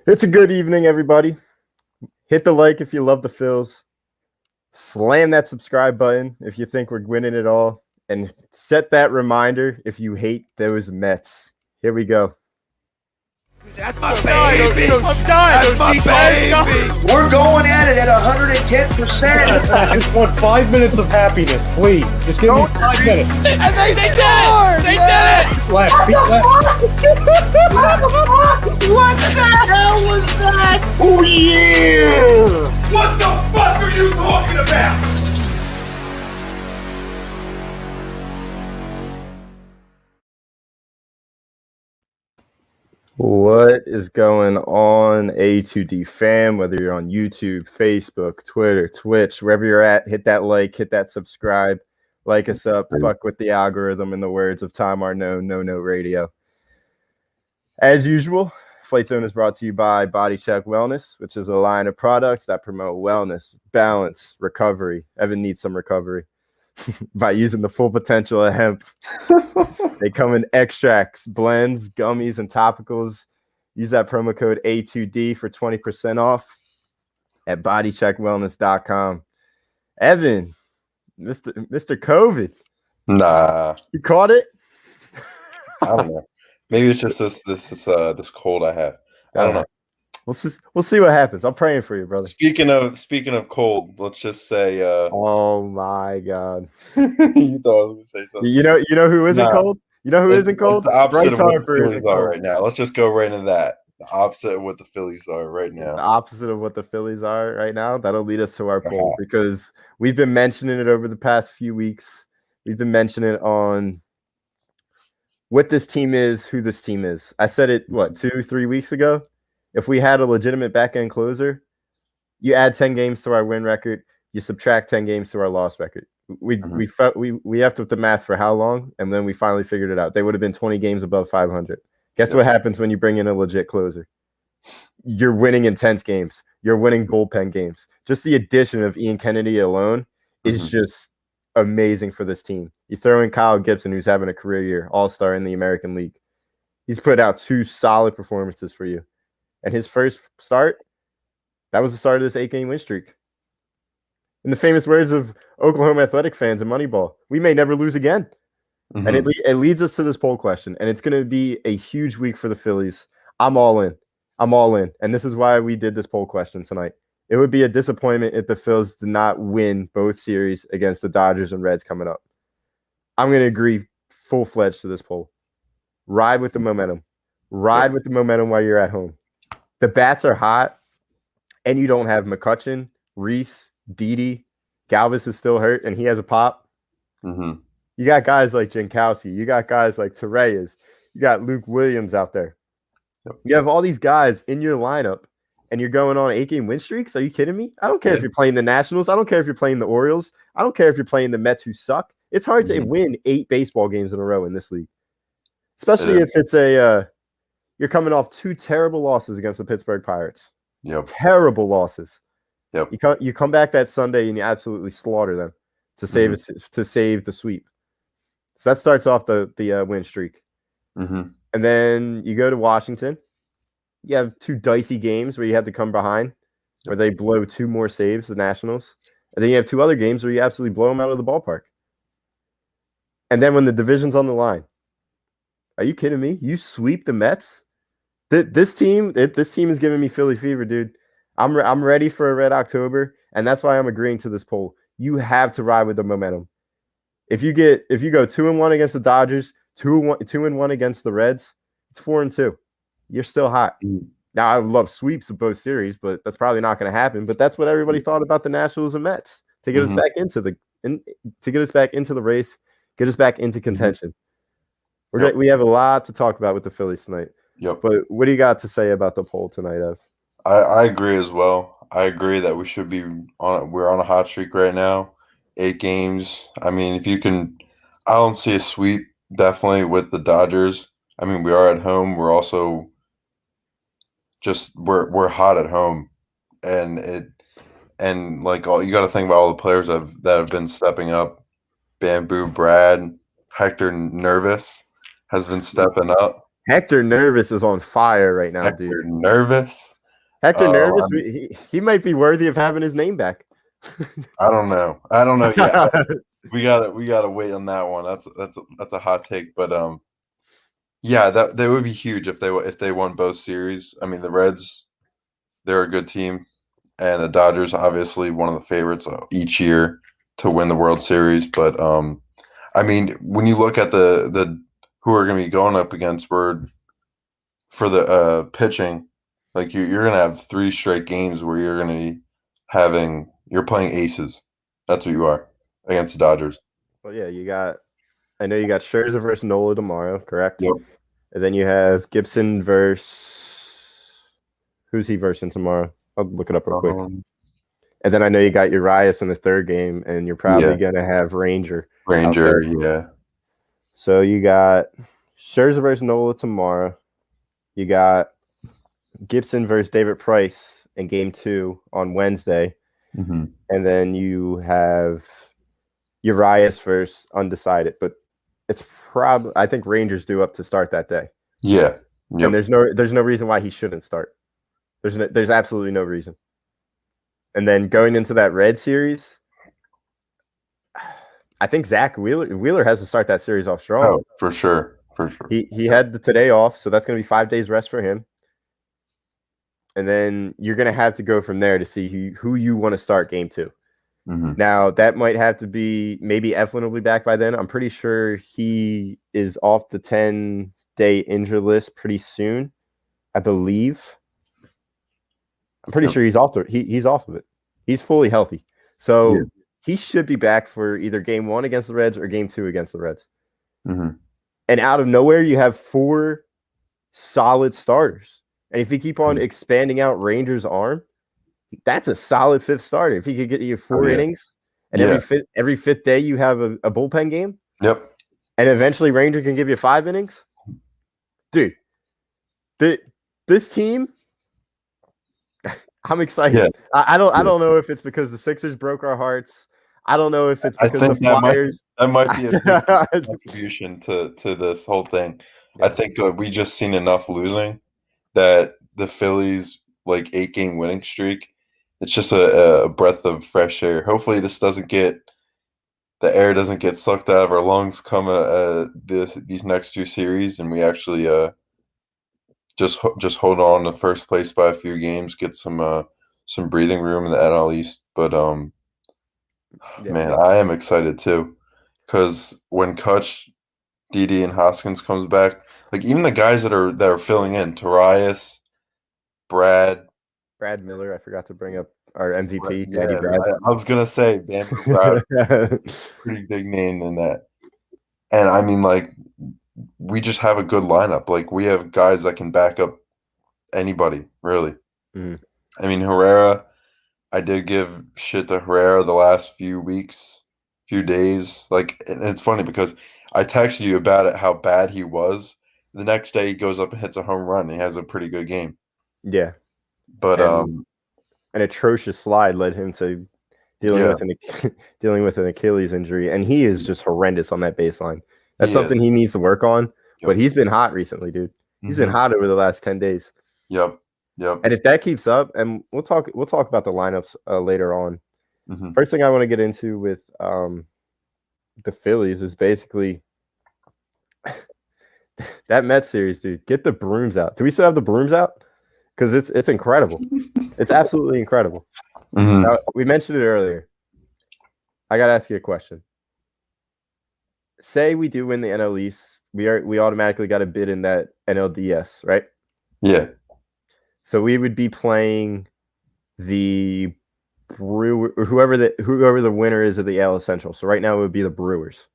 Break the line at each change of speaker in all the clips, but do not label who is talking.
It's a good evening, everybody. Hit the like if you love the Phils. Slam that subscribe button if you think we're winning it all. And set that reminder if you hate those Mets. Here we go.
That's my baby. That's my baby.
We're going at it at 110%.
I just want 5 minutes of happiness, please. Just give me 5 minutes.
And they scored. They did it.
Left, beat left.
What the hell was that? Oh, yeah.
What the fuck are you talking about?
What is going on, A2D Fam? Whether you're on YouTube, Facebook, Twitter, Twitch, wherever you're at, hit that like, hit that subscribe, like us up, fuck with the algorithm, in the words of Time Arno, No Radio. As usual, Phlite Zone is brought to you by Body Check Wellness, which is a line of products that promote wellness, balance, recovery. Evan needs some recovery. By using the full potential of hemp. They come in extracts, blends, gummies, and topicals. Use that promo code A2D for 20% off at bodycheckwellness.com. Evan, Mr. COVID.
Nah.
You caught it?
I don't know. Maybe it's just this cold I have. I don't know.
We'll see what happens. I'm praying for you, brother.
Speaking of cold, let's just say
oh my God.
You thought I was gonna say something.
You know who isn't cold? You know who isn't cold?
It's the opposite
Bryce
of what
Harper
the Phillies
isn't
are
cold.
right now. Let's just go right into that. The opposite of what the Phillies are right now.
The opposite of what the Phillies are right now. That'll lead us to our poll because we've been mentioning it over the past few weeks. We've been mentioning it on what this team is, who this team is. I said it, 2-3 weeks ago? If we had a legitimate back-end closer, you add 10 games to our win record, you subtract 10 games to our loss record. We effed with the math for how long, and then we finally figured it out. They would have been 20 games above 500. Guess what happens when you bring in a legit closer? You're winning intense games. You're winning bullpen games. Just the addition of Ian Kennedy alone is just amazing for this team. You throw in Kyle Gibson, who's having a career year, all-star in the American League. He's put out 2 solid performances for you. And his first start, that was the start of this 8-game win streak. In the famous words of Oklahoma Athletic fans and Moneyball, we may never lose again. And it leads us to this poll question, and it's going to be a huge week for the Phillies. I'm all in. And this is why we did this poll question tonight. It would be a disappointment if the Phils did not win both series against the Dodgers and Reds coming up. I'm going to agree full-fledged to this poll. Ride with the momentum. Ride with the momentum while you're at home. The bats are hot, and you don't have McCutchen, Reese, Didi. Galvis is still hurt, and he has a pop. You got guys like Jankowski. You got guys like Torreyes. You got Luke Williams out there. You have all these guys in your lineup, and you're going on 8-game win streaks? Are you kidding me? I don't care if you're playing the Nationals. I don't care if you're playing the Orioles. I don't care if you're playing the Mets who suck. It's hard to win 8 baseball games in a row in this league, especially if it's you're coming off 2 terrible losses against the Pittsburgh Pirates. Terrible losses. You come back that Sunday and you absolutely slaughter them to save the sweep. So that starts off the win streak. And then you go to Washington. You have 2 dicey games where you have to come behind, where they blow 2 more saves, the Nationals. And then you have 2 other games where you absolutely blow them out of the ballpark. And then when the division's on the line, are you kidding me? You sweep the Mets? This team is giving me Philly fever, dude. I'm ready for a Red October, and that's why I'm agreeing to this poll. You have to ride with the momentum. If you go 2-1 against the Dodgers, 2-1 against the Reds, it's 4-2. You're still hot. Now I love sweeps of both series, but that's probably not going to happen. But that's what everybody thought about the Nationals and Mets to get us back into the race, get us back into contention. We have a lot to talk about with the Phillies tonight. But what do you got to say about the poll tonight, Ev?
I agree as well. I agree that we should be we're on a hot streak right now. 8 games. I mean, I don't see a sweep definitely with the Dodgers. I mean, we are at home. We're also we're hot at home, and like you got to think about all the players that have been stepping up. Bamboo Brad, Hector Nervous has been stepping up.
Hector Nervous is on fire right now,
Hector
dude.
Nervous.
Hector nervous?
I mean,
He might be worthy of having his name back.
I don't know. Yeah, we gotta wait on that one. That's a hot take, but yeah, that would be huge if they won both series. I mean, the Reds, they're a good team, and the Dodgers, obviously one of the favorites each year to win the World Series. But I mean, when you look at the who are going to be going up against for the pitching, like you're going to have 3 straight games where you're going to be you're playing aces. That's what you are against the Dodgers.
Well, yeah, I know you got Scherzer versus Nola tomorrow, correct?
Yep.
And then you have Gibson versus who's he versing tomorrow? I'll look it up real quick. And then I know you got Urias in the 3rd game, and you're probably gonna have Ranger.
Yeah.
So you got Scherzer versus Nola tomorrow. You got Gibson versus David Price in Game 2 on Wednesday, and then you have Urias versus undecided. But it's probably I think Rangers due up to start that day.
Yeah. Yep.
And there's no reason why he shouldn't start. There's absolutely no reason. And then going into that Red series, I think Zach Wheeler has to start that series off strong.
Oh, for sure.
He had the today off, so that's going to be 5 days rest for him. And then you're going to have to go from there to see who you want to start Game 2. Now, that might have to be maybe Eflin will be back by then. I'm pretty sure he is off the 10-day injury list pretty soon, I believe. I'm pretty sure he's off of it. He's fully healthy. So he should be back for either Game 1 against the Reds or Game 2 against the Reds. And out of nowhere, you have 4 solid starters. And if you keep on expanding out Ranger's arm, that's a solid 5th starter. If he could get you 4 innings, and every fifth day you have a bullpen game.
Yep.
And eventually Ranger can give you 5 innings. Dude, this team, I'm excited. Yeah. I don't know if it's because the Sixers broke our hearts. I don't know if it's because the Flyers.
That might be a big contribution to this whole thing. Yeah. I think we just seen enough losing that the Phillies 8-game winning streak. It's just a breath of fresh air. Hopefully, the air doesn't get sucked out of our lungs come these next 2 series, and we actually just hold on to first place by a few games, get some breathing room in the NL East. But man, I am excited too, because when Kutch, Didi, and Hoskins comes back, even the guys that are filling in, Torias, Brad
Miller, I forgot to bring up our MVP, Daddy Brad.
I was gonna say Brad, pretty big name in that. And I mean, we just have a good lineup. We have guys that can back up anybody, really. I mean, Herrera, I did give shit to Herrera the last few days. And it's funny because I texted you about it, how bad he was. The next day he goes up and hits a home run and he has a pretty good game.
Yeah.
But
an atrocious slide led him to dealing with an Achilles injury, and he is just horrendous on that baseline. That's something he needs to work on. But he's been hot recently, dude. He's been hot over the last 10 days.
Yep.
And if that keeps up, and we'll talk about the lineups later on. First thing I want to get into with the Phillies is basically that Mets series, dude. Get the brooms out. Do we still have the brooms out? Because it's incredible. It's absolutely incredible. Now, we mentioned it earlier. I got to ask you a question. Say we do win the NL East, we automatically got a bid in that NLDS, right?
Yeah.
So we would be playing the whoever the winner is of the AL Central. So right now it would be the Brewers.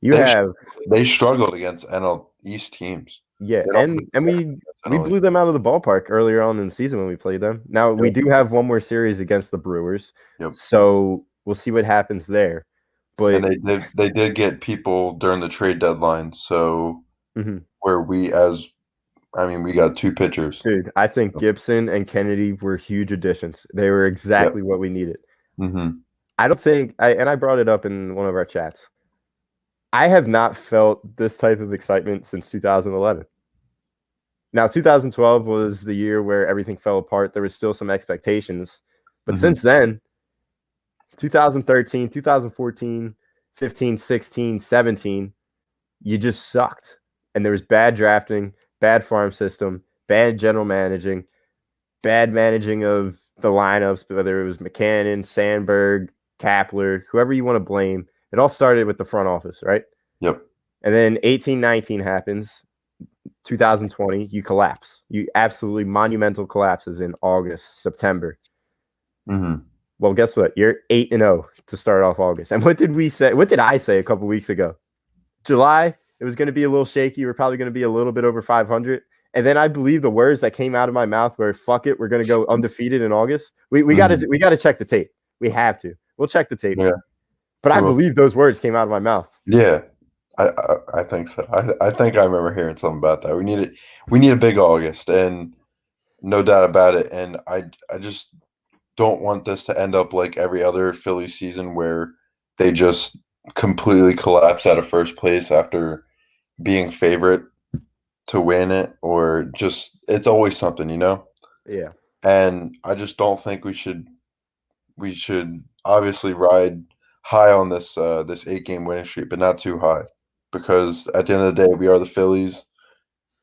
They struggled against NL East teams.
Yeah, and we blew them out of the ballpark earlier on in the season when we played them. Now we do have one more series against the Brewers. So we'll see what happens there. But
and they did get people during the trade deadline. So where we got 2 pitchers.
Dude, I think Gibson and Kennedy were huge additions. They were exactly what we needed. I don't think I brought it up in one of our chats. I have not felt this type of excitement since 2011. Now, 2012 was the year where everything fell apart. There was still some expectations. But since then, 2013, 2014, 15, 16, 17, you just sucked. And there was bad drafting, bad farm system, bad general managing, bad managing of the lineups, whether it was McCann, Sandberg, Kapler, whoever you want to blame. It all started with the front office, right?
Yep.
And then 18-19 happens. 2020, you collapse. You absolutely monumental collapses in August, September. Well, guess what? You're 8-0 to start off August. And what did we say? What did I say a couple weeks ago? July, it was going to be a little shaky. We're probably going to be a little bit over 500. And then I believe the words that came out of my mouth were, fuck it, we're going to go undefeated in August. We got to check the tape. We have to. We'll check the tape.
Yeah.
But I believe those words came out of my mouth.
Yeah. I think so. I think I remember hearing something about that. We need a big August, and no doubt about it. And I just don't want this to end up like every other Phillies season where they just completely collapse out of first place after being favorite to win it, or just it's always something, you know?
Yeah.
And I just don't think we should obviously ride high on this 8-game winning streak, but not too high. Because at the end of the day, we are the Phillies.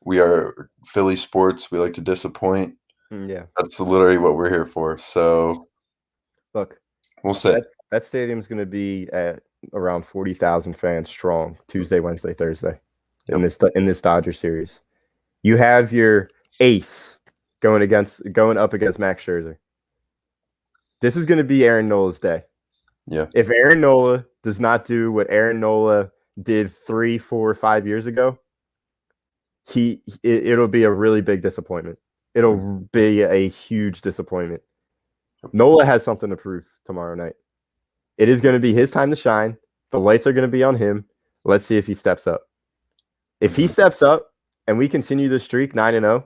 We are Philly sports. We like to disappoint.
Yeah.
That's literally what we're here for. So,
look,
we'll see.
That stadium's going to be at around 40,000 fans strong Tuesday, Wednesday, Thursday in this Dodger series. You have your ace going up against Max Scherzer. This is going to be Aaron Nola's day.
Yeah.
If Aaron Nola does not do what Aaron Nola did 3, 4, 5 years ago, it'll be a really big disappointment. It'll be a huge disappointment. Nola has something to prove tomorrow night. It is going to be his time to shine. The lights are going to be on him. Let's see if he steps up. If he steps up and we continue the streak 9-0,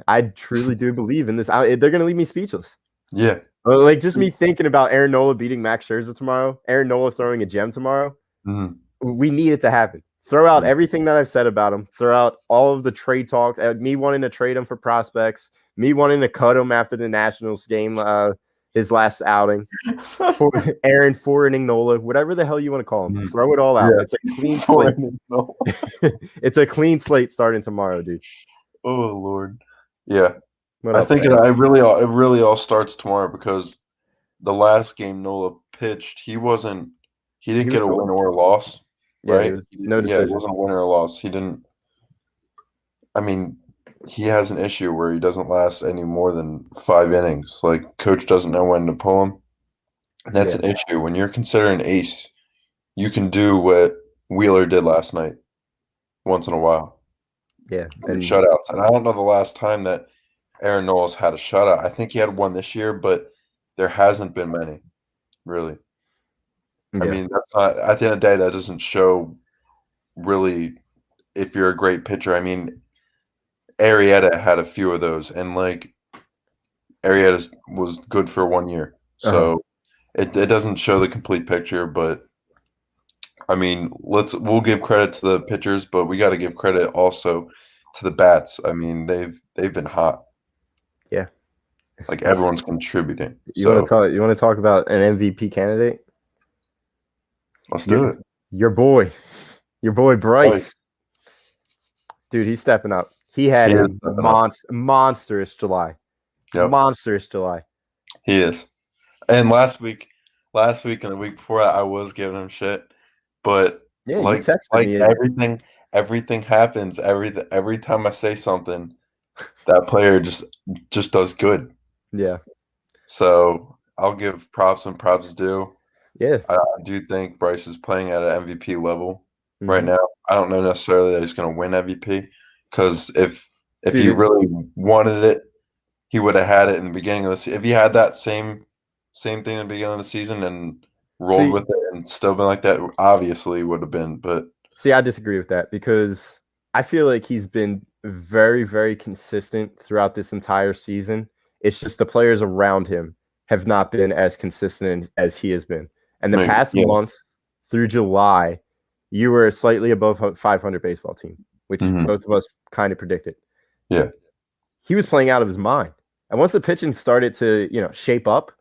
I truly do believe in this. They're going to leave me speechless.
Yeah.
Like just me thinking about Aaron Nola beating Max Scherzer tomorrow, Aaron Nola throwing a gem tomorrow. We need it to happen. Throw out everything that I've said about him. Throw out all of the trade talk. Me wanting to trade him for prospects. Me wanting to cut him after the Nationals game, his last outing. For Aaron 4-inning Nola, whatever the hell you want to call him. Throw it all out. Yeah. It's a clean slate. It's a clean slate starting tomorrow, dude.
Oh Lord. Yeah. I think it really all starts tomorrow because the last game Nola pitched, he didn't get a win or a loss, right?
No decision.
It wasn't a win or a loss. He didn't. I mean, he has an issue where he doesn't last any more than 5 innings. Like coach doesn't know when to pull him. And that's an issue. When you're considered an ace, you can do what Wheeler did last night once in a while.
Yeah.
And shutouts. And I don't know the last time that Aaron Nola's had a shutout. I think he had one this year, but there hasn't been many, really. Yeah. I mean, that's not, at the end of the day, that doesn't show really if you're a great pitcher. I mean, Arrieta had a few of those, and like Arrieta was good for 1 year. So it doesn't show the complete picture, but I mean, we'll give credit to the pitchers, but we got to give credit also to the bats. I mean, they've been hot.
Yeah.
Like everyone's contributing.
You want to talk about an MVP candidate?
Let's do it.
Your boy Bryce. Dude, he's stepping up. He had a monstrous July. Yep. Monstrous July.
He is. And last week and the week before that, I was giving him shit. But like everything happens. Every time I say something, that player just does good.
Yeah.
So I'll give props when props due.
Yeah.
I do think Bryce is playing at an MVP level right now. I don't know necessarily that he's going to win MVP because if he really wanted it, he would have had it in the beginning of the season. If he had that same thing in the beginning of the season and rolled with it and still been like that, obviously would have been. But
see, I disagree with that because I feel like he's been very, very consistent throughout this entire season. It's just the players around him have not been as consistent as he has been. And the past month through July, you were a slightly above 500 baseball team, which both of us kind of predicted.
Yeah.
He was playing out of his mind. And once the pitching started to, shape up,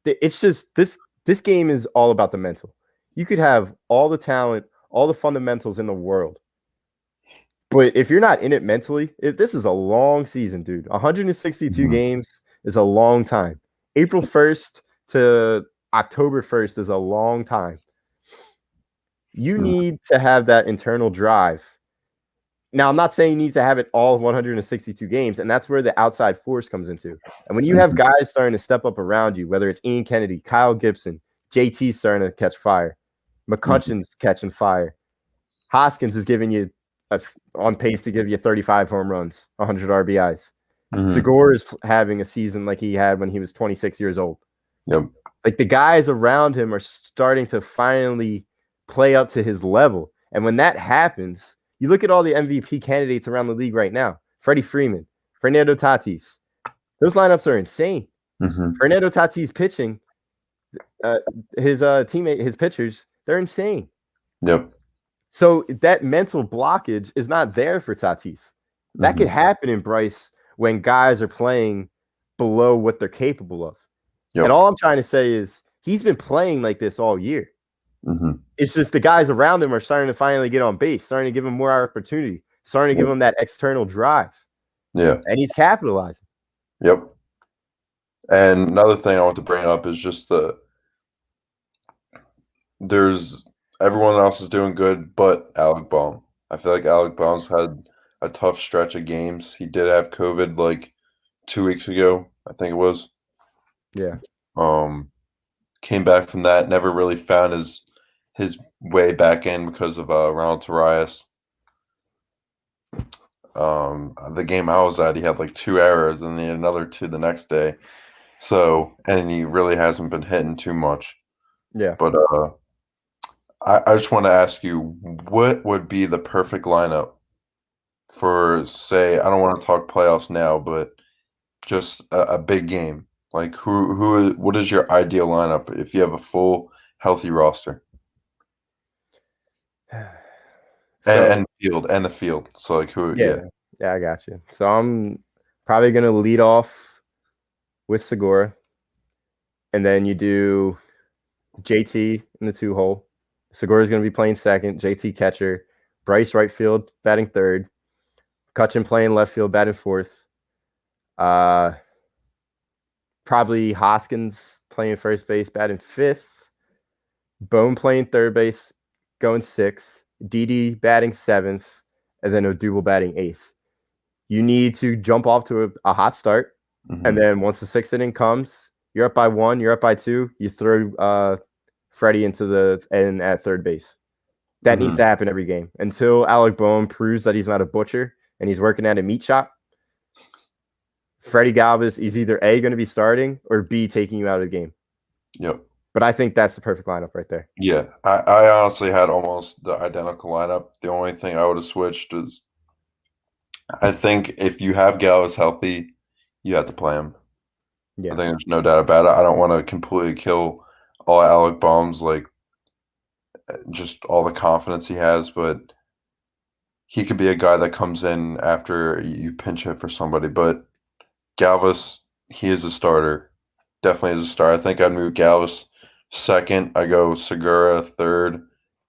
it's just this game is all about the mental. You could have all the talent, all the fundamentals in the world. But if you're not in it mentally, this is a long season, dude. 162 games is a long time. April 1st to October 1st is a long time. You need to have that internal drive. Now, I'm not saying you need to have it all 162 games, and that's where the outside force comes into. And when you have guys starting to step up around you, whether it's Ian Kennedy, Kyle Gibson, JT starting to catch fire, McCutchen's catching fire, Hoskins is giving you on pace to give you 35 home runs, 100 RBIs. Segura is having a season like he had when he was 26 years old.
Yep.
Like the guys around him are starting to finally play up to his level. And when that happens, you look at all the MVP candidates around the league right now. Freddie Freeman, Fernando Tatis. Those lineups are insane. Fernando Tatis pitching, his teammate, his pitchers, they're insane.
Yep.
So that mental blockage is not there for Tatis. That could happen in Bryce when guys are playing below what they're capable of. Yep. And all I'm trying to say is he's been playing like this all year. It's just the guys around him are starting to finally get on base, starting to give him more opportunity, starting to give him that external drive.
Yeah.
And he's capitalizing.
Yep. And another thing I want to bring up is just everyone else is doing good but Alec Baum. I feel like Alec Baum's had a tough stretch of games. He did have COVID like 2 weeks ago, I think it was.
Yeah.
Came back from that, never really found his way back in because of Ronald Tarias. The game I was at, he had like 2 errors and then another 2 the next day. So, and he really hasn't been hitting too much.
Yeah.
But I just want to ask you, what would be the perfect lineup for, say, I don't want to talk playoffs now, but just a big game? Like what is your ideal lineup if you have a full healthy roster? And the field. So like who?
Yeah, I got you. So I'm probably gonna lead off with Segura, and then you do JT in the 2-hole. Segura's gonna be playing second. JT catcher. Bryce right field batting third. Mccutchen playing left field batting fourth. Probably Hoskins playing first base, batting fifth. Bone playing third base, going sixth. Didi batting seventh, and then Odubel batting eighth. You need to jump off to a hot start, and then once the 6th inning comes, you're up by 1, you're up by 2. You throw Freddie into the end at third base. That needs to happen every game until Alec Boehm proves that he's not a butcher and he's working at a meat shop. Freddie Galvis is either A, going to be starting, or B, taking you out of the game.
Yep.
But I think that's the perfect lineup right there.
Yeah. I honestly had almost the identical lineup. The only thing I would have switched is I think if you have Galvis healthy, you have to play him. Yeah. I think there's no doubt about it. I don't want to completely kill all Alec Baum's, like, just all the confidence he has, but he could be a guy that comes in after you pinch hit for somebody. But Galvis, he is a starter. Definitely is a starter. I think I'd move Galvis second. I go Segura third,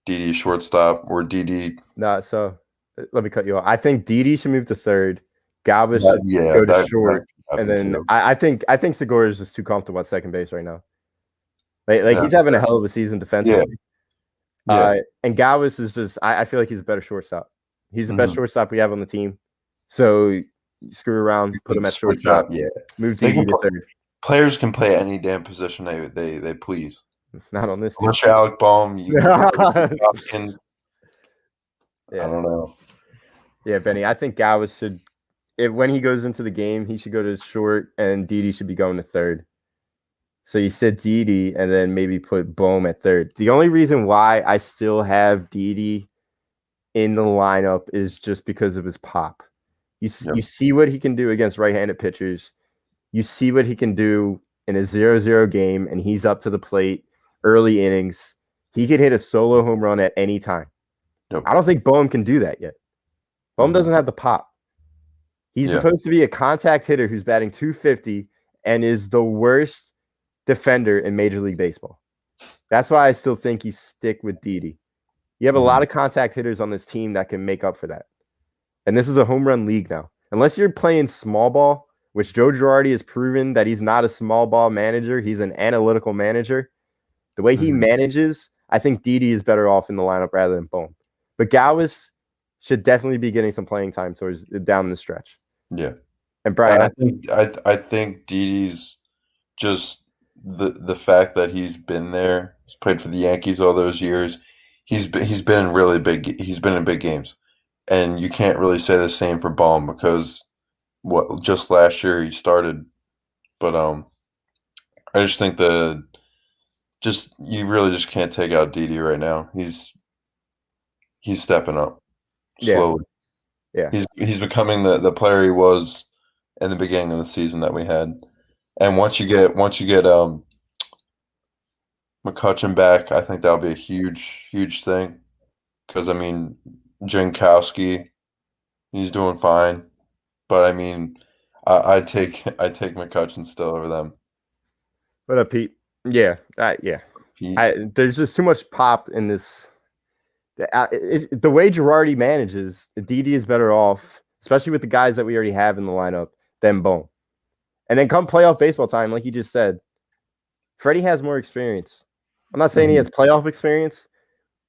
Didi shortstop, or Didi.
No, so let me cut you off. I think Didi should move to third. Galvis should go to short. And then I think Segura is just too comfortable at second base right now. Like he's having a hell of a season defensively. And Galvis is just I feel like he's a better shortstop. He's the best shortstop we have on the team. So screw around, put him at shortstop. Yeah. Move Didi to third.
Players can play any damn position they please.
Not on this team.
Unless you're Alec Baum, I don't know.
Yeah, Benny, I think Galvis should, when he goes into the game, he should go to short, and Didi should be going to third. So you said Didi, and then maybe put Bohm at third. The only reason why I still have Didi in the lineup is just because of his pop. You see what he can do against right-handed pitchers. You see what he can do in a 0-0 game, and he's up to the plate early innings. He could hit a solo home run at any time.
Yep.
I don't think Bohm can do that yet. Bohm doesn't have the pop. He's supposed to be a contact hitter who's batting .250 and is the worst defender in Major League Baseball. That's why I still think you stick with Didi. You have a lot of contact hitters on this team that can make up for that. And this is a home run league now. Unless you're playing small ball, which Joe Girardi has proven that he's not a small ball manager. He's an analytical manager. The way he manages, I think Didi is better off in the lineup rather than Bohm. But Galvis should definitely be getting some playing time towards down the stretch.
Yeah.
And Brian,
I think Didi's just the fact that he's been there, he's played for the Yankees all those years. He's been in big games. And you can't really say the same for Bohm because just last year he started. But I just think you really just can't take out Didi right now. He's stepping up slowly.
Yeah.
He's becoming the player he was in the beginning of the season that we had. And once you get McCutchen back, I think that'll be a huge thing. Because I mean, Jankowski, he's doing fine. But I mean, I'd take McCutchen still over them.
What up, Pete? Yeah.
Pete?
There's just too much pop in this. The way Girardi manages, Didi is better off, especially with the guys that we already have in the lineup, than Bohm. And then come playoff baseball time, like you just said, Freddie has more experience. I'm not saying he has playoff experience,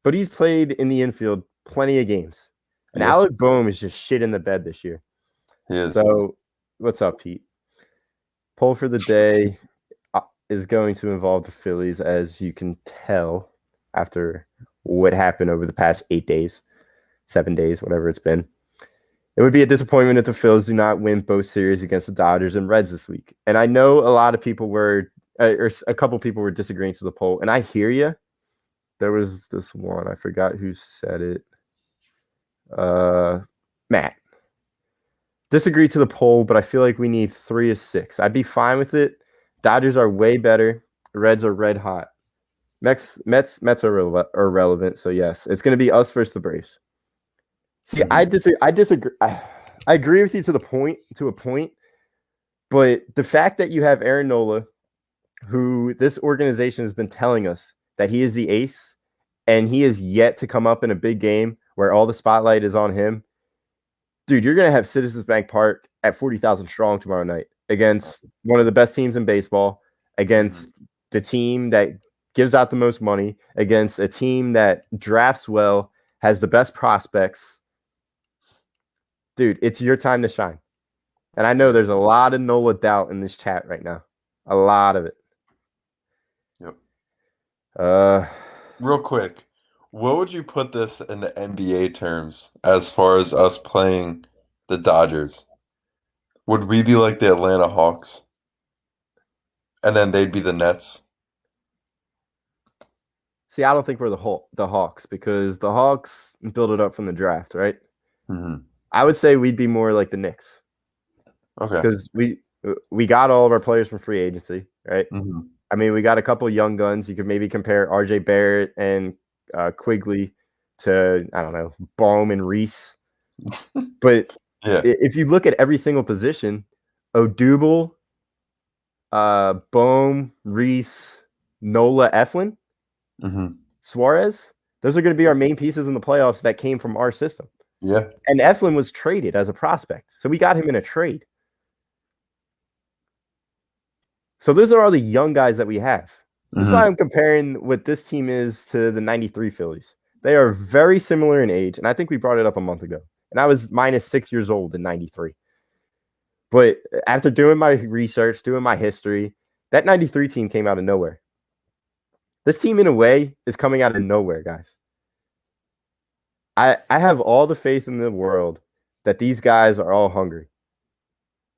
but he's played in the infield plenty of games. And Alec Bohm is just shit in the bed this year.
He is.
So, what's up, Pete? Poll for the day is going to involve the Phillies, as you can tell after what happened over the past 8 days, 7 days, whatever it's been. It would be a disappointment if the Phillies do not win both series against the Dodgers and Reds this week. And I know a lot of people were, or a couple people were disagreeing to the poll, and I hear you. There was this one, I forgot who said it. Matt. Disagree to the poll, but I feel like we need 3 of 6. I'd be fine with it. Dodgers are way better. Reds are red hot. Mets are irrelevant, so yes, it's going to be us versus the Braves. See, I disagree. I agree with you to a point, but the fact that you have Aaron Nola, who this organization has been telling us that he is the ace, and he is yet to come up in a big game where all the spotlight is on him, dude, you're going to have Citizens Bank Park at 40,000 strong tomorrow night against one of the best teams in baseball, against the team that gives out the most money, against a team that drafts well, has the best prospects. Dude, it's your time to shine. And I know there's a lot of Nola doubt in this chat right now. A lot of it.
Yep. Real quick, what would you put this in the NBA terms as far as us playing the Dodgers? Would we be like the Atlanta Hawks? And then they'd be the Nets?
See, I don't think we're the Hawks, because the Hawks build it up from the draft, right?
Mm-hmm.
I would say we'd be more like the Knicks.
Okay.
Because we got all of our players from free agency, right?
Mm-hmm.
I mean, we got a couple young guns. You could maybe compare RJ Barrett and Quigley to, I don't know, Bohm and Reese. But if you look at every single position, Odubel, Bohm, Reese, Nola, Eflin, Suarez, those are going to be our main pieces in the playoffs that came from our system.
Yeah.
And Eflin was traded as a prospect. So we got him in a trade. So those are all the young guys that we have. That's why I'm comparing what this team is to the 93 Phillies. They are very similar in age. And I think we brought it up a month ago. And I was minus 6 years old in 93. But after doing my research, doing my history, that 93 team came out of nowhere. This team, in a way, is coming out of nowhere, guys. I have all the faith in the world that these guys are all hungry.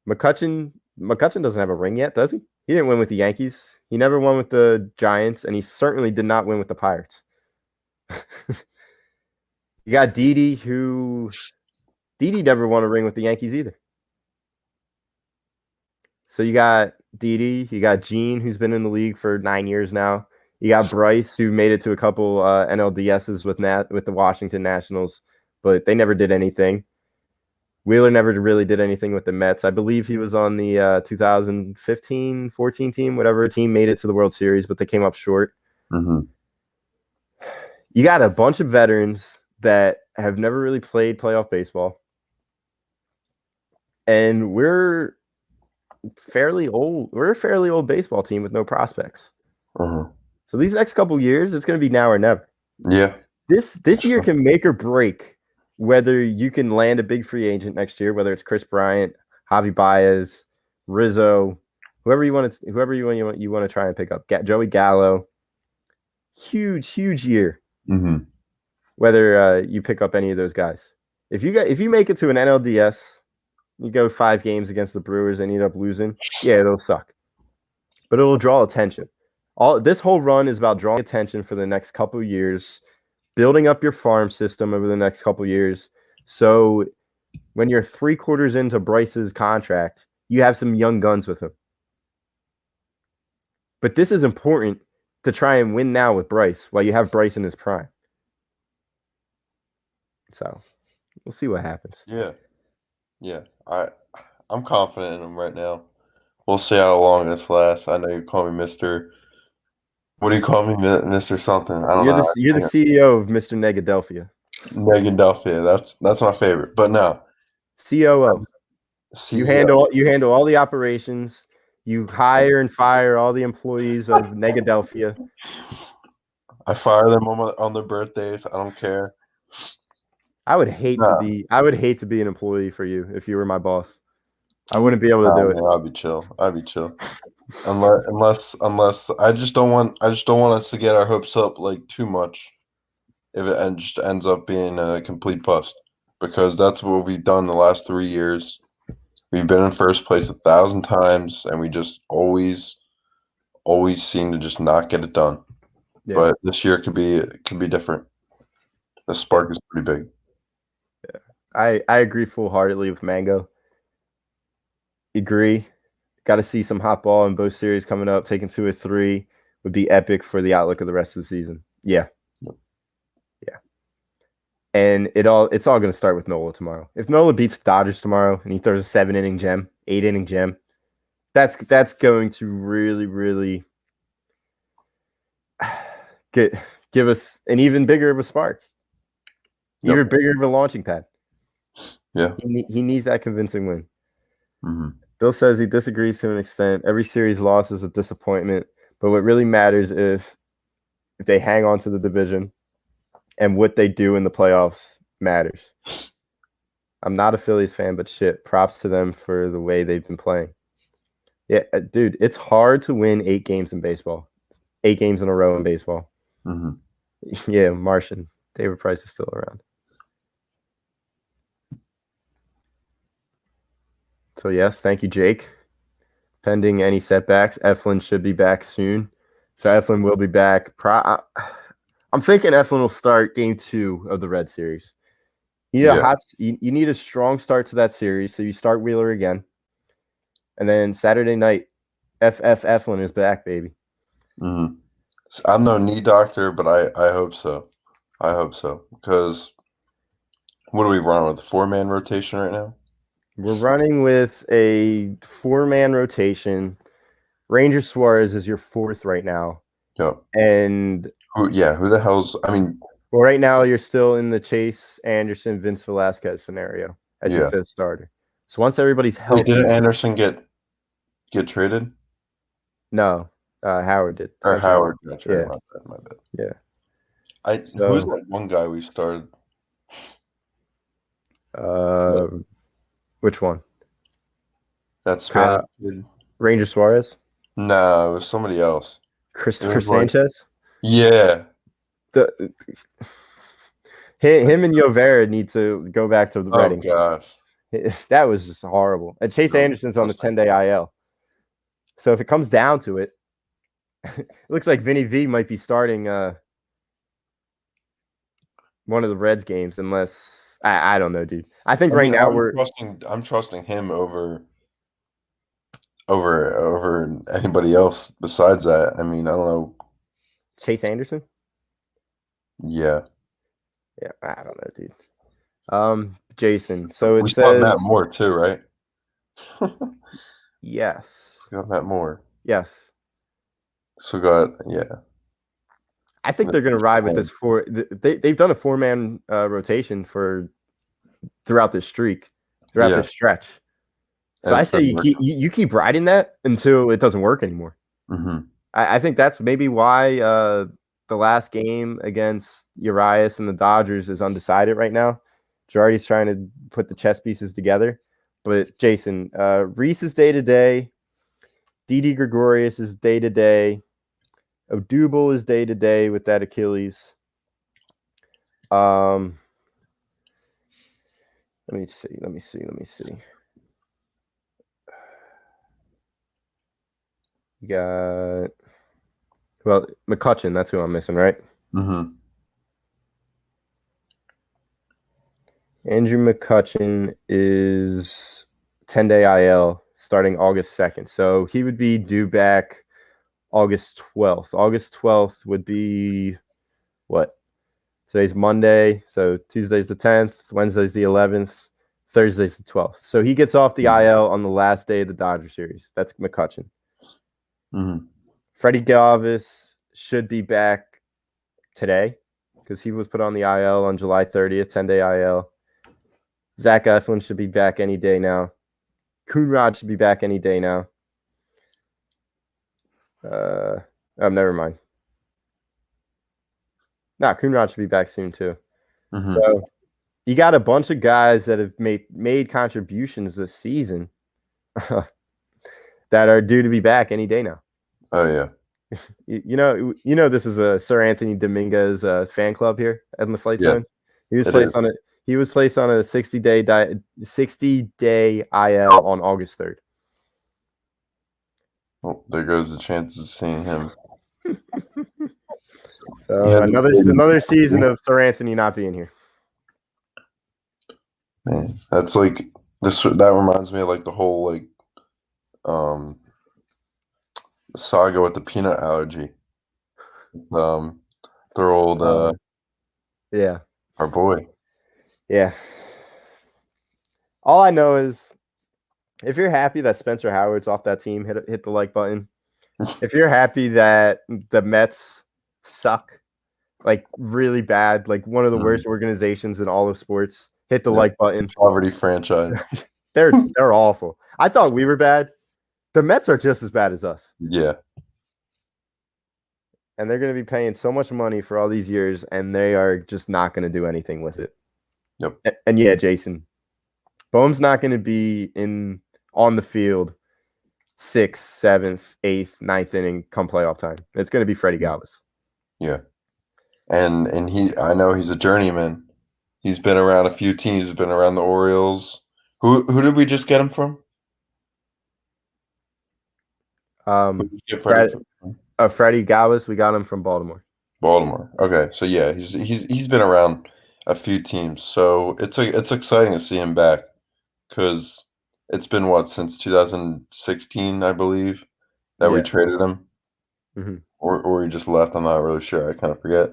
McCutchen doesn't have a ring yet, does he? He didn't win with the Yankees. He never won with the Giants, and he certainly did not win with the Pirates. You got Didi, who never won a ring with the Yankees either. So you got Didi, you got Gene, who's been in the league for 9 years now. You got Bryce, who made it to a couple NLDSs with the Washington Nationals, but they never did anything. Wheeler never really did anything with the Mets. I believe he was on the 2015-14 team, whatever team made it to the World Series, but they came up short.
Mm-hmm.
You got a bunch of veterans that have never really played playoff baseball. And we're fairly old. We're a fairly old baseball team with no prospects.
Uh-huh.
So these next couple years, it's going to be now or never.
Yeah.
This year can make or break whether you can land a big free agent next year, whether it's Chris Bryant, Javi Baez, Rizzo, whoever you want to try and pick up. Joey Gallo. Huge year.
Mm-hmm.
Whether you pick up any of those guys. If you make it to an NLDS, you go 5 games against the Brewers and end up losing, yeah, it'll suck. But it'll draw attention. This whole run is about drawing attention for the next couple of years, building up your farm system over the next couple of years. So when you're 3/4 into Bryce's contract, you have some young guns with him. But this is important to try and win now with Bryce while you have Bryce in his prime. So we'll see what happens.
Yeah. I'm confident in him right now. We'll see how long this lasts. I know you call me Mr. What do you call me, Mr. Something? I don't know.
You're the CEO of Mr. Negadelphia.
Negadelphia. That's my favorite. But no.
COO.
CEO.
You handle all the operations. You hire and fire all the employees of Negadelphia.
I fire them on their birthdays. I don't care.
I would hate to be an employee for you if you were my boss. I wouldn't be able to do it.
I'd be chill. Unless I just don't want us to get our hopes up like too much if it just ends up being a complete bust, because that's what we've done the last 3 years. We've been in first place 1,000 times and we just always seem to just not get it done. Yeah. But this year could be different. The spark is pretty big.
Yeah. I agree full-heartedly with Mango. Agree. Got to see some hot ball in both series coming up. Taking 2 or 3 would be epic for the outlook of the rest of the season. Yeah. And it's all going to start with Nola tomorrow. If Nola beats the Dodgers tomorrow and he throws a 7-inning gem, 8-inning gem, that's going to really, really give us an even bigger of a spark, even bigger of a launching pad.
Yeah,
he needs that convincing win.
Mm-hmm.
Bill says he disagrees to an extent. Every series loss is a disappointment, but what really matters is if they hang on to the division. And what they do in the playoffs matters. I'm not a Phillies fan, but shit, props to them for the way they've been playing. Yeah, dude, it's hard to win 8 games in baseball. 8 games in a row in baseball.
Mm-hmm.
Yeah, Martian. David Price is still around. So, yes, thank you, Jake. Pending any setbacks, Eflin should be back soon. So, Eflin will be back. I'm thinking Eflin will start game 2 of the Red Series. You need a strong start to that series, so you start Wheeler again. And then Saturday night, Eflin is back, baby.
Mm-hmm. I'm no knee doctor, but I hope so. Because what are we running with? A 4-man rotation right now?
We're running with a 4-man rotation. Ranger Suarez is your 4th right now.
Yep.
And
who the hell's – I mean –
well, right now you're still in the Chase Anderson, Vince Velasquez scenario as your 5th starter. So once everybody's healthy –
didn't Anderson get traded?
No. Howard did.
Or Howard got traded.
Yeah.
My bad.
Yeah.
Who's that one guy we started?
Which one?
That Spanish kid.
Ranger Suarez?
No, it was somebody else.
Christopher Sanchez?
Yeah.
Him and Yovera need to go back to the Reading.
Oh, gosh.
That was just horrible. And Chase Anderson's on the 10-day IL. So if it comes down to it, it looks like Vinny V might be starting one of the Reds games unless I don't know, dude. I think now
I'm trusting him over anybody else besides that. I mean, I don't know.
Chase Anderson?
Yeah.
Yeah, I don't know, dude. Jason. So it
We still have Matt
says
Moore too, right?
yes.
We got Matt Moore.
Yes.
So got
I think they're going to ride with this they've done a 4-man rotation throughout this streak, throughout this stretch. So I say you keep riding that until it doesn't work anymore.
Mm-hmm.
I think that's maybe why the last game against Urias and the Dodgers is undecided right now. Girardi's trying to put the chess pieces together. But Jason, Reese is day-to-day. Didi Gregorius is day-to-day. Odubel is day-to-day with that Achilles. Let me see. You got Mccutchen. That's who I'm missing, right?
Mm-hmm.
Andrew McCutchen is 10-day IL starting August 2nd. So he would be due back August 12th. August 12th would be what? Today's Monday. So Tuesday's the 10th. Wednesday's the 11th. Thursday's the 12th. So he gets off the IL on the last day of the Dodger series. That's McCutchen.
Mm-hmm.
Freddie Galvis should be back today because he was put on the IL on July 30th, 10-day IL. Zach Eflin should be back any day now. Coonrod should be back any day now. Never mind. Coonrod should be back soon too.
Mm-hmm.
So you got a bunch of guys that have made contributions this season that are due to be back any day now.
Oh yeah.
You know this is a Sir Anthony Dominguez fan club here at the Phlite Zone. He was placed on it. He was placed on a 60-day IL on August 3rd.
Oh, there goes the chances of seeing him.
So another season of Sir Anthony not being here.
Man, that's like this. That reminds me of like the whole saga with the peanut allergy. Their old
yeah,
our boy.
Yeah. All I know is if you're happy that Spencer Howard's off that team, hit the like button. If you're happy that the Mets suck, like really bad, like one of the worst organizations in all of sports, hit the like button.
Poverty franchise.
They're awful. I thought we were bad. The Mets are just as bad as us.
Yeah.
And they're going to be paying so much money for all these years, and they are just not going to do anything with it.
Yep.
And yeah, Jason, Bohm's not going to be on the field 6th, 7th, 8th, 9th inning come playoff time. It's going to be Freddie Galvis.
Yeah. And I know he's a journeyman. He's been around a few teams. He's been around the Orioles. Who did we just get him from?
Freddie Galvis, we got him from Baltimore.
Baltimore. Okay, so yeah, he's been around a few teams. So it's exciting to see him back because it's been since 2016, I believe, that we traded him, or he just left. I'm not really sure. I kind of forget,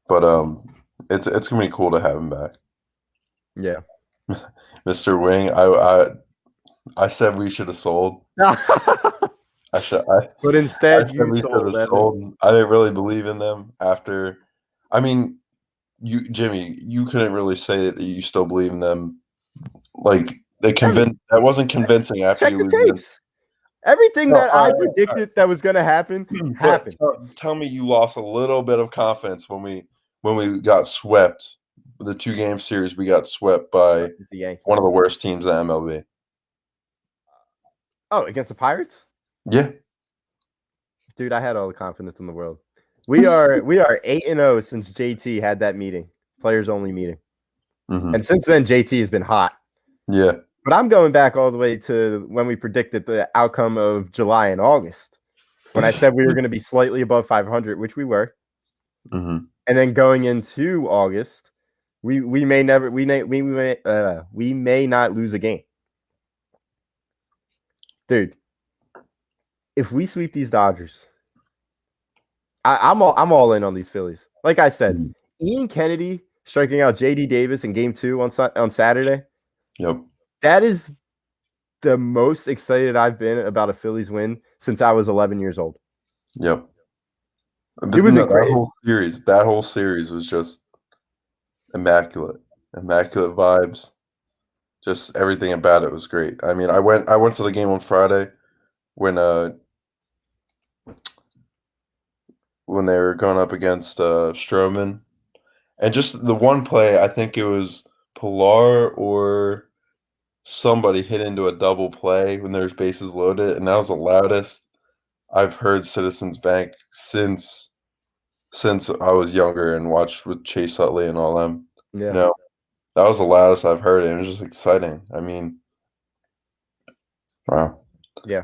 but it's gonna be cool to have him back.
Yeah,
Mr. Wing, I said we should have sold.
But instead you sold.
I didn't really believe in them after. I mean, Jimmy, you couldn't really say that you still believe in them. Like that wasn't convincing after
check
you
the
lose.
tapes. Everything that I predicted that was going to happen happened.
Tell me you lost a little bit of confidence when we got swept. The 2-game series, we got swept by one of the worst teams in MLB.
Oh, against the Pirates?
Yeah.
Dude, I had all the confidence in the world. We are 8-0 since JT had that meeting, players only meeting.
Mm-hmm.
And since then, JT has been hot.
Yeah.
But I'm going back all the way to when we predicted the outcome of July and August, when I said we were going to be slightly above 500, which we were.
Mm-hmm.
And then going into August, we may not lose a game. Dude, if we sweep these Dodgers, I'm all in on these Phillies. Like I said, Ian Kennedy striking out J.D. Davis in Game 2 on Saturday.
Yep.
That is the most excited I've been about a Phillies win since I was 11 years old.
Yep.
It was
that
great.
That whole series was just immaculate vibes. Just everything about it was great. I mean, I went to the game on Friday when they were going up against Stroman, and just the one play, I think it was Pilar or somebody hit into a double play when there was bases loaded, and that was the loudest I've heard Citizens Bank since I was younger and watched with Chase Utley and all them.
Yeah.
You know, that was the loudest I've heard it. It was just exciting. I mean, wow.
Yeah.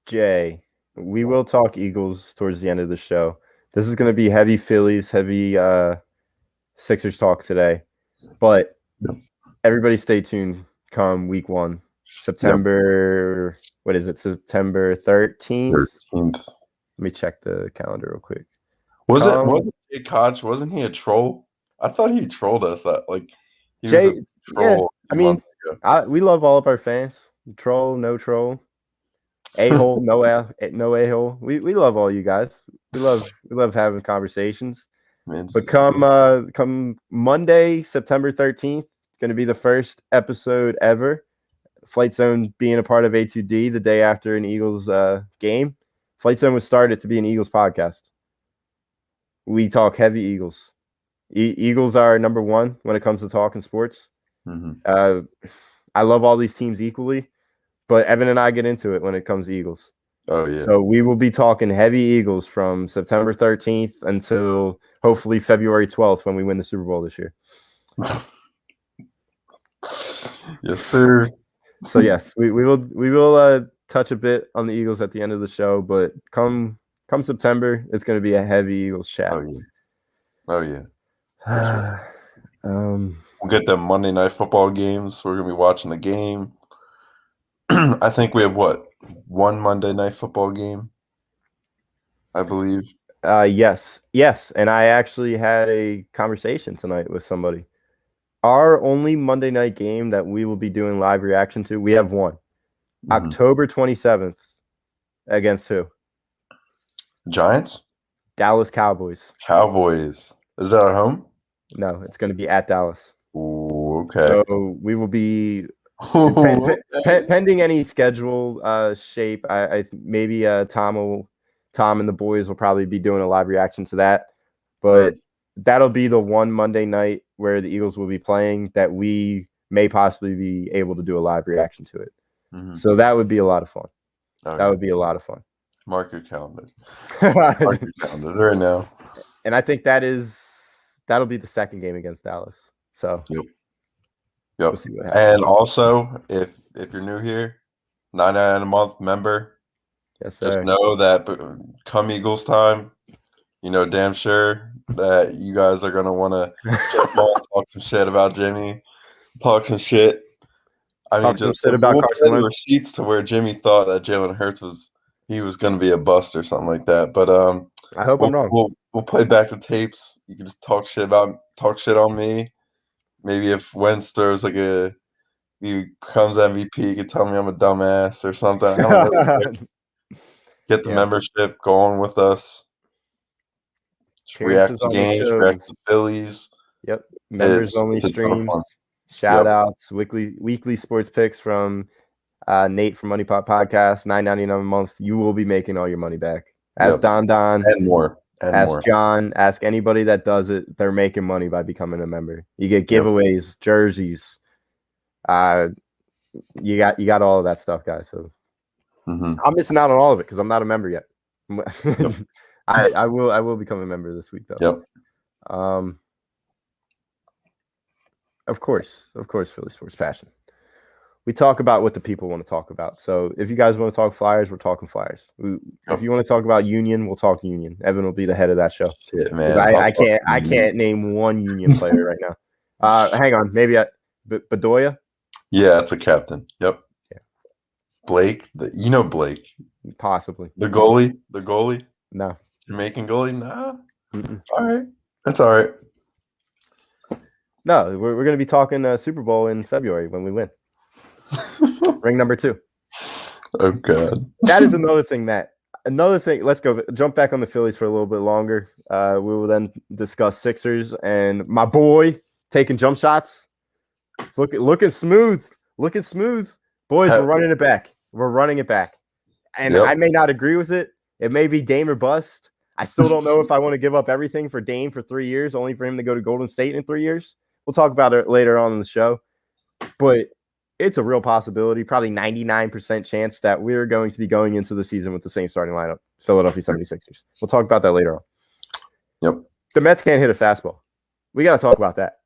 Jay, we will talk Eagles towards the end of the show. This is going to be heavy Phillies, heavy Sixers talk today. But everybody stay tuned come week 1. September, what is it? September 13th? Let me check the calendar real quick.
Wasn't Jay Koch, wasn't he a troll? I thought he trolled us. He
Jay,
was a troll.
Yeah, I mean, we love all of our fans. Troll, no troll. A-hole, no a-hole. We love all you guys. We love having conversations. But come Monday, September 13th, going to be the first episode ever. Phlite Zone being a part of A2D the day after an Eagles game. Phlite Zone was started to be an Eagles podcast. We talk heavy Eagles. Eagles are number 1 when it comes to talking sports.
Mm-hmm.
I love all these teams equally, but Evan and I get into it when it comes to Eagles.
Oh, yeah.
So we will be talking heavy Eagles from September 13th until hopefully February 12th when we win the Super Bowl this year.
Yes, sir.
So yes, we will touch a bit on the Eagles at the end of the show, but come September, it's going to be a heavy Eagles chat.
Oh yeah.
Right.
We'll get the Monday Night Football games. We're going to be watching the game. I think we have one Monday Night Football game, I believe.
Yes, and I actually had a conversation tonight with somebody. Our only Monday night game that we will be doing live reaction to, we have one. Mm-hmm. October 27th. Against who?
Giants?
Dallas Cowboys.
Cowboys. Is that at home?
No, it's going to be at Dallas.
Ooh, okay.
So we will be pending any schedule shape. I maybe Tom and the boys will probably be doing a live reaction to that. But that'll be the one Monday night where the Eagles will be playing that we may possibly be able to do a live reaction to it. Mm-hmm. So that would be a lot of fun. Okay. That would be a lot of fun.
Mark your calendar. Mark your calendar right now.
And I think that'll be the second game against Dallas. So
yep.
We'll see what happens.
And also, if you're new here, $9.99 a month member.
Yes, sir.
Just know that come Eagles time, you know damn sure that you guys are gonna want to talk some shit about Jimmy, talk some shit. I mean, just
shit about Carson Wentz.
Receipts to where Jimmy thought that Jalen Hurts was going to be a bust or something like that. But
I hope I'm wrong.
We'll play back the tapes. You can just talk shit on me. Maybe if Wentz throws he becomes MVP, you can tell me I'm a dumbass or something. I don't know. Get the membership going with us. React to games, react to Phillies.
Yep. Members only streams. Shout outs, weekly sports picks from Nate from Money Pot Podcast, $9.99 a month. You will be making all your money back. Ask Don
and more.
Ask John. Ask anybody that does it. They're making money by becoming a member. You get giveaways, jerseys. You got all of that stuff, guys. So I'm missing out on all of it because I'm not a member yet. I will become a member this week though.
Yep.
Of course, Philly Sports Passion. We talk about what the people want to talk about. So if you guys want to talk Flyers, we're talking Flyers. If you want to talk about Union, we'll talk Union. Evan will be the head of that show.
Shit, man.
I can't name one Union player right now. Hang on, maybe Bedoya.
Yeah, it's a captain. Yep.
Yeah.
Blake, you know Blake,
Possibly.
the goalie,
No.
Jamaican goalie. Nah,
Mm-mm.
all right, that's all right.
No, we're going to be talking Super Bowl in February when we win. Ring number 2.
Oh God,
that is another thing, Matt. Another thing. Let's jump back on the Phillies for a little bit longer. We will then discuss Sixers and my boy taking jump shots. It's looking smooth. Looking smooth. Boys, we're running it back. We're running it back. And I may not agree with it. It may be Dame or bust. I still don't know if I want to give up everything for Dame for 3 years, only for him to go to Golden State in 3 years. We'll talk about it later on in the show. But it's a real possibility, probably 99% chance that we're going to be going into the season with the same starting lineup, Philadelphia 76ers. We'll talk about that later on.
Yep.
The Mets can't hit a fastball. We got to talk about that.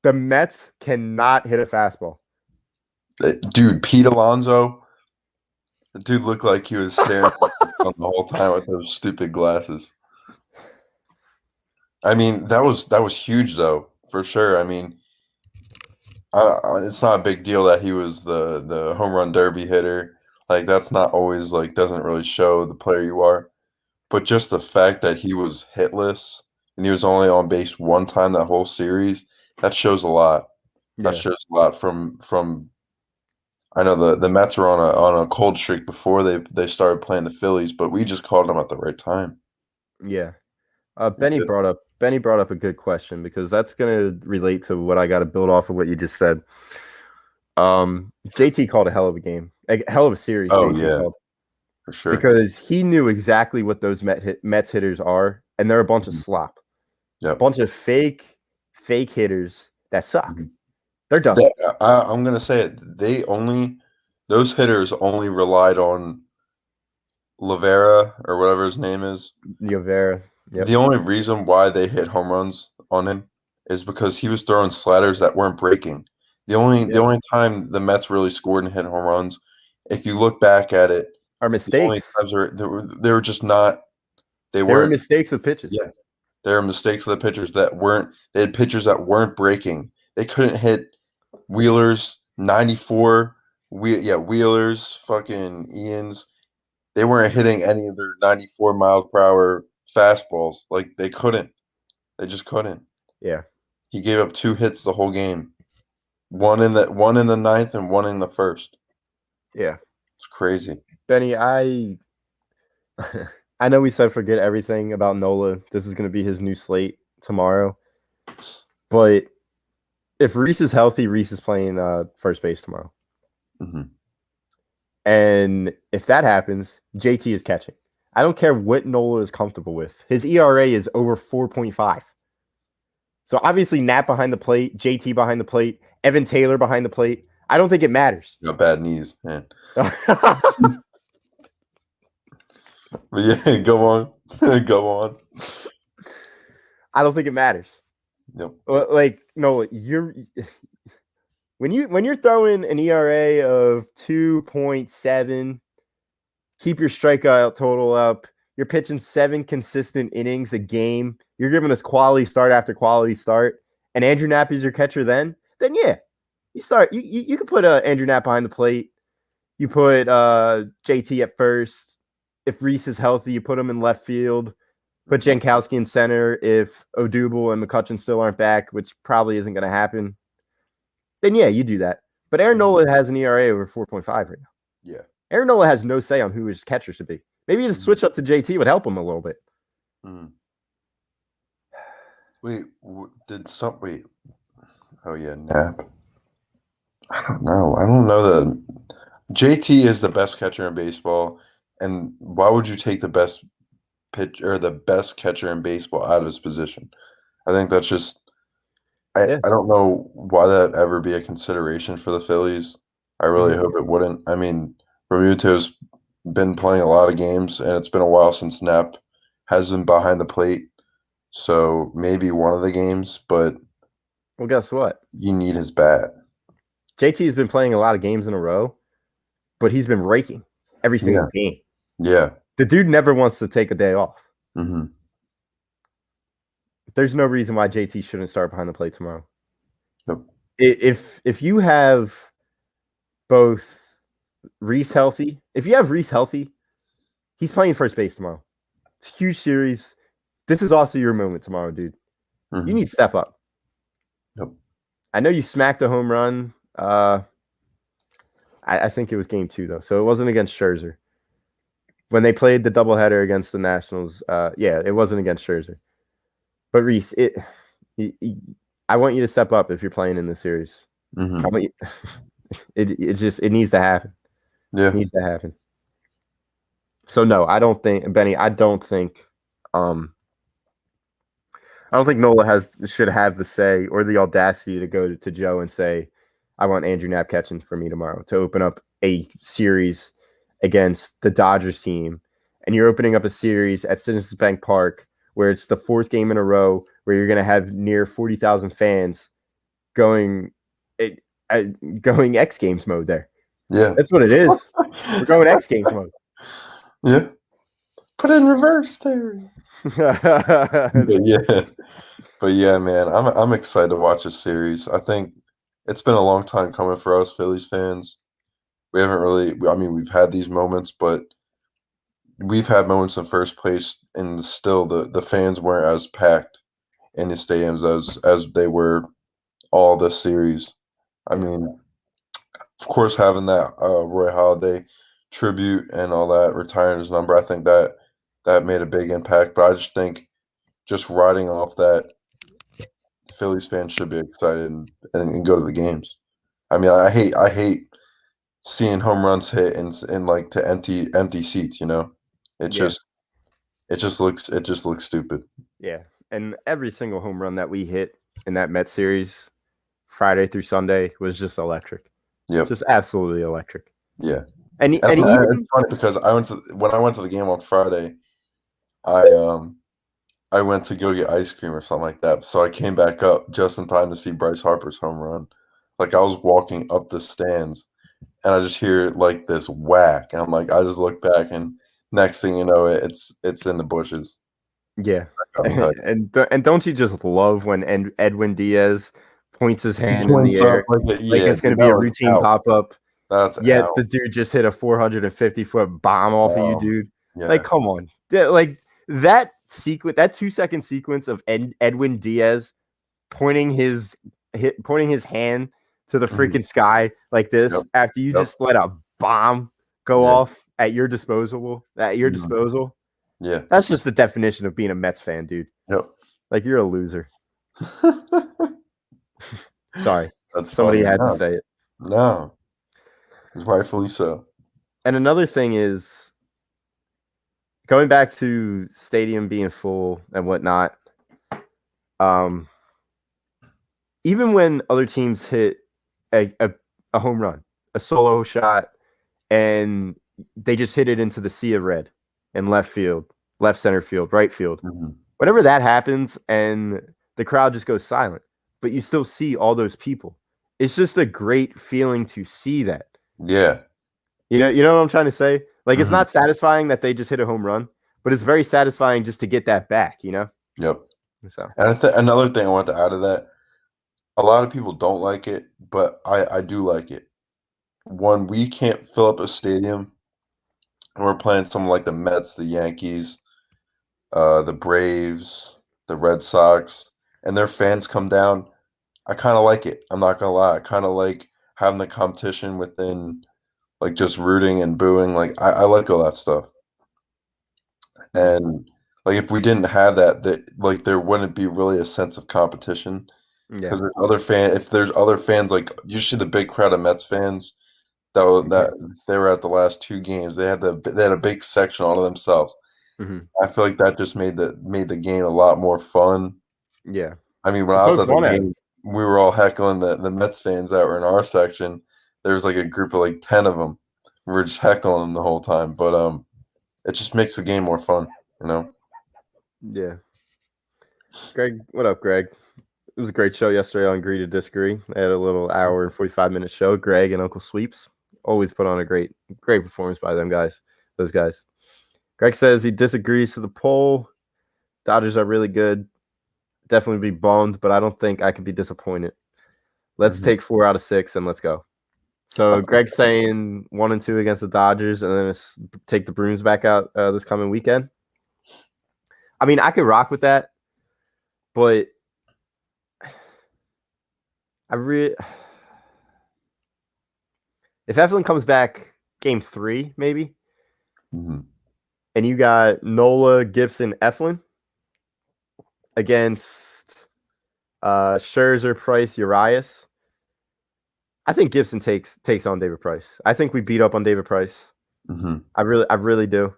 The Mets cannot hit a fastball.
Dude, Pete Alonso, the dude looked like he was staring at the sun the whole time with those stupid glasses. I mean, that was huge though, for sure. I mean, it's not a big deal that he was the home run derby hitter. Like that's not always doesn't really show the player you are. But just the fact that he was hitless and he was only on base one time that whole series, that shows a lot. That shows a lot from I know the Mets were on a cold streak before they started playing the Phillies, but we just called them at the right time.
Yeah. Benny brought up a good question because that's going to relate to what I got to build off of what you just said. JT called a hell of a game, a hell of a series.
Oh
JT
yeah,
called,
for sure.
because he knew exactly what those Mets hitters are, and they're a bunch of slop.
Yeah,
a bunch of fake hitters that suck. They're done.
I'm gonna say it. Those hitters only relied on Lavera or whatever his name is.
Lavera. Yep.
The only reason why they hit home runs on him is because he was throwing sliders that weren't breaking. The only time the Mets really scored and hit home runs, if you look back at it,
are mistakes.
They were just not. They
were
weren't
mistakes of pitches.
Yeah, they were mistakes of the pitchers that weren't. They had pitchers that weren't breaking. They couldn't hit Wheelers 94. Wheelers, fucking Ians. They weren't hitting any of their 94 miles per hour fastballs. Like they couldn't. They just couldn't.
Yeah.
He gave up 2 hits the whole game. One in the ninth and one in the first.
Yeah.
It's crazy.
Benny, I know we said forget everything about Nola. This is going to be his new slate tomorrow. But if Reese is healthy, Reese is playing first base tomorrow.
Mm-hmm.
And if that happens, JT is catching. I don't care what Nola is comfortable with. His ERA is over 4.5. So obviously Nat behind the plate, JT behind the plate, Evan Taylor behind the plate. I don't think it matters.
You got bad knees, man. Yeah, go on. Go on.
I don't think it matters.
Yep.
Like, no, when you're throwing an ERA of 2.7, keep your strikeout total up. You're pitching 7 consistent innings a game. You're giving us quality start after quality start. And Andrew Knapp is your catcher then yeah. You start you can put Andrew Knapp behind the plate. You put JT at first. If Reese is healthy, you put him in left field. Put Jankowski in center if Odubel and McCutchen still aren't back, which probably isn't going to happen. Then yeah, you do that. But Aaron Nola has an ERA over 4.5 right now.
Yeah.
Aaron Nola has no say on who his catcher should be. Maybe the switch up to JT would help him a little bit.
Wait, oh yeah, Knapp. I don't know. I don't know that JT is the best catcher in baseball, and why would you take the best pitcher or the best catcher in baseball out of his position? I think that's just I don't know why that'd ever be a consideration for the Phillies. I really hope it wouldn't. I mean, Realmuto's been playing a lot of games, and it's been a while since Knapp has been behind the plate. So maybe one of the games, but
well, guess what?
You need his bat.
JT has been playing a lot of games in a row, but he's been raking every single game.
Yeah.
The dude never wants to take a day off.
Mm-hmm.
There's no reason why JT shouldn't start behind the plate tomorrow.
Yep.
If you have both Reese healthy. If you have Reese healthy, he's playing first base tomorrow. It's a huge series. This is also your moment tomorrow, dude.
Mhm.
You need to step up.
Yep.
I know you smacked a home run. I think it was game 2, though, so it wasn't against Scherzer. When they played the doubleheader against the Nationals, it wasn't against Scherzer. But Reese, I want you to step up if you're playing in the series.
Mhm.
I want you, it needs to happen.
Yeah.
It needs to happen. So no, I don't think Benny. I don't think Nola should have the say or the audacity to go to Joe and say, I want Andrew Knapp catching for me tomorrow to open up a series against the Dodgers team. And you're opening up a series at Citizens Bank Park where it's the 4th game in a row where you're going to have near 40,000 fans going X Games mode there.
Yeah.
That's what it is. We're going X Games mode.
Yeah. Put it in reverse there. But yeah, man, I'm excited to watch this series. I think it's been a long time coming for us Phillies fans. We haven't really. I mean, we've had these moments, but we've had moments in first place, and still the fans weren't as packed in the stadiums as they were all this series. I mean, of course, having that Roy Halladay tribute and all that, retiring his number, I think that made a big impact. But I just think just riding off that, Phillies fans should be excited and go to the games. I mean, I hate seeing home runs hit in like to empty seats. You know, it just looks stupid.
Yeah, and every single home run that we hit in that Mets series, Friday through Sunday, was just electric.
Yep.
Just absolutely electric.
Yeah.
And
it's funny because when I went to the game on Friday, I went to go get ice cream or something like that. So I came back up just in time to see Bryce Harper's home run. Like I was walking up the stands and I just hear like this whack. And I'm like, I just look back and next thing you know, it's in the bushes.
Yeah. And don't you just love when Edwin Diaz points his hand in the air like it's going to be a routine pop-up? Yet the dude just hit a 450-foot bomb off of you, dude. Yeah. Like, come on. Like that 2-second sequence of Edwin Diaz pointing his hand to the freaking sky like this after you just let a bomb go off at your disposal. Yeah. That's just the definition of being a Mets fan, dude.
Yep.
Like you're a loser. Sorry.
That's
somebody had to say it.
No. Rightfully so.
And another thing is going back to stadium being full and whatnot. Even when other teams hit a home run, a solo shot, and they just hit it into the sea of red in left field, left center field, right field. Mm-hmm. Whenever that happens and the crowd just goes silent, but you still see all those people, it's just a great feeling to see that.
Yeah.
You know what I'm trying to say? Like, it's not satisfying that they just hit a home run, but it's very satisfying just to get that back, you know?
Yep. So, and another thing I want to add to that, a lot of people don't like it, but I do like it. When we can't fill up a stadium and we're playing someone like the Mets, the Yankees, the Braves, the Red Sox, and their fans come down, I kind of like it. I'm not going to lie. I kind of like having the competition within, like, just rooting and booing. Like, I like all that stuff. And, like, if we didn't have that, like, there wouldn't be really a sense of competition. Because if there's other fans, like usually the big crowd of Mets fans that they were at the last 2 games, they had a big section all to themselves. Mm-hmm. I feel like that just made the game a lot more fun.
Yeah,
I mean, when I was at the game, we were all heckling the Mets fans that were in our section. There was like a group of like 10 of them. We were just heckling them the whole time, but it just makes the game more fun, you know.
Yeah. Greg, what up, Greg? It was a great show yesterday on Agree to Disagree. I had a little hour and 45-minute show. Greg and Uncle Sweeps always put on a great performance by those guys. Greg says he disagrees to the poll. Dodgers are really good. Definitely be bummed, but I don't think I could be disappointed. Let's take 4 out of 6 and let's go. So Greg's saying 1 and 2 against the Dodgers, and then take the Bruins back out this coming weekend. I mean, I could rock with that, but if Eflin comes back game 3, maybe, and you got Nola, Gibson, Eflin against Scherzer, Price, Urias. I think Gibson takes on David Price. I think we beat up on David Price. I really do.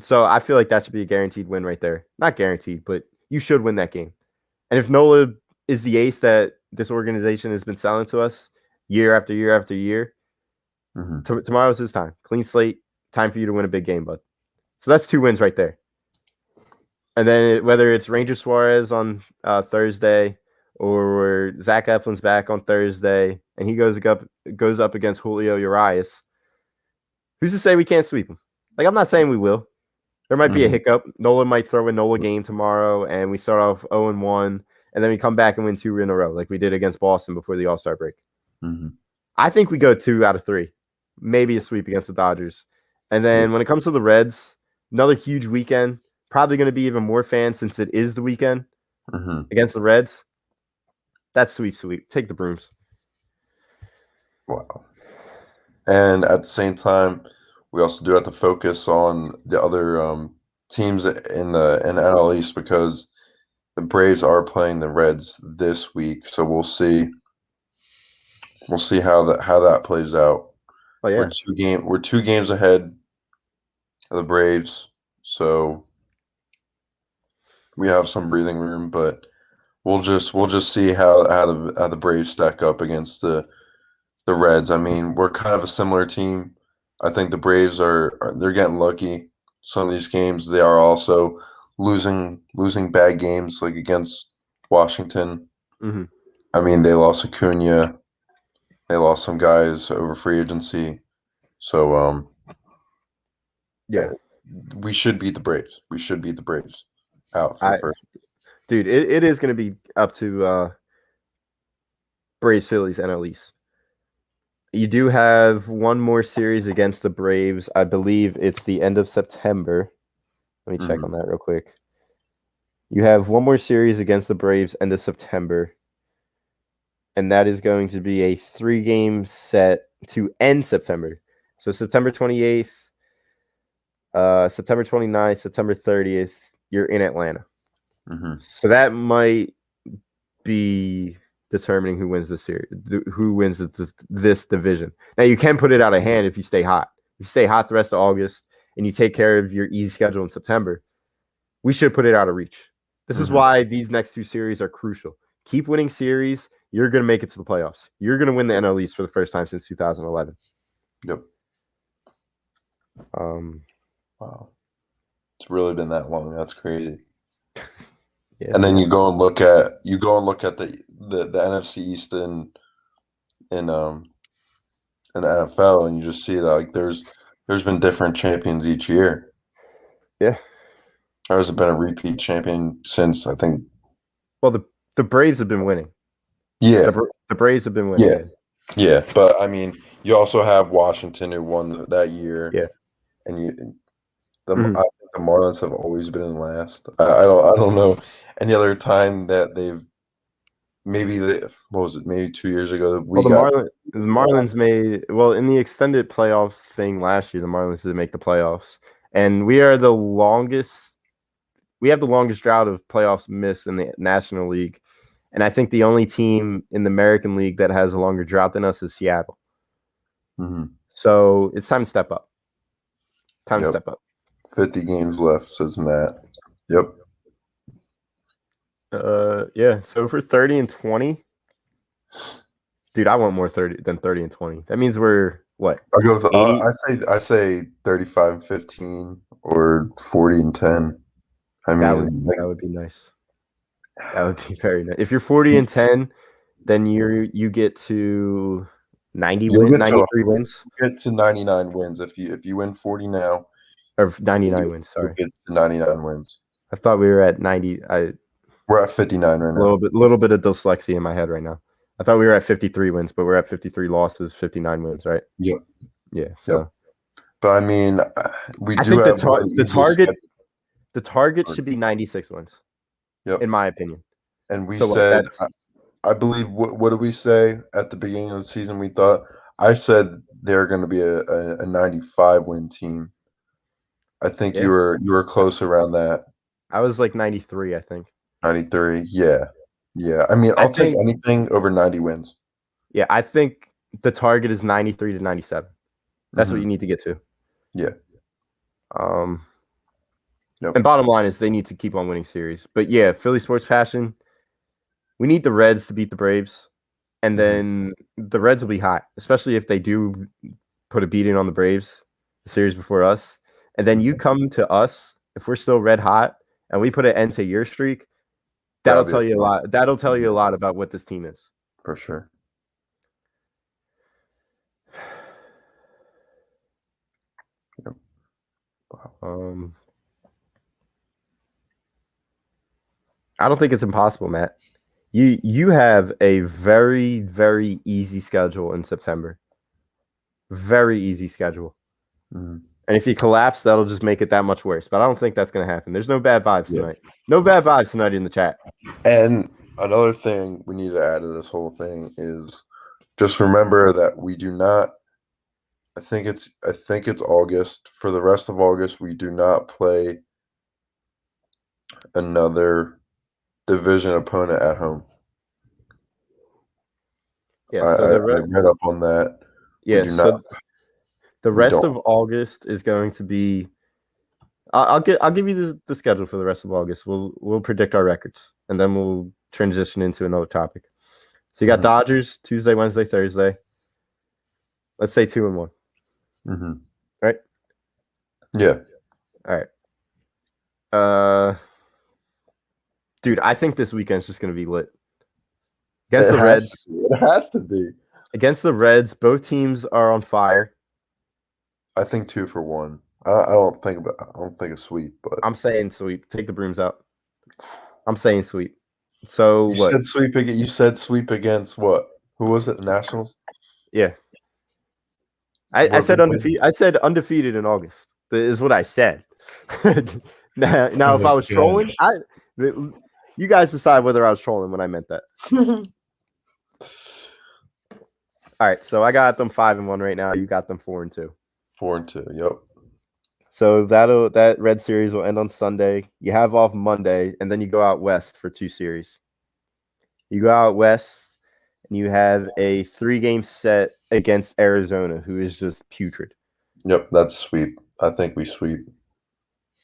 So I feel like that should be a guaranteed win right there. Not guaranteed, but you should win that game. And if Nola is the ace that this organization has been selling to us year after year after year, tomorrow's his time. Clean slate, time for you to win a big game, bud. So that's 2 wins right there. And then whether it's Ranger Suarez on Thursday or Zach Eflin's back on Thursday and he goes up against Julio Urias, who's to say we can't sweep him? Like, I'm not saying we will. There might be a hiccup. Nola might throw a Nola game tomorrow, and we start off 0-1, and then we come back and win 2 in a row, like we did against Boston before the All-Star break. I think we go 2 out of 3, maybe a sweep against the Dodgers. And then when it comes to the Reds, another huge weekend, probably going to be even more fans since it is the weekend against the Reds. That's sweep. Take the Brooms.
Wow. And at the same time, we also do have to focus on the other teams in the NL East because the Braves are playing the Reds this week. So we'll see. We'll see how that plays out.
Oh yeah,
we're 2 games ahead of the Braves, so we have some breathing room. But we'll just see how the Braves stack up against the Reds. I mean, we're kind of a similar team. I think the Braves they're getting lucky. Some of these games they are also losing bad games, like against Washington. I mean, they lost Acuna. They lost some guys over free agency. So,
yeah,
we should beat the Braves. We should beat the Braves out for the first.
Dude, it is going to be up to Braves, Phillies, NL East. You do have one more series against the Braves. I believe it's the end of September. Let me check on that real quick. You have one more series against the Braves end of September. And that is going to be a 3-game set to end September. So September 28th, September 29th, September 30th, you're in Atlanta. So that might be determining who wins this series, who wins this division. Now, you can put it out of hand if you stay hot. If you stay hot the rest of August and you take care of your easy schedule in September, we should put it out of reach. This is why these next 2 series are crucial. Keep winning series. You're going to make it to the playoffs. You're going to win the NL East for the first time since 2011.
Yep.
Wow.
It's really been that long. That's crazy.
Yeah.
And then you go and look at the NFC East in the NFL, and you just see that like there's been different champions each year.
Yeah.
There hasn't been a repeat champion since, I think.
Well, the Braves have been winning.
Yeah.
The Braves have been winning.
Yeah. But I mean, you also have Washington who won that year.
Yeah.
And I think the Marlins have always been in last. I don't know any other time that they've maybe 2 years ago that
the Marlins made in the extended playoffs thing last year. The Marlins did make the playoffs, and we have the longest drought of playoffs missed in the National League. And I think the only team in the American League that has a longer drought than us is Seattle. So it's time to step up. Time to step up.
50 games left, says Matt. Yep.
Yeah. So for 30 and 20, dude, I want more 30 than 30 and 20. That means we're what?
I'll go with I say 35 and 15 or 40 and 10. I mean,
that would be nice. That would be very nice. If you're 40 and 10, then you get to 90 wins, 93 wins.
You get to 99 wins if you win 40 now.
Or 99 wins, sorry.
You get to 99 wins.
I thought we were at 90.
We're at 59 right now.
Little bit of dyslexia in my head right now. I thought we were at 53 wins, but we're at 53 losses, 59 wins, right?
Yep.
Yeah. So,
Yep. But I mean, we
I
do
think
have
the target should be 96 wins.
Yep.
In my opinion.
And we
So
said, I believe, what did we say at the beginning of the season? I said they're going to be a 95 win team. I think you were close around that.
I was like 93, I think.
93, yeah. Yeah. I mean, I'll take anything over 90 wins.
Yeah, I think the target is 93 to 97. That's what you need to get to.
Yeah.
And bottom line is they need to keep on winning series. But yeah, Philly Sports Passion, we need the Reds to beat the Braves. And then the Reds will be hot, especially if they do put a beating on the Braves the series before us. And then you come to us, if we're still red hot, and we put an end to your streak, that'll tell you a lot. That'll tell you a lot about what this team is.
For sure.
Yep. I don't think it's impossible, Matt. You have a very, very easy schedule in September. Very easy schedule. And if you collapse, that'll just make it that much worse. But I don't think that's going to happen. There's no bad vibes tonight. No bad vibes tonight in the chat.
And another thing we need to add to this whole thing is just remember that we do not. I think it's August. For the rest of August, we do not play another division opponent at home.
Yeah,
I read up on that.
Yeah, so the rest of August is going to be. I'll give you the schedule for the rest of August. We'll predict our records, and then we'll transition into another topic. So you got Dodgers Tuesday, Wednesday, Thursday. Let's say 2-1. Right?
Yeah.
All right. Dude, I think this weekend's just going to be lit. Against the Reds.
It has to be.
Against the Reds, both teams are on fire.
I think 2-1. I don't think a sweep, but
I'm saying sweep. Take the brooms out. I'm saying sweep. So
you said sweep again. You said sweep against what? Who was it? The Nationals?
Yeah. I said undefeated. I said undefeated in August. Is what I said. now, if I was trolling, you guys decide whether I was trolling when I meant that. All right, so I got them 5-1 right now. You got them 4-2.
4-2. Yep.
So that Red series will end on Sunday. You have off Monday, and then you go out west for 2 series. You go out west, and you have a 3-game set against Arizona, who is just putrid.
Yep, that's sweep. I think we sweep.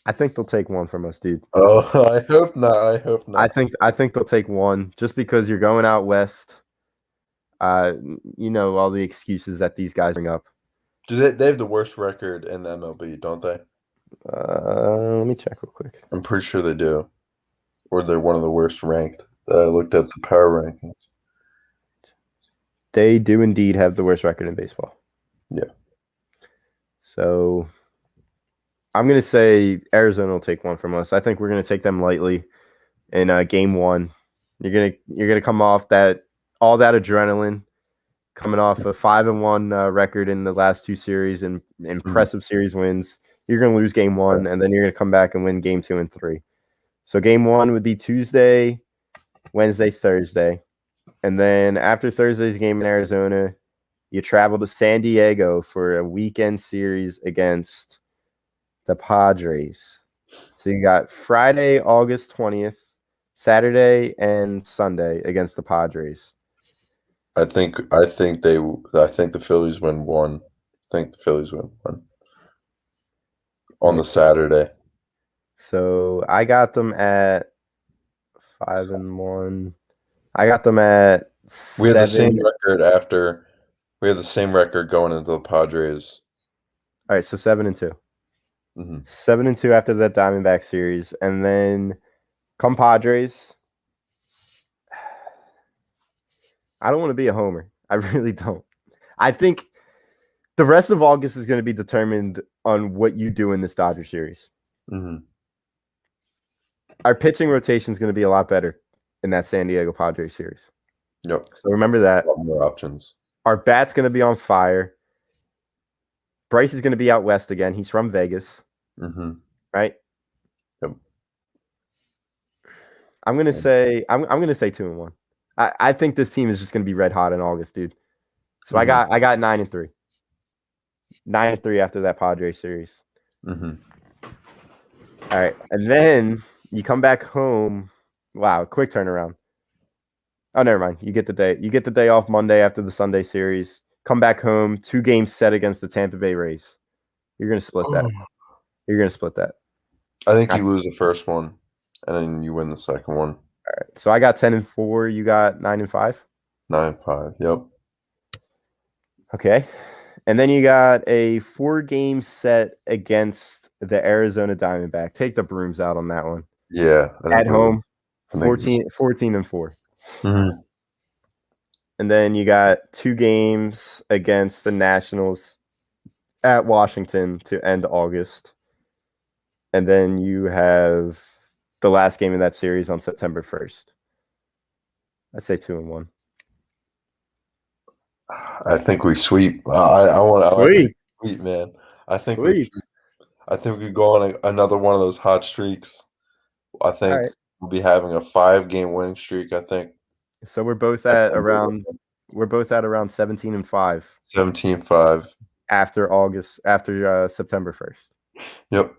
I think they'll take 1 from us, dude.
Oh, I hope not.
I think they'll take 1 just because you're going out west. You know all the excuses that these guys bring up.
Do they have the worst record in the MLB, don't they?
Let me check real quick.
I'm pretty sure they do. Or they're one of the worst ranked. I looked at the power rankings.
They do indeed have the worst record in baseball.
Yeah.
So I'm going to say Arizona will take 1 from us. I think we're going to take them lightly in game 1. You're gonna come off all that adrenaline, coming off a 5-1 record in the last 2 series and impressive series wins. You're going to lose game 1, and then you're going to come back and win game 2 and 3. So game 1 would be Tuesday, Wednesday, Thursday. And then after Thursday's game in Arizona, you travel to San Diego for a weekend series against the Padres. So you got Friday, August 20th, Saturday, and Sunday against the Padres.
I think the Phillies win 1. I think the Phillies win 1 on the Saturday.
So I got them at 5-1. I got them at 7.
We have the same record after. We have the same record going into the Padres.
All right, so 7-2. 7-2 after that Diamondback series, and then come Padres. I don't want to be a homer. I really don't. I think the rest of August is going to be determined on what you do in this Dodger series. Our pitching rotation is going to be a lot better in that San Diego Padres series.
Yep.
So remember that.
A lot more options.
Our bat's going to be on fire. Bryce is going to be out west again. He's from Vegas.
Mm-hmm.
Right?
Yep.
I'm going to say 2-1. I think this team is just going to be red hot in August, dude. So I got 9-3. 9-3 after that Padres series.
Mm-hmm.
All right. And then you come back home. Wow, quick turnaround. Oh, never mind. You get the day. You get the day off Monday after the Sunday series. Come back home. 2 games set against the Tampa Bay Rays. You're gonna split that. You're gonna split that.
I think you lose the first one, and then you win the second one.
All right. So I got 10-4. You got 9-5.
9-5. Yep.
Okay. And then you got a 4-game set against the Arizona Diamondback. Take the brooms out on that one.
Yeah.
At home, 14-4.
Mm-hmm.
And then you got 2 games against the Nationals at Washington to end August. And then you have the last game of that series on September 1st. I'd say 2-1.
I think we sweep. I want to sweep, man. I think we go on another one of those hot streaks. I think we'll be having a 5-game winning streak. I think.
So we're both at around 17-5.
17-5
after September 1st.
Yep.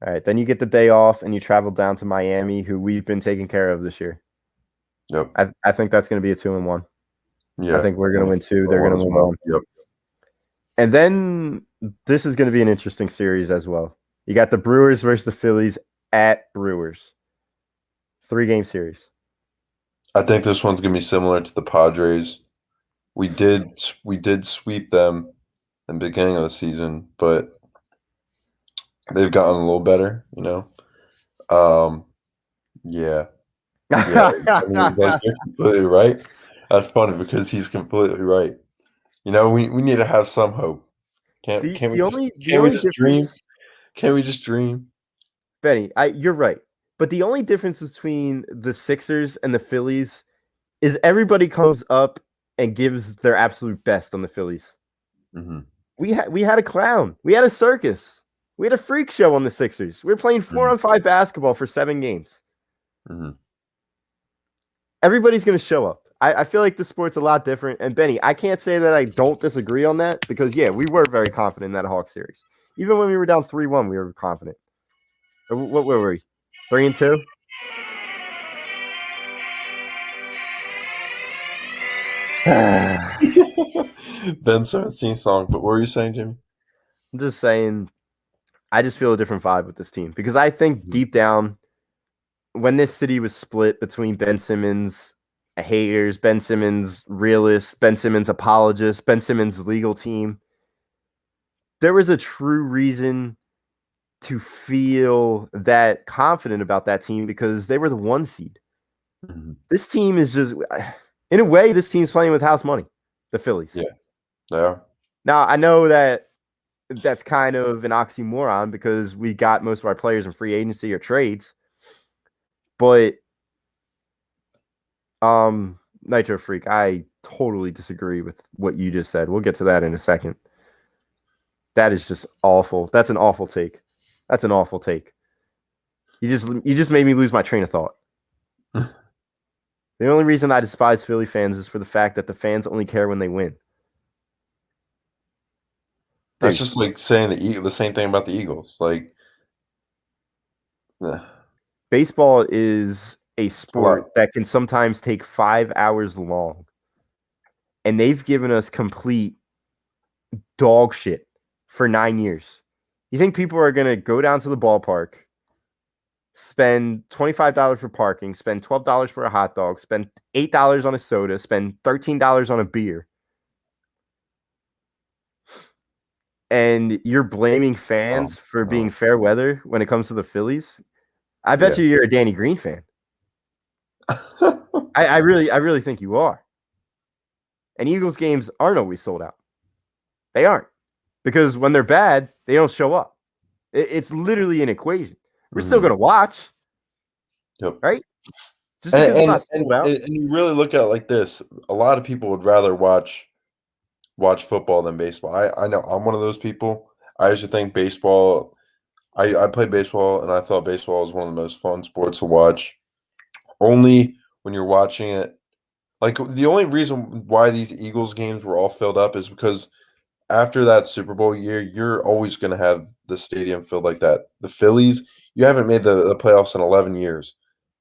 All right, then you get the day off and you travel down to Miami, who we've been taking care of this year.
Yep.
I think that's going to be a 2-1.
Yeah.
I think we're going to win 2. They're going to win 1.
Yep.
And then this is going to be an interesting series as well. You got the Brewers versus the Phillies at Brewers. 3-game series.
I think this one's going to be similar to the Padres. We did sweep them in the beginning of the season, but they've gotten a little better, you know. Yeah. I mean, like, you're completely right. That's funny because he's completely right. You know, we need to have some hope. Can we just dream? Can we just dream?
Benny, you're right. But the only difference between the Sixers and the Phillies is everybody comes up and gives their absolute best on the Phillies.
Mm-hmm.
We had a clown. We had a circus. We had a freak show on the Sixers. We were playing 4-on-5 basketball for 7 games.
Mm-hmm.
Everybody's going to show up. I feel like the sport's a lot different. And Benny, I can't say that I don't disagree on that because, yeah, we were very confident in that Hawks series. Even when we were down 3-1, we were confident. What were we? 3-2?
Ben Simmons theme song. But what were you saying, Jimmy?
I'm just saying, I just feel a different vibe with this team because I think deep down, when this city was split between Ben Simmons haters, Ben Simmons realists, Ben Simmons apologists, Ben Simmons legal team, there was a true reason to feel that confident about that team because they were the 1 seed.
Mm-hmm.
This team is just, in a way, this team's playing with house money, the Phillies.
Yeah, they are.
Now, I know that's kind of an oxymoron because we got most of our players in free agency or trades. But Nitro Freak, I totally disagree with what you just said. We'll get to that in a second. That is just awful. That's an awful take. That's an awful take. You just made me lose my train of thought. The only reason I despise Philly fans is for the fact that the fans only care when they win.
That's just like saying the same thing about the Eagles. Like,
baseball is a sport that can sometimes take 5 hours long. And they've given us complete dog shit for 9 years. You think people are going to go down to the ballpark, spend $25 for parking, spend $12 for a hot dog, spend $8 on a soda, spend $13 on a beer, and you're blaming fans for being fair weather when it comes to the Phillies? I bet you're a Danny Green fan. I really think you are. And Eagles games aren't always sold out. They aren't. Because when they're bad, they don't show up. It's literally an equation. We're still going to watch.
Yep.
Right? Just because it's not sold out.
And you really look at it like this. A lot of people would rather watch football than baseball. I know I'm one of those people. I used to think baseball. I played baseball, and I thought baseball was one of the most fun sports to watch. Only when you're watching it, like the only reason why these Eagles games were all filled up is because after that Super Bowl year, you're always going to have the stadium filled like that. The Phillies, you haven't made the playoffs in 11 years,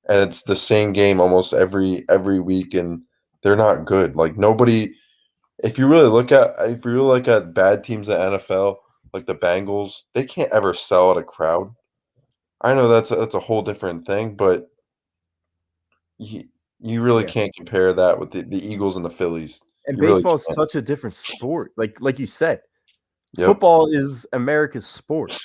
and it's the same game almost every week, and they're not good. Like nobody. If you really look at bad teams in the NFL, like the Bengals, they can't ever sell out a crowd. I know that's a whole different thing, but you really can't compare that with the Eagles and the Phillies.
And
You really
baseball is
can't.
such a different sport. Like you said,
Yep.
football is America's sport.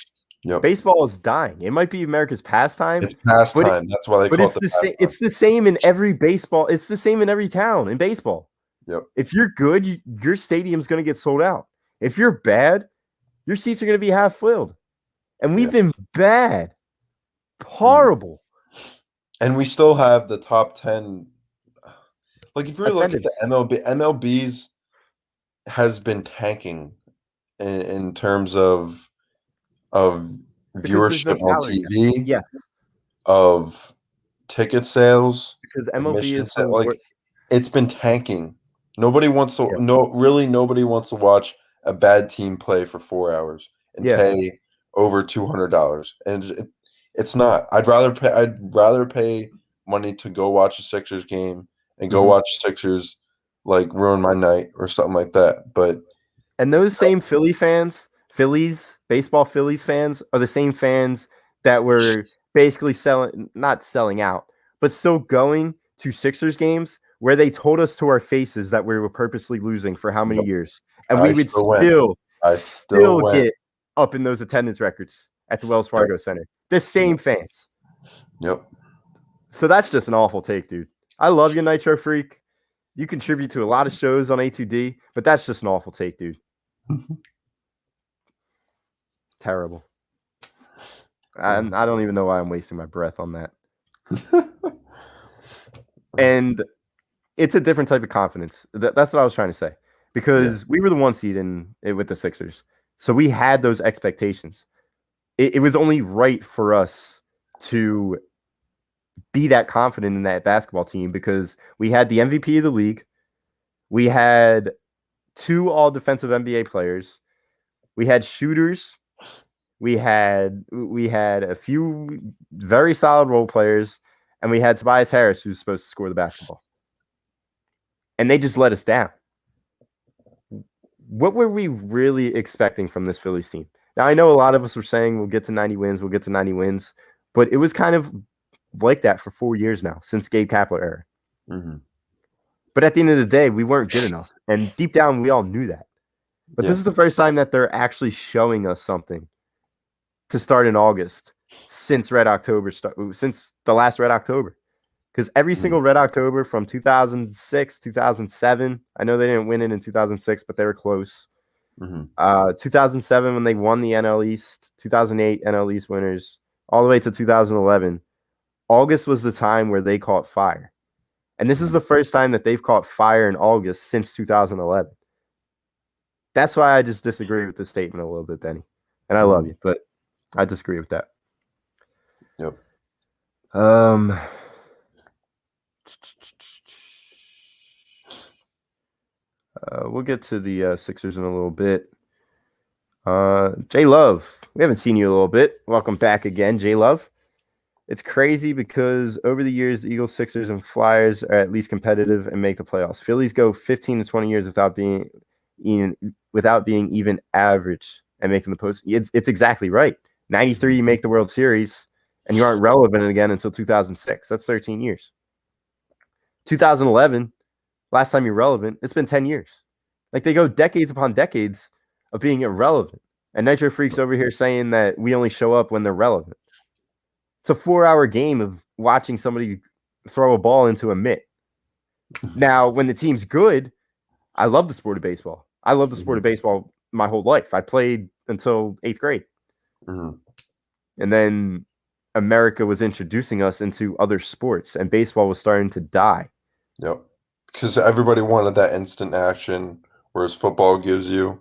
Yep.
Baseball is dying. It might be America's pastime.
It's pastime. That's why they call it the pastime.
It's the same in every baseball. It's the same in every town in baseball.
Yep.
If you're good, your stadium's going to get sold out. If you're bad, your seats are going to be half filled. And we've been bad. Horrible.
And we still have the top 10. Like, if you really look at the MLB's has been tanking in terms of viewership on TV, of ticket sales,
because MLB is so
like it's been tanking. Nobody wants to nobody wants to watch a bad team play for 4 hours and pay over $200. And it's not. I'd rather pay money to go watch a Sixers game and go watch Sixers like ruin my night or something like that.
And those same Phillies fans are the same fans that were basically not selling out, but still going to Sixers games where they told us to our faces that we were purposely losing for how many years. And we would still get up in those attendance records at the Wells Fargo Center. The same fans.
Yep.
So that's just an awful take, dude. I love you, Nitro Freak. You contribute to a lot of shows on A2D, but that's just an awful take, dude. Terrible. I don't even know why I'm wasting my breath on that. And it's a different type of confidence. That's what I was trying to say. Because we were the 1 seed with the Sixers. So we had those expectations. It was only right for us to be that confident in that basketball team because we had the MVP of the league. We had 2 all-defensive NBA players. We had shooters. We had a few very solid role players, and we had Tobias Harris, who's supposed to score the basketball. And they just let us down. What were we really expecting from this Phillies team? Now, I know a lot of us were saying we'll get to 90 wins, but it was kind of like that for 4 years now, since Gabe Kapler era.
Mm-hmm.
But at the end of the day, we weren't good enough. And deep down, we all knew that. But this is the first time that they're actually showing us something to start in August since the last Red October. Because every single Red October from 2006, 2007, I know they didn't win it in 2006, but they were close. 2007 when they won the NL East, 2008 NL East winners, all the way to 2011. August was the time where they caught fire. And this is the first time that they've caught fire in August since 2011. That's why I just disagree with this statement a little bit, Benny. And I love you, but I disagree with that.
Yep.
We'll get to the Sixers in a little bit. J Love, we haven't seen you a little bit. Welcome back again, J Love. It's crazy because over the years, the Eagles, Sixers, and Flyers are at least competitive and make the playoffs. Phillies go 15 to 20 years without being even average and making the post. It's exactly right. 93, you make the World Series, and you aren't relevant again until 2006. That's 13 years. 2011, last time you're relevant, it's been 10 years. Like, they go decades upon decades of being irrelevant. And Nitro Freak's over here saying that we only show up when they're relevant. It's a 4-hour game of watching somebody throw a ball into a mitt. Now, when the team's good, I love the sport of baseball. I love the sport of baseball my whole life. I played until 8th grade. And then America was introducing us into other sports, and baseball was starting to die.
Yep. Because everybody wanted that instant action, whereas football gives you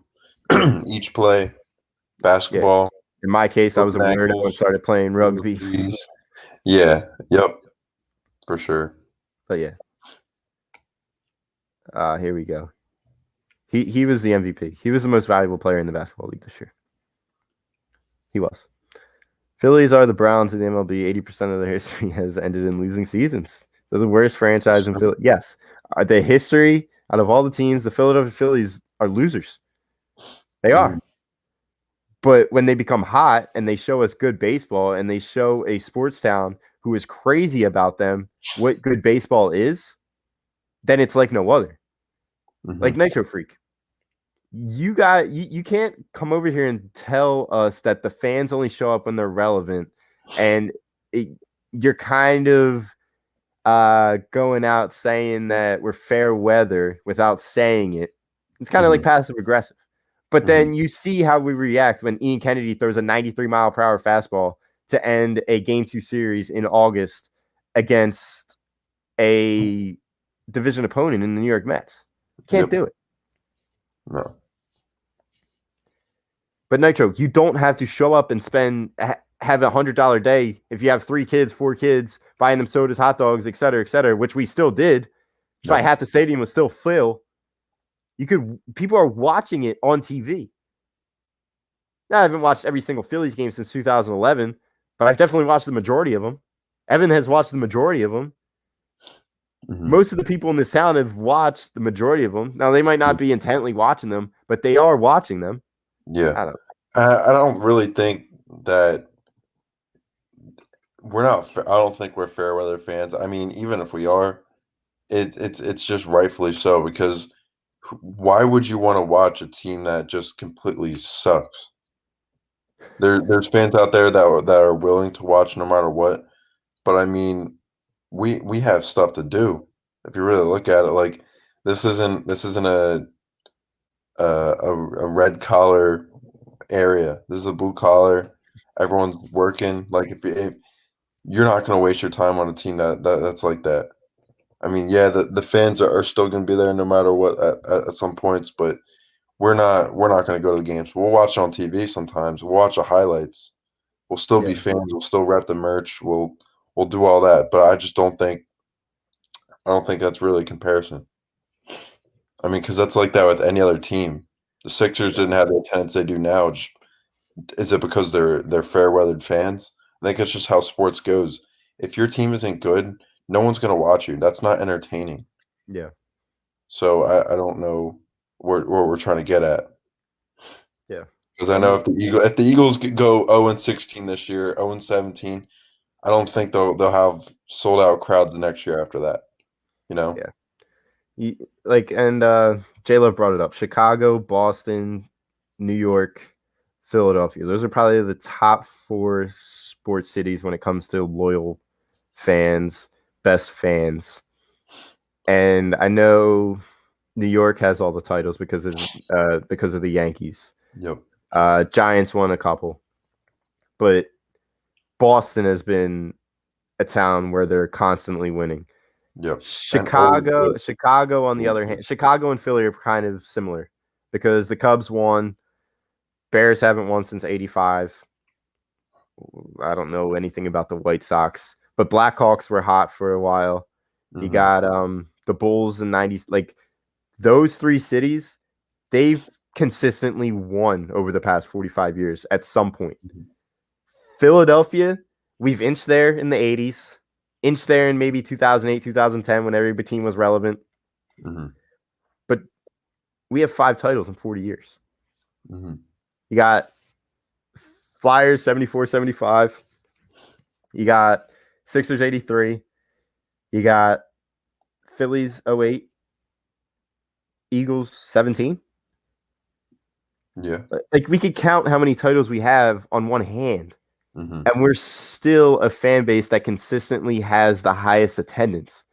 each play. Basketball.
In my case, I was a weirdo and started playing rugby.
Yeah. Yep. For sure.
But yeah. Here we go. He was the MVP. He was the most valuable player in the basketball league this year. He was. Phillies are the Browns of the MLB. 80% of their history has ended in losing seasons. They're the worst franchise in Philly. Yes. The history out of all the teams, the Philadelphia Phillies are losers. They are. But when they become hot and they show us good baseball and they show a sports town who is crazy about them what good baseball is, then it's like no other. Like Nitro Freak. You can't come over here and tell us that the fans only show up when they're relevant, and you're kind of going out saying that we're fair weather without saying it. It's kind of like passive aggressive. But then you see how we react when Ian Kennedy throws a 93-mile-per-hour fastball to end a Game 2 series in August against a division opponent in the New York Mets. Can't do it.
No.
But Nitro, you don't have to show up and have a $100 day if you have 3 kids, 4 kids, buying them sodas, hot dogs, et cetera, which we still did. So half the stadium was still full. People are watching it on TV. Now, I haven't watched every single Phillies game since 2011, but I've definitely watched the majority of them. Evan has watched the majority of them. Most of the people in this town have watched the majority of them. Now, they might not be intently watching them, but they are watching them.
Yeah. I don't really think that we're not. I don't think we're fair weather fans. I mean, even if we are, it's just rightfully so, because why would you want to watch a team that just completely sucks? There's fans out there that are willing to watch no matter what, but I mean, we have stuff to do. If you really look at it, like this isn't a red collar area. This is a blue collar. Everyone's working. Like if you're not going to waste your time on a team that's like that. I mean, yeah, the fans are still going to be there no matter what at some points, but we're not going to go to the games. We'll watch it on TV sometimes. We'll watch the highlights. We'll still be fans. We'll still rep the merch. We'll do all that, but I just don't think that's really a comparison. I mean, because that's like that with any other team. The Sixers didn't have the attendance they do now. Is it because they're fair weathered fans? I think it's just how sports goes. If your team isn't good, no one's going to watch you. That's not entertaining.
Yeah.
So I don't know where we're trying to get at.
Yeah.
Because I know if the Eagles could go 0-16 this year, 0-17, I don't think they'll have sold out crowds the next year after that. You know?
Yeah. J-Love brought it up. Chicago, Boston, New York, Philadelphia. Those are probably the top 4 sports cities when it comes to loyal fans, best fans. And I know New York has all the titles because of the Yankees.
Yep.
Giants won a couple. But Boston has been a town where they're constantly winning.
Yep.
Chicago, on the other hand, Chicago and Philly are kind of similar because the Cubs won. Bears haven't won since '85. I don't know anything about the White Sox, but Blackhawks were hot for a while. You got the Bulls in '90s. Like those 3 cities, they've consistently won over the past 45 years at some point. Philadelphia, we've inched there in the 80s. Inched there in maybe 2008, 2010 when every team was relevant. But we have 5 titles in 40 years. You got Flyers 74, 75. You got Sixers 83. You got Phillies 08. Eagles 17.
Yeah.
Like we could count how many titles we have on one hand. And we're still a fan base that consistently has the highest attendance.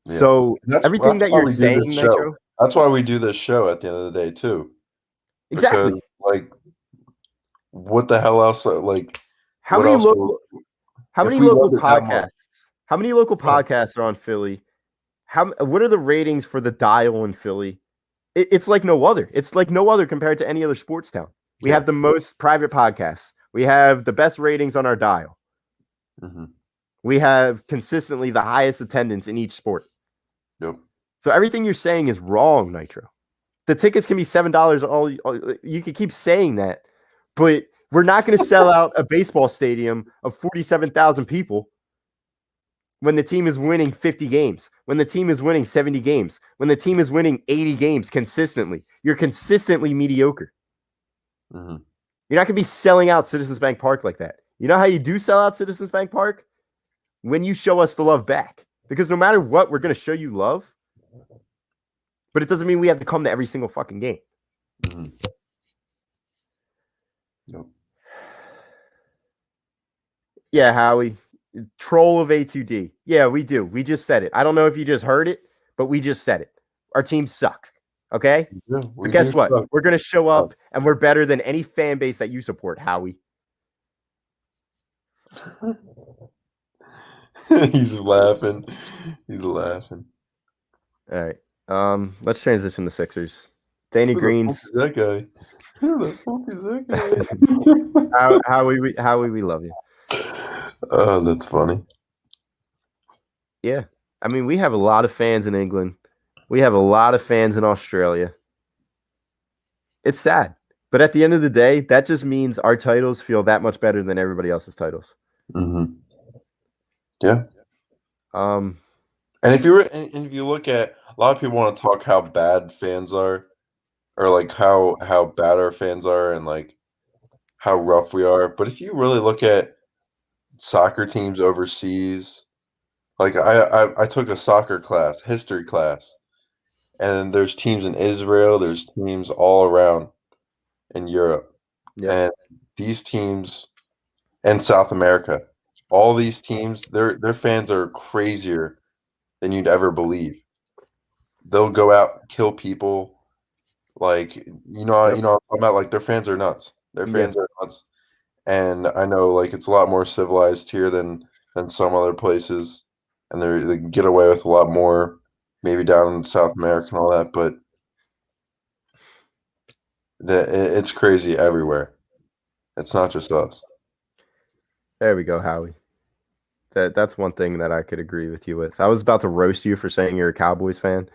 Yeah. So everything that you're saying, Nitro.
That's why we do this show at the end of the day, too.
Exactly.
Because, like, what the hell else? Like,
how many local How
If
many
we
local
loved it that much-
podcasts? How many local podcasts are on Philly? What are the ratings for the Dial in Philly? It's like no other. It's like no other compared to any other sports town. We have the most private podcasts. We have the best ratings on our Dial.
Mm-hmm.
We have consistently the highest attendance in each sport.
Yep.
So everything you're saying is wrong, Nitro. The tickets can be $7 all you can keep saying that, but we're not going to sell out a baseball stadium of 47,000 people when the team is winning 50 games, when the team is winning 70 games, when the team is winning 80 games consistently. You're consistently mediocre.
Mm-hmm.
You're not going to be selling out Citizens Bank Park like that. You know how you do sell out Citizens Bank Park? When you show us the love back. Because no matter what, we're going to show you love. But it doesn't mean we have to come to every single fucking game.
Mm-hmm. Yep.
Yeah, Howie. Troll of A2D. Yeah, we do. We just said it. I don't know if you just heard it, but we just said it. Our team sucks. Okay?
Yeah,
but guess what? We're going to show up, and we're better than any fan base that you support, Howie.
He's laughing. He's laughing.
All right. Let's transition to Sixers. Danny Green's.
That guy. Who the fuck is that guy?
Howie, we love you.
Oh, that's funny.
Yeah. I mean, we have a lot of fans in England. We have a lot of fans in Australia. It's sad. But at the end of the day, that just means our titles feel that much better than everybody else's titles.
Mm-hmm. Yeah.
And
if you look at, a lot of people want to talk how bad fans are, or like how bad our fans are, and like how rough we are. But if you really look at soccer teams overseas, like I took a soccer class, history class, and there's teams in Israel, there's teams all around in Europe, and these teams in South America, all these teams, their fans are crazier than you'd ever believe. They'll go out, kill people, like you know I'm talking about. Like their fans are nuts. Their fans are nuts, and I know like it's a lot more civilized here than some other places, and they can get away with a lot more, maybe down in South America and all that. But it's crazy everywhere. It's not just us.
there we go, Howie. That's one thing that I could agree with you with. I was about to roast you for saying you're a Cowboys fan,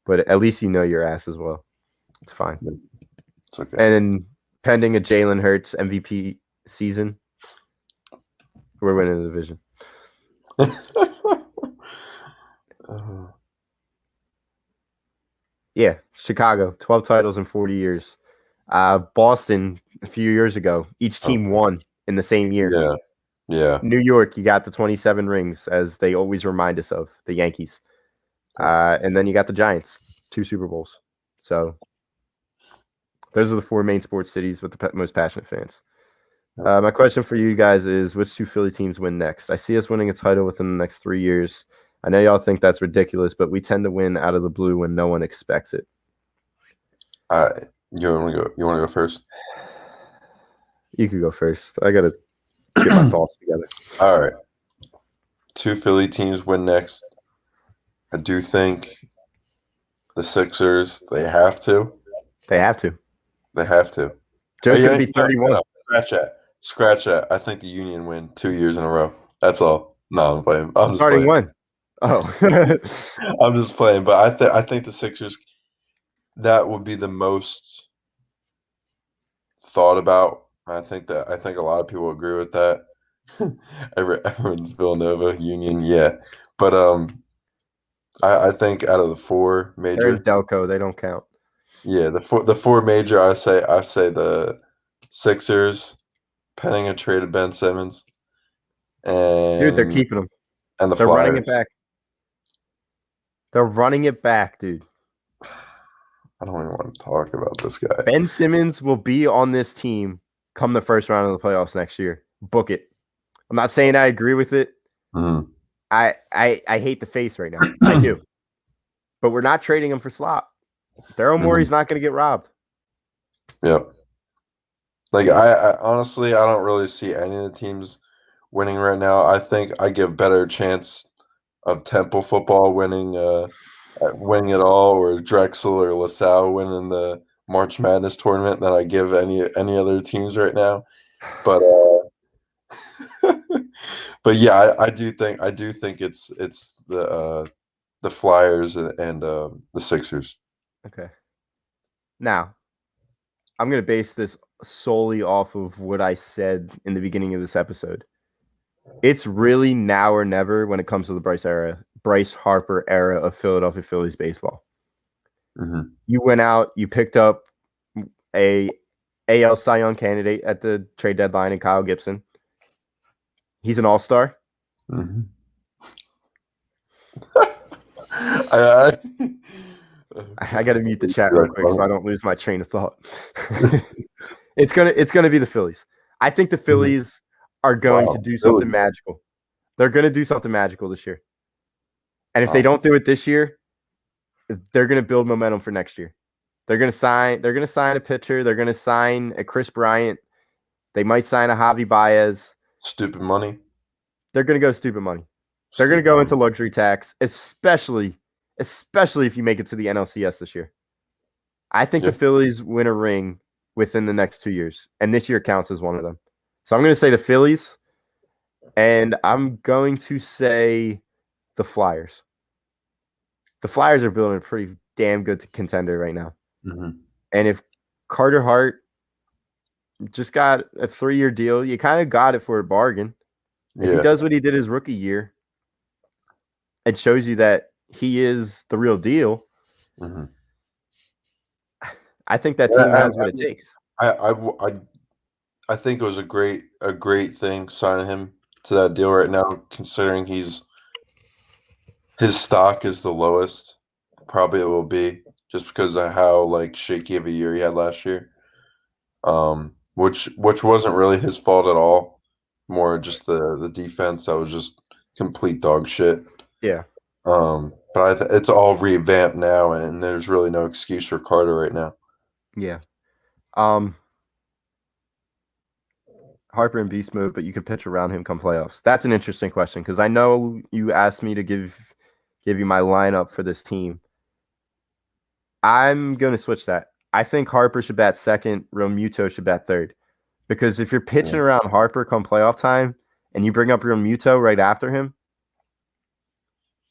but at least you know your ass as well. It's fine.
It's okay.
And pending a Jalen Hurts MVP season, we're winning the division. Yeah, Chicago, 12 titles in 40 years. Boston, a few years ago, each team won in the same year.
Yeah.
New York, you got the 27 rings, as they always remind us of, the Yankees. And then you got the Giants, 2 Super Bowls. So those are the 4 main sports cities with the most passionate fans. My question for you guys is, which 2 Philly teams win next? I see us winning a title within the next 3 years. I know y'all think that's ridiculous, but we tend to win out of the blue when no one expects it.
You want to go first?
You could go first. I gotta get my thoughts together.
All right. 2 Philly teams win next. I do think the Sixers, they have to.
They have to.
They have to.
Joe's going to be 31.
Scratch that. I think the Union win 2 years in a row. That's all. No, I'm playing. I'm just
Starting
playing.
when? Oh.
I'm just playing. But I think the Sixers, that would be the most thought about. I think a lot of people agree with that. Everyone's Villanova, Union, yeah. But I think out of the 4 major,
they're in Delco, they don't count.
Yeah, the 4 major, I say the Sixers, pending a trade of Ben Simmons, and
dude, they're keeping him.
And
they're
Flyers.
Running it back. They're running it back, dude.
I don't even want to talk about this guy.
Ben Simmons will be on this team come the first round of the playoffs next year. Book it. I'm not saying I agree with it.
Mm-hmm.
I hate the face right now. I do. But we're not trading him for slop. Daryl Morey's not going to get robbed.
Yep. Like I honestly, I don't really see any of the teams winning right now. I think I give better chance of Temple football winning winning it all, or Drexel or LaSalle winning the March Madness tournament than I give any other teams right now. But but yeah, I do think it's the Flyers and the Sixers.
Okay. Now, I'm going to base this solely off of what I said in the beginning of this episode. It's really now or never when it comes to the Bryce Harper era of Philadelphia Phillies baseball.
Mm-hmm.
You went out, you picked up a AL Cy Young candidate at the trade deadline in Kyle Gibson. He's an all-star.
Mm-hmm.
I got to mute the chat real quick so I don't lose my train of thought. It's gonna be the Phillies. I think the Phillies are going to do something magical. They're going to do something magical this year. And if they don't do it this year, they're going to build momentum for next year. They're going to sign a pitcher. They're going to sign a Chris Bryant. They might sign a Javi Baez.
Stupid money.
They're going to go stupid money. They're going to go into luxury tax, especially if you make it to the NLCS this year. I think the Phillies win a ring within the next 2 years, and this year counts as one of them. So I'm going to say the Phillies, and I'm going to say the Flyers. The Flyers are building a pretty damn good contender right now.
Mm-hmm.
And if Carter Hart just got a 3-year deal, you kind of got it for a bargain. If he does what he did his rookie year, it shows you that he is the real deal.
Mm-hmm.
I think that team has what it takes.
I think it was a great thing signing him to that deal right now, considering his stock is the lowest probably it will be, just because of how shaky of a year he had last year. Which wasn't really his fault at all. More just the defense that was just complete dog shit.
Yeah.
But it's all revamped now, and there's really no excuse for Carter right now.
Yeah. Harper in beast mode, but you could pitch around him come playoffs. That's an interesting question because I know you asked me to give you my lineup for this team. I'm going to switch that. I think Harper should bat second, Realmuto should bat third. Because if you're pitching around Harper come playoff time and you bring up Realmuto right after him,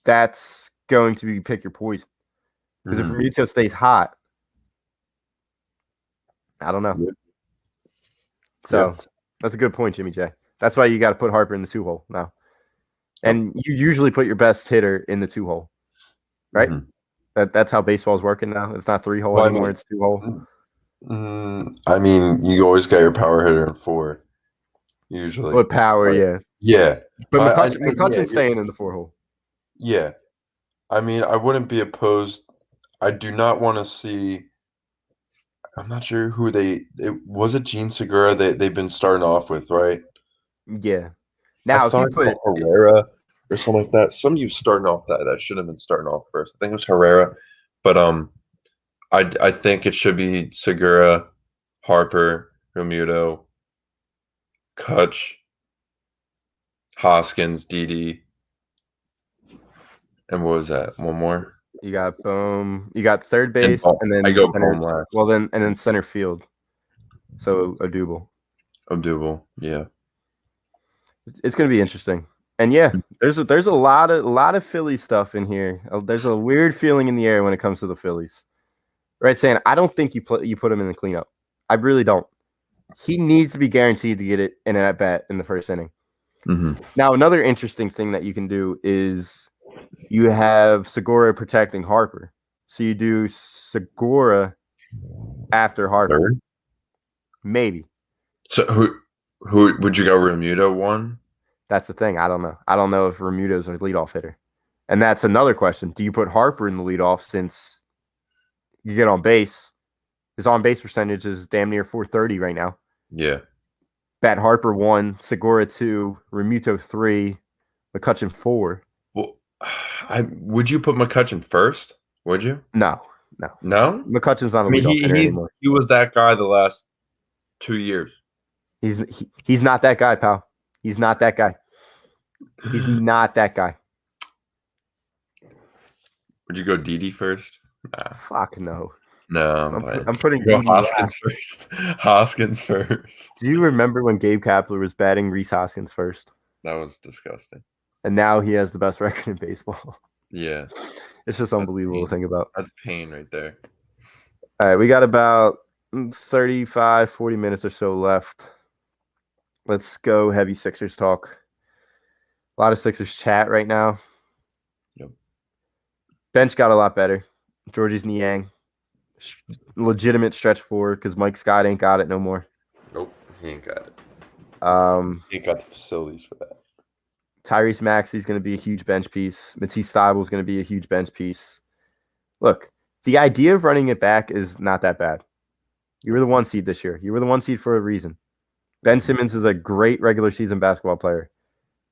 that's going to be pick your poison. Because if Realmuto stays hot, I don't know.
Yeah.
So that's a good point, Jimmy J. That's why you got to put Harper in the 2-hole now. And you usually put your best hitter in the 2-hole, right? Mm-hmm. That's how baseball's working now. It's not 3-hole anymore. It's 2-hole.
I mean, you always got your power hitter in 4, usually.
With power, yeah.
Yeah.
But McCutchen's staying in the 4-hole.
Yeah. I mean, I wouldn't be opposed. I do not want to see – I'm not sure who was it Gene Segura they've been starting off with, right?
Yeah. Now, if you put
Herrera or something like that, some of you starting off that should have been starting off first. I think it was Herrera, but I think it should be Segura, Harper, Realmuto, Kutch, Hoskins, Didi, and what was that? One more.
You got Bohm. You got third base, and then
I go
center,
Bohm last.
Well, then center field. So Odubel,
yeah.
It's going to be interesting, and there's a lot of Philly stuff in here. There's a weird feeling in the air when it comes to the Phillies. Right, saying I don't think you put him in the cleanup. I really don't. He needs to be guaranteed to get it in an at bat in the first inning.
Mm-hmm.
Now, another interesting thing that you can do is you have Segura protecting Harper. So you do Segura after Harper.
Third?
Maybe.
So who would you go Realmuto 1?
That's the thing. I don't know. I don't know if Realmuto's a leadoff hitter. And that's another question. Do you put Harper in the leadoff since you get on base? His on-base percentage is damn near 430 right now.
Yeah.
Bat Harper 1, Segura 2, Realmuto 3, McCutchen 4.
Well, would you put McCutchen first? Would you?
No. McCutchen's not a leadoff hitter anymore.
He was that guy the last 2 years.
He's not that guy, pal. He's not that guy. He's not that guy.
Would you go Didi first? Nah.
Fuck no.
No,
I'm putting
go
Didi
Hoskins
last.
first. Hoskins first.
Do you remember when Gabe Kapler was batting Rhys Hoskins first?
That was disgusting.
And now he has the best record in baseball.
Yeah.
It's just unbelievable to think about.
That's pain right there.
All right, we got about 35, 40 minutes or so left. Let's go heavy Sixers talk. A lot of Sixers chat right now.
Yep.
Bench got a lot better. Georges Niang, legitimate stretch forward because Mike Scott ain't got it no more.
Nope, he ain't got it. He ain't got the facilities for that.
Tyrese Maxey's going to be a huge bench piece. Matisse Thybulle is going to be a huge bench piece. Look, the idea of running it back is not that bad. You were the 1 seed this year. You were the 1 seed for a reason. Ben Simmons is a great regular season basketball player.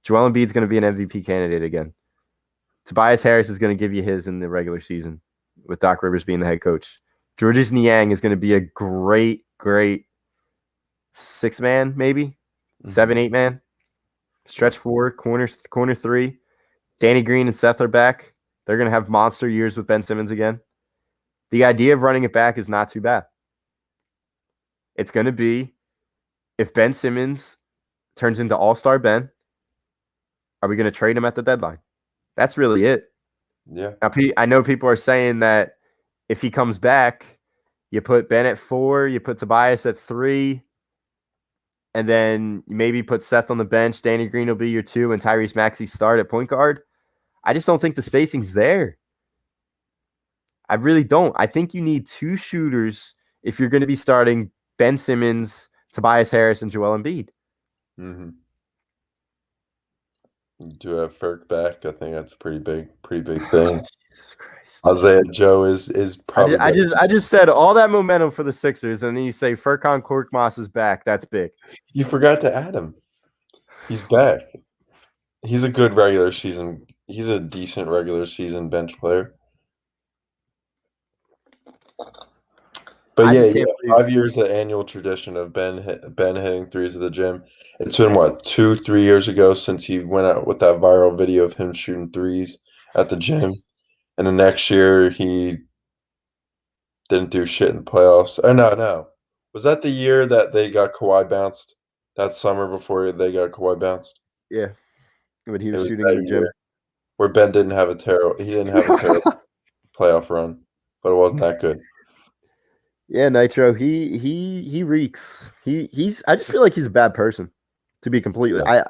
Joel Embiid's going to be an MVP candidate again. Tobias Harris is going to give you his in the regular season with Doc Rivers being the head coach. Georges Niang is going to be a great, great 6-man, maybe 7, 8-man. Stretch 4, corner 3. Danny Green and Seth are back. They're going to have monster years with Ben Simmons again. The idea of running it back is not too bad. It's going to be, if Ben Simmons turns into all-star Ben, are we going to trade him at the deadline? That's really it.
Yeah.
Now, I know people are saying that if he comes back, you put Ben at 4, you put Tobias at 3, and then you maybe put Seth on the bench. Danny Green will be your 2, and Tyrese Maxey start at point guard. I just don't think the spacing's there. I really don't. I think you need 2 shooters if you're going to be starting Ben Simmons, Tobias Harris, and Joel Embiid.
Mm-hmm. You do have Ferk back. I think that's a pretty big thing.
Jesus Christ.
Isaiah Joe is probably.
I just said all that momentum for the Sixers, and then you say Furkan Korkmaz is back. That's big.
You forgot to add him. He's back. He's a good regular season. He's a decent regular season bench player. But yeah, 5 years of annual tradition of Ben hitting threes at the gym. It's been, 2-3 years ago since he went out with that viral video of him shooting threes at the gym. And the next year, he didn't do shit in the playoffs. Oh, no. Was that the year that they got Kawhi bounced? That summer before they got Kawhi bounced?
Yeah. But he was shooting in the gym.
Where Ben didn't have a terrible playoff run, but it wasn't that good.
Yeah, Nitro, he reeks. He's I just feel like he's a bad person, to be completely.
Yeah.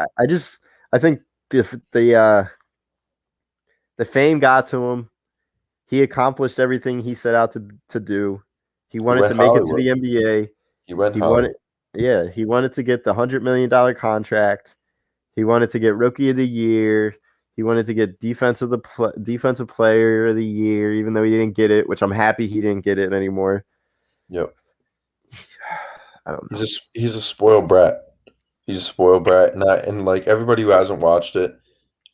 I think the fame got to him. He accomplished everything he set out to do. He wanted to make it to the NBA.
He wanted
to get the $100 million contract. He wanted to get Rookie of the Year. He wanted to get Defensive Player of the Year, even though he didn't get it, which I'm happy he didn't get it anymore.
Yep.
I don't know.
He's a spoiled brat. He's a spoiled brat, and like everybody who hasn't watched it,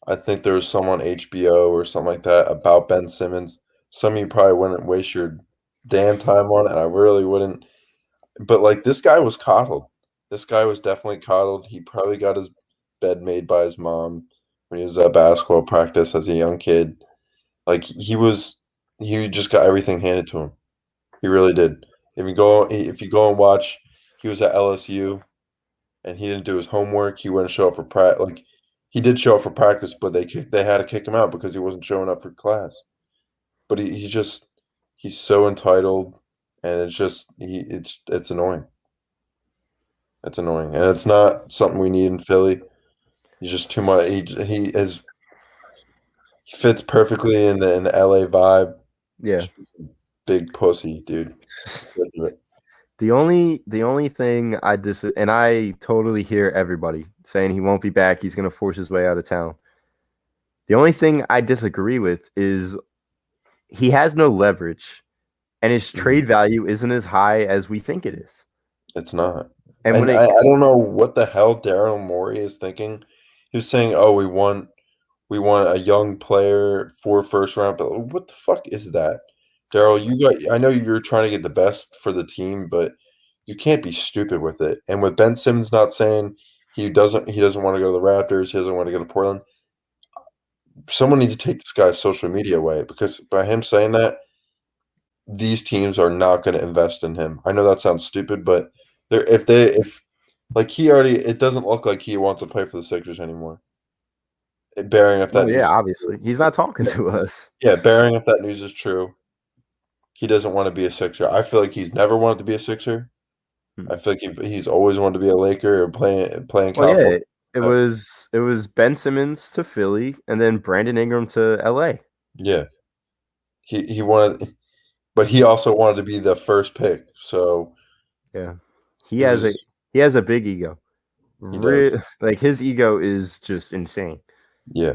I think there was some on HBO or something like that about Ben Simmons. Some of you probably wouldn't waste your damn time on it, and I really wouldn't. But like this guy was coddled. This guy was definitely coddled. He probably got his bed made by his mom when he was at basketball practice as a young kid. Like he just got everything handed to him. He really did. If you go and watch, he was at LSU, and he didn't do his homework. He wouldn't show up for practice. Like he did show up for practice, but they had to kick him out because he wasn't showing up for class. But he's so entitled, and it's annoying. It's annoying, and it's not something we need in Philly. He's just too much. He fits perfectly in the LA vibe.
Yeah.
Big pussy, dude.
The only thing and I totally hear everybody saying he won't be back. He's going to force his way out of town. The only thing I disagree with is he has no leverage, and his trade value isn't as high as we think it is.
It's not.
And
I don't know what the hell Daryl Morey is thinking. He was saying, "Oh, we want a young player for first round." But what the fuck is that? Daryl, I know you're trying to get the best for the team, but you can't be stupid with it. And with Ben Simmons not saying He doesn't want to go to the Raptors. He doesn't want to go to Portland. Someone needs to take this guy's social media away because by him saying that, these teams are not going to invest in him. I know that sounds stupid, but if like he already, it doesn't look like he wants to play for the Sixers anymore. Bearing if that
Well,
news
yeah,
is
obviously.
true.
He's not talking to us.
Yeah, bearing if that news is true, he doesn't want to be a Sixer. I feel like he's never wanted to be a Sixer. I feel like he's always wanted to be a Laker or playing
Well, yeah,
California.
it was Ben Simmons to Philly and then Brandon Ingram to LA.
Yeah. He wanted, but he also wanted to be the first pick. So
yeah, he has a big ego. Like his ego is just insane.
Yeah.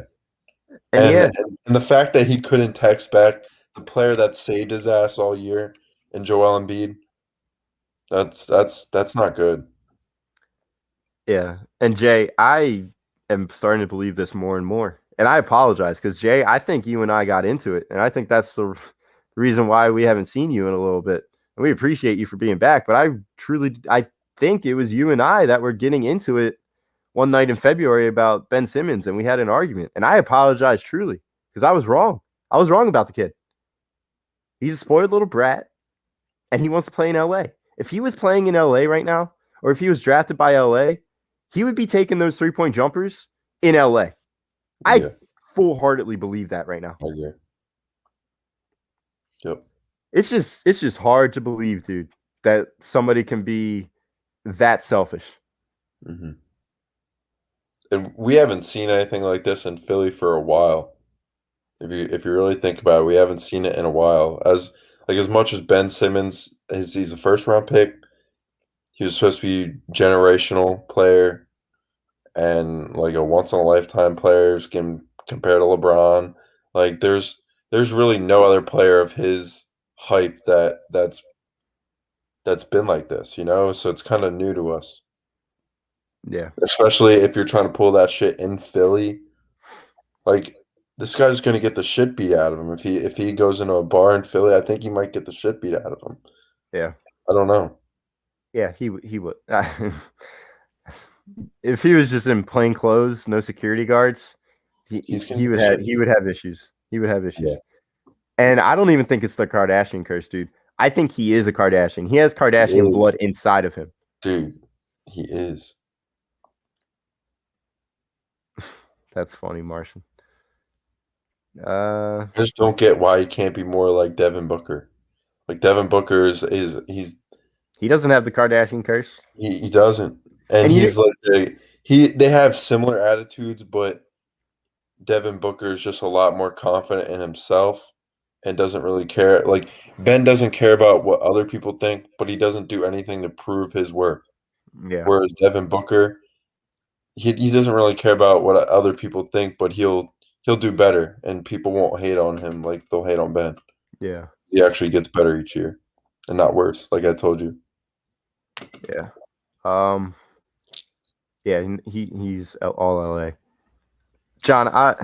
And
And the fact that he couldn't text back the player that saved his ass all year and Joel Embiid, that's not good.
Yeah. And Jay, I am starting to believe this more and more. And I apologize because Jay, I think you and I got into it. And I think that's the reason why we haven't seen you in a little bit. And we appreciate you for being back. But I think it was you and I that were getting into it one night in February about Ben Simmons. And we had an argument. And I apologize truly because I was wrong. I was wrong about the kid. He's a spoiled little brat. And he wants to play in LA. If he was playing in LA right now, or if he was drafted by LA, he would be taking those 3-point jumpers in LA. I full-heartedly believe that right now.
I agree. Yep.
It's just hard to believe, dude, that somebody can be that selfish.
Mm-hmm. And we haven't seen anything like this in Philly for a while. If you really think about it, we haven't seen it in a while. As much as Ben Simmons he's a first round pick, he was supposed to be generational player and like a once in a lifetime player compared to LeBron. Like there's really no other player of his hype that's been like this, you know? So it's kind of new to us.
Yeah.
Especially if you're trying to pull that shit in Philly. Like this guy's going to get the shit beat out of him if he goes into a bar in Philly. I think he might get the shit beat out of him.
Yeah.
I don't know.
Yeah, he would. If he was just in plain clothes, no security guards, he would have issues. He would have issues. Yeah. And I don't even think it's the Kardashian curse, dude. I think he is a Kardashian. He has Kardashian blood inside of him.
Dude, he is.
That's funny, Martian.
I just don't get why he can't be more like Devin Booker. Like Devin Booker
he doesn't have the Kardashian curse.
He doesn't. And he's they have similar attitudes, but Devin Booker is just a lot more confident in himself and doesn't really care. Like Ben doesn't care about what other people think, but he doesn't do anything to prove his worth.
Yeah.
Whereas Devin Booker, he doesn't really care about what other people think, but he'll do better, and people won't hate on him like they'll hate on Ben.
Yeah.
He actually gets better each year and not worse, like I told you.
Yeah. Yeah, he's all LA. John, I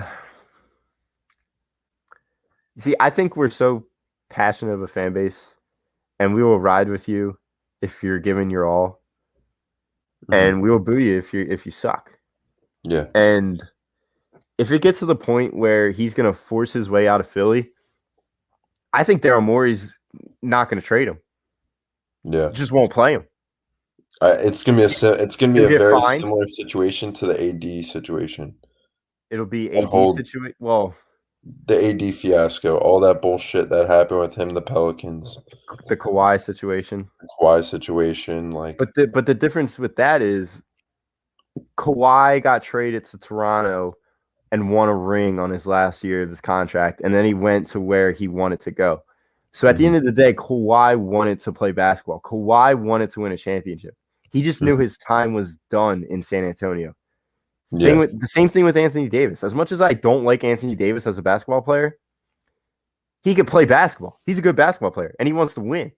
think we're so passionate of a fan base, and we will ride with you if you're giving your all, and we will boo you if you suck.
Yeah.
And if it gets to the point where he's going to force his way out of Philly, I think Daryl Morey's not going to trade him.
Yeah.
Just won't play him.
It's gonna be a very similar situation to the AD situation.
It'll be AD situation. Well,
the AD fiasco, all that bullshit that happened with him, the Pelicans,
the Kawhi situation,
like.
But the difference with that is Kawhi got traded to Toronto and won a ring on his last year of his contract, and then he went to where he wanted to go. So at the end of the day, Kawhi wanted to play basketball. Kawhi wanted to win a championship. He just knew his time was done in San Antonio. The same thing with Anthony Davis. As much as I don't like Anthony Davis as a basketball player, he could play basketball. He's a good basketball player, and he wants to win.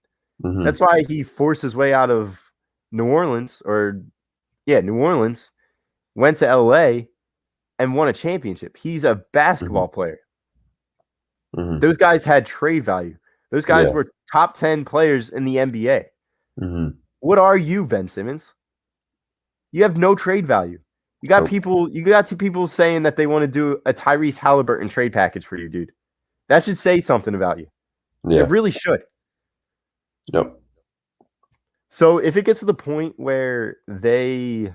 Mm-hmm. That's why he forced his way out of New Orleans, went to LA and won a championship. He's a basketball player. Mm-hmm. Those guys had trade value. Those guys were top 10 players in the NBA. Mm-hmm. What are you, Ben Simmons? You have no trade value. You got two people saying that they want to do a Tyrese Halliburton trade package for you, dude. That should say something about you.
Yeah.
It really should.
Yep.
So if it gets to the point where they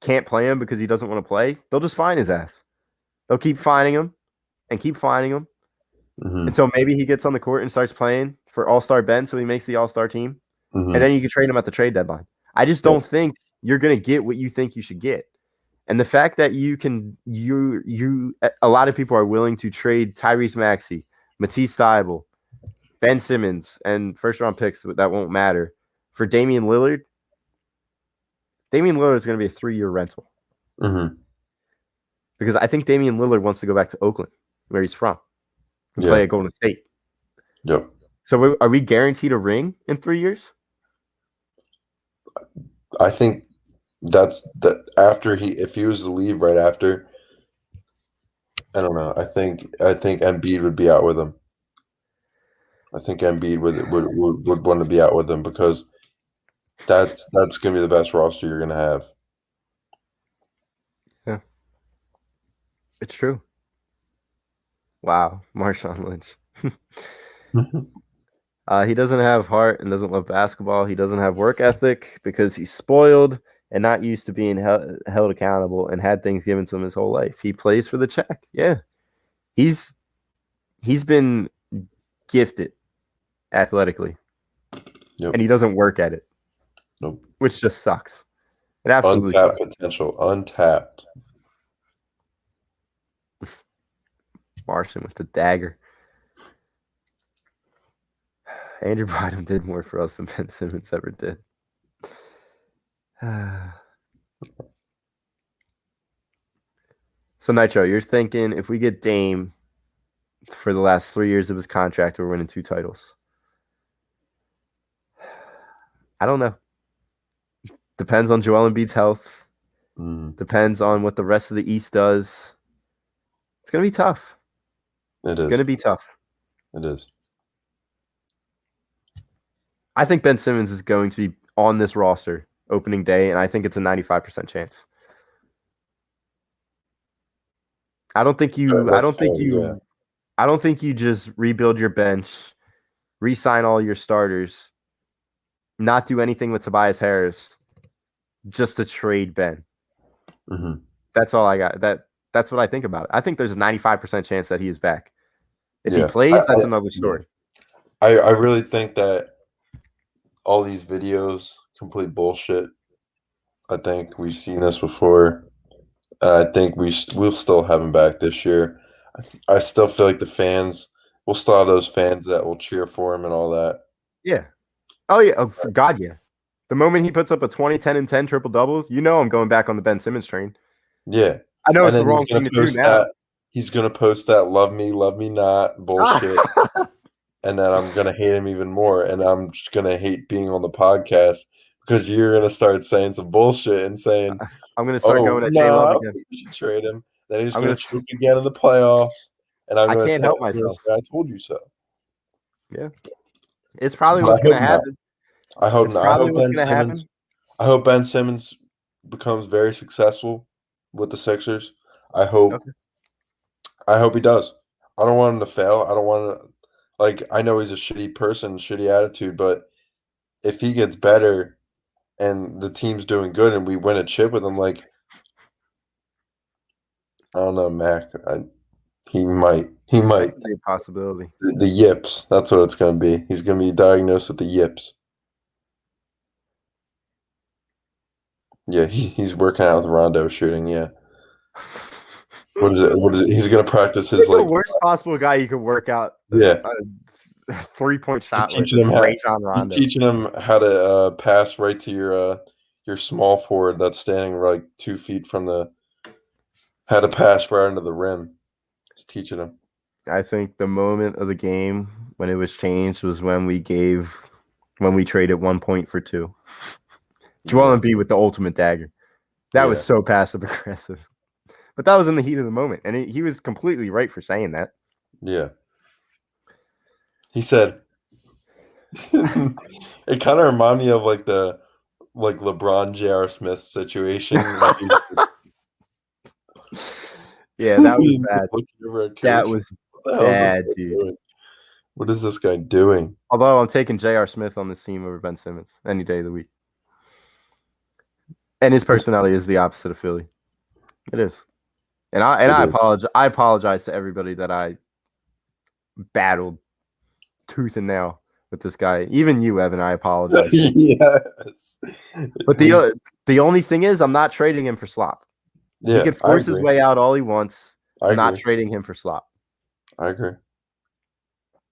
can't play him because he doesn't want to play, they'll just fine his ass. They'll keep fining him and keep fining him.
Mm-hmm.
And so maybe he gets on the court and starts playing for All-Star Ben, so he makes the All-Star team.
Mm-hmm.
And then you can trade him at the trade deadline. I just don't think you're going to get what you think you should get. And the fact that a lot of people are willing to trade Tyrese Maxey, Matisse Thybulle, Ben Simmons, and first-round picks that won't matter for Damian Lillard. Damian Lillard is going to be a 3-year rental.
Mm-hmm.
Because I think Damian Lillard wants to go back to Oakland, where he's from, and play at Golden State.
Yep.
So are we guaranteed a ring in 3 years?
I think that's if he was to leave right after, I don't know. I think Embiid would be out with him. I think Embiid would want to be out with him because that's going to be the best roster you're going to have.
Yeah. It's true. Wow, Marshawn Lynch. He doesn't have heart and doesn't love basketball. He doesn't have work ethic because he's spoiled and not used to being held accountable and had things given to him his whole life. He plays for the check. Yeah. He's been gifted athletically.
Yep.
And he doesn't work at it.
Nope.
Which just sucks. It absolutely
untapped
sucks.
Potential. Untapped.
Martian with the dagger. Andrew Bynum did more for us than Ben Simmons ever did. So, Nitro, you're thinking if we get Dame for the last 3 years of his contract, we're winning 2 titles. I don't know. Depends on Joel Embiid's health. Depends on what the rest of the East does. It's going to be tough.
It is.
It's going to be tough.
It is.
I think Ben Simmons is going to be on this roster opening day, and I think it's a 95% chance. I don't think you just rebuild your bench, re-sign all your starters, not do anything with Tobias Harris just to trade Ben.
Mm-hmm.
That's all I got. That's what I think about it. I think there's a 95% chance that he is back. If he plays, that's another story.
I really think that all these videos, complete bullshit. I think we've seen this before. I think we'll still have him back this year. I still feel like the fans, we'll still have those fans that will cheer for him and all that.
Yeah. Oh, yeah. Oh, for God, yeah. The moment he puts up a 20, 10, and 10 triple-doubles, I'm going back on the Ben Simmons train.
Yeah.
I know it's the wrong thing to do now.
He's going to post that love me not bullshit. And then I'm going to hate him even more. And I'm just going to hate being on the podcast because you're going to start saying some bullshit and saying,
I'm going to start going at J-Love again.
We should trade him. Then he's going to shoot again in the playoffs. And I
can't help myself.
I told you so.
Yeah. It's probably what's going to happen.
I hope not. I hope Ben Simmons becomes very successful with the Sixers. I hope he does. I don't want him to fail. I don't want to. I know he's a shitty person, shitty attitude, but if he gets better and the team's doing good and we win a chip with him, I don't know, Mac. He might.
Be a possibility.
The yips. That's what it's going to be. He's going to be diagnosed with the yips. Yeah, he's working out with Rondo shooting, yeah. What is it? He's going to practice his
the worst possible guy you could work out.
Yeah.
A 3-point shot.
He's teaching him how to pass right to your small forward that's standing 2 feet from how to pass right into the rim. He's teaching him.
I think the moment of the game when it was changed was when we traded 1 point for 2. Joel Embiid with the ultimate dagger. That was so passive aggressive. But that was in the heat of the moment. And he was completely right for saying that.
Yeah. He said, it kind of reminded me of like LeBron J.R. Smith situation.
Yeah, that was bad.
Looking over at
That
coach.
was
What the hell is this
bad,
guy
dude.
doing? What is this guy doing?
Although I'm taking J.R. Smith on this team over Ben Simmons any day of the week. And his personality is the opposite of Philly. It is. And I apologize to everybody that I battled tooth and nail with this guy. Even you, Evan, I apologize.
Yes.
But the only thing is I'm not trading him for slop.
Yeah,
he can force his way out all he wants. I'm not trading him for slop.
I agree.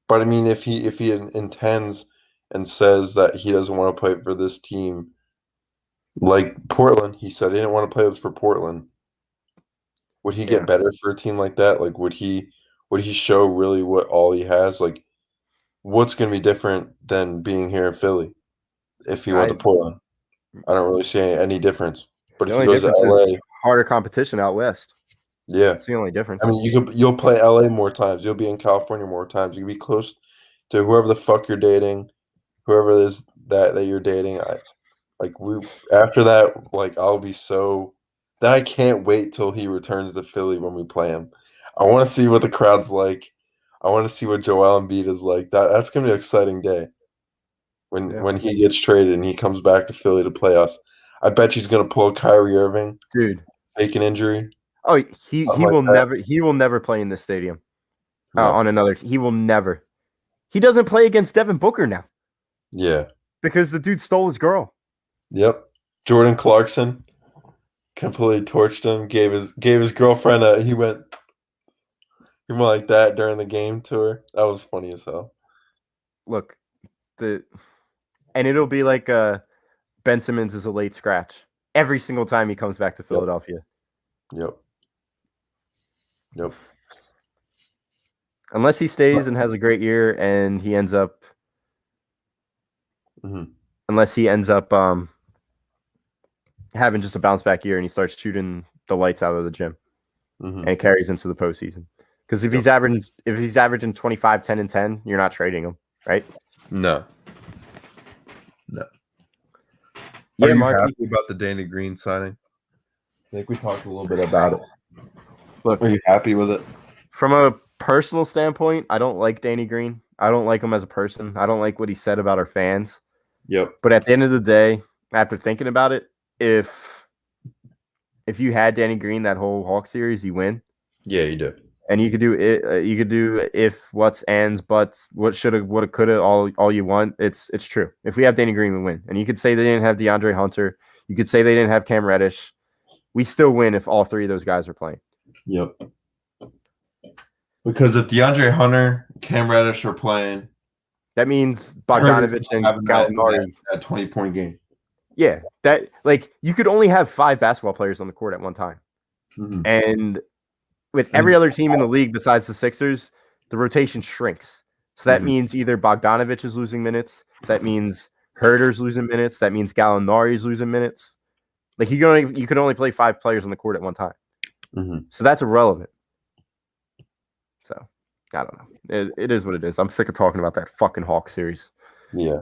But I mean, if he intends and says that he doesn't want to play for this team, like Portland, he said he didn't want to play for Portland. Would he get better for a team like that? Like, would he show really what all he has? Like, what's going to be different than being here in Philly if he went to Portland? I don't really see any difference. But if he goes to LA,
harder competition out west.
Yeah,
that's the only difference.
I mean, you'll play LA more times. You'll be in California more times. You'll be close to whoever the fuck you're dating, whoever it is that you're dating. After that, I'll be so. Then I can't wait till he returns to Philly when we play him. I want to see what the crowd's like. I want to see what Joel Embiid is like. That's gonna be an exciting day when he gets traded and he comes back to Philly to play us. I bet he's gonna pull a Kyrie Irving,
dude,
fake an injury.
Oh, he will never play in this stadium. On another, he will never. He doesn't play against Devin Booker now.
Yeah,
because the dude stole his girl.
Yep, Jordan Clarkson completely torched him. Gave his girlfriend he went like that during the game tour. That was funny as hell.
Look, and it'll be like Ben Simmons is a late scratch every single time he comes back to Philadelphia.
Yep.
Unless he stays and has a great year and he ends up having just a bounce back year and he starts shooting the lights out of the gym and it carries into the postseason. Because if he's averaging 25, 10, and 10, you're not trading him, right?
No.
Yeah,
Are you
Mark,
happy about the Danny Green signing? I think we talked a little bit about it. Look, are you happy with it?
From a personal standpoint, I don't like Danny Green. I don't like him as a person. I don't like what he said about our fans.
Yep.
But at the end of the day, after thinking about it, if you had Danny Green that whole Hawk series, you win.
Yeah, you do.
And you could do it. You could do if, what's, ands, buts, what shoulda, woulda, coulda, all you want. It's true. If we have Danny Green, we win. And you could say they didn't have DeAndre Hunter. You could say they didn't have Cam Reddish. We still win if all three of those guys are playing.
Yep. Because if DeAndre Hunter, Cam Reddish are playing,
that means Bogdanovich and Gallinari
that 20-point game.
Yeah, that you could only have 5 basketball players on the court at one time, and with every other team in the league besides the Sixers, the rotation shrinks. So that means either Bogdanovich is losing minutes, that means Herter's losing minutes, that means Gallinari's losing minutes. You could only play 5 players on the court at one time. So that's irrelevant. So I don't know. It is what it is. I'm sick of talking about that fucking Hawk series.
Yeah.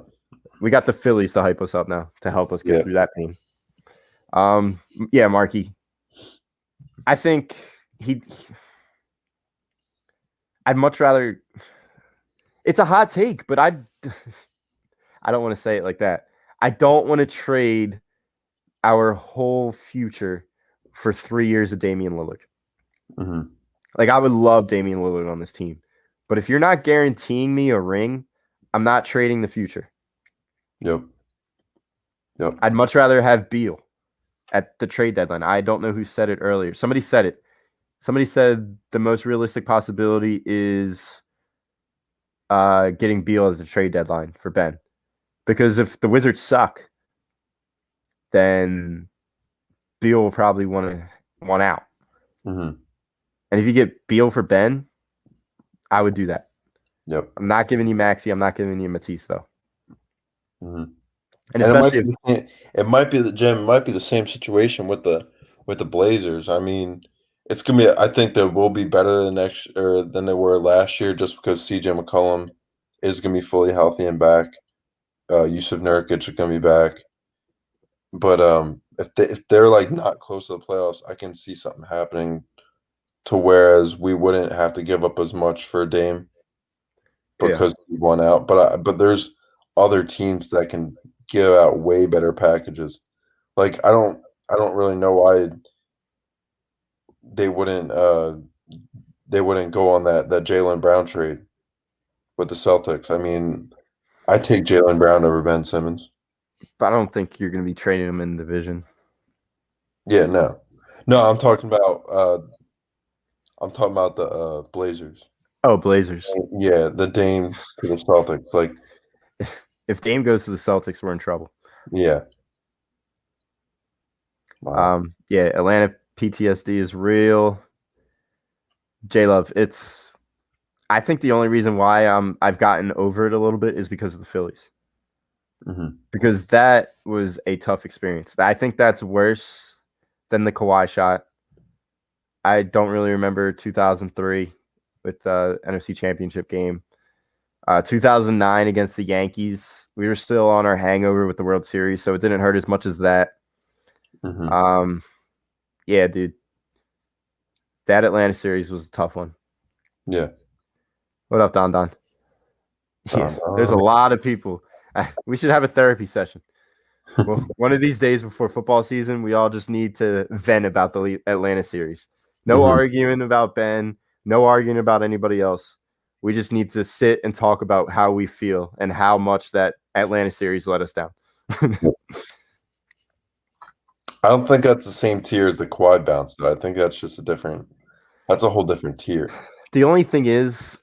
We got the Phillies to hype us up now to help us get through that pain. Yeah, Marky. I think I'd much rather. It's a hot take, but I don't want to say it like that. I don't want to trade our whole future for 3 years of Damian Lillard. I would love Damian Lillard on this team, but if you're not guaranteeing me a ring, I'm not trading the future.
Yep.
I'd much rather have Beal at the trade deadline. I don't know who said it earlier. Somebody said it. Somebody said the most realistic possibility is getting Beal at the trade deadline for Ben. Because if the Wizards suck, then Beal will probably want out. And if you get Beal for Ben, I would do that.
Yep.
I'm not giving you Maxey. I'm not giving you Matisse, though.
And
especially
it might be the same situation with the Blazers. I mean, it's gonna be. I think they will be better than they were last year, just because CJ McCollum is gonna be fully healthy and back. Yusuf Nurkic is gonna be back. But if they're like not close to the playoffs, I can see something happening to whereas we wouldn't have to give up as much for Dame because we won out. But there's other teams that can give out way better packages. Like I don't really know why they wouldn't go on that Jaylen Brown trade with the Celtics. I mean, I take Jaylen Brown over Ben Simmons.
But I don't think you're going to be trading him in the division.
Yeah, no, I'm talking about the Blazers.
Oh, Blazers.
Yeah, the Dame to the Celtics. Like,
if Dame goes to the Celtics, we're in trouble.
Yeah.
Wow. Yeah, Atlanta PTSD is real. J-Love, I think the only reason why I've gotten over it a little bit is because of the Phillies.
Mm-hmm.
Because that was a tough experience. I think that's worse than the Kawhi shot. I don't really remember 2003 with the NFC Championship game. 2009 against the Yankees, we were still on our hangover with the World Series, so it didn't hurt as much as that.
Mm-hmm.
Yeah, dude. That Atlanta series was a tough one.
Yeah.
What up, Don Don? Yeah, there's a lot of people. We should have a therapy session. Well, one of these days before football season, we all just need to vent about the Atlanta series. No arguing about Ben. No arguing about anybody else. We just need to sit and talk about how we feel and how much that Atlanta series let us down.
I don't think that's the same tier as the Kawhi bounce, though. I think that's just that's a whole different tier.
The only thing is,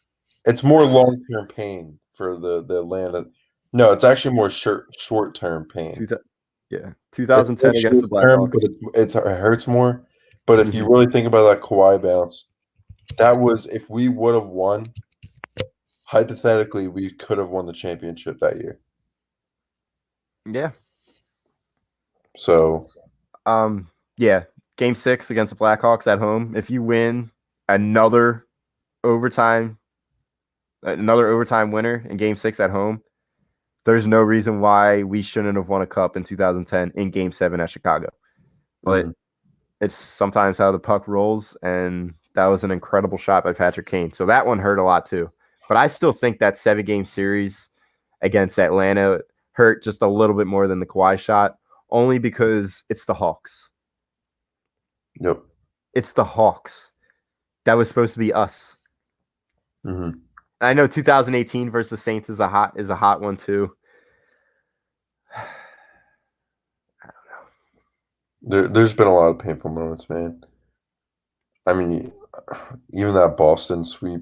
it's more long-term pain for the Atlanta. No, it's actually more short-term pain.
2010 against the Blackhawks.
But it hurts more. But if you really think about that Kawhi bounce, that was if we would have won. Hypothetically, we could have won the championship that year.
Yeah.
So,
yeah, Game 6 against the Blackhawks at home. If you win another overtime winner in Game 6 at home, there's no reason why we shouldn't have won a cup in 2010 in Game 7 at Chicago. But it's sometimes how the puck rolls, and that was an incredible shot by Patrick Kane. So that one hurt a lot too. But I still think that 7-game series against Atlanta hurt just a little bit more than the Kawhi shot, only because it's the Hawks.
Yep.
It's the Hawks. That was supposed to be us.
Mm-hmm.
I know 2018 versus the Saints is a hot one too. I don't know.
There's been a lot of painful moments, man. I mean, even that Boston sweep.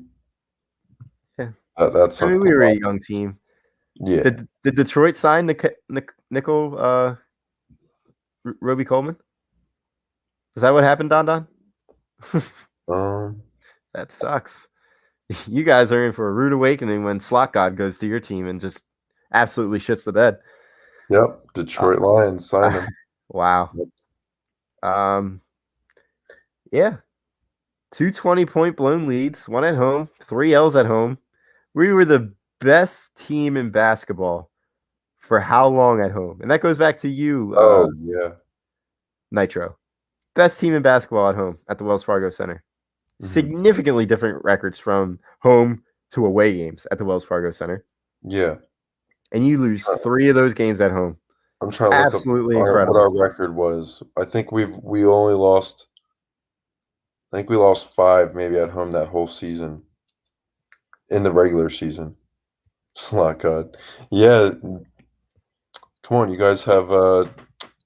Yeah,
that's.
I mean, we were a young team.
Yeah.
Did Detroit sign Nickel Roby Coleman? Is that what happened, Don? That sucks. You guys are in for a rude awakening when Slot God goes to your team and just absolutely shits the bed.
Yep, Detroit Lions signed him.
Wow. Yeah. 2 20-point blown leads, 1 at home, 3 L's at home. We were the best team in basketball for how long at home? And that goes back to you.
Yeah.
Nitro. Best team in basketball at home at the Wells Fargo Center. Significantly different records from home to away games at the Wells Fargo Center.
Yeah.
And you lose 3 of those games at home.
I'm trying to
Absolutely
look up
incredible.
what our record was. I think we only lost. I think we lost 5 maybe at home that whole season. In the regular season. Slot God. Yeah. Come on, you guys have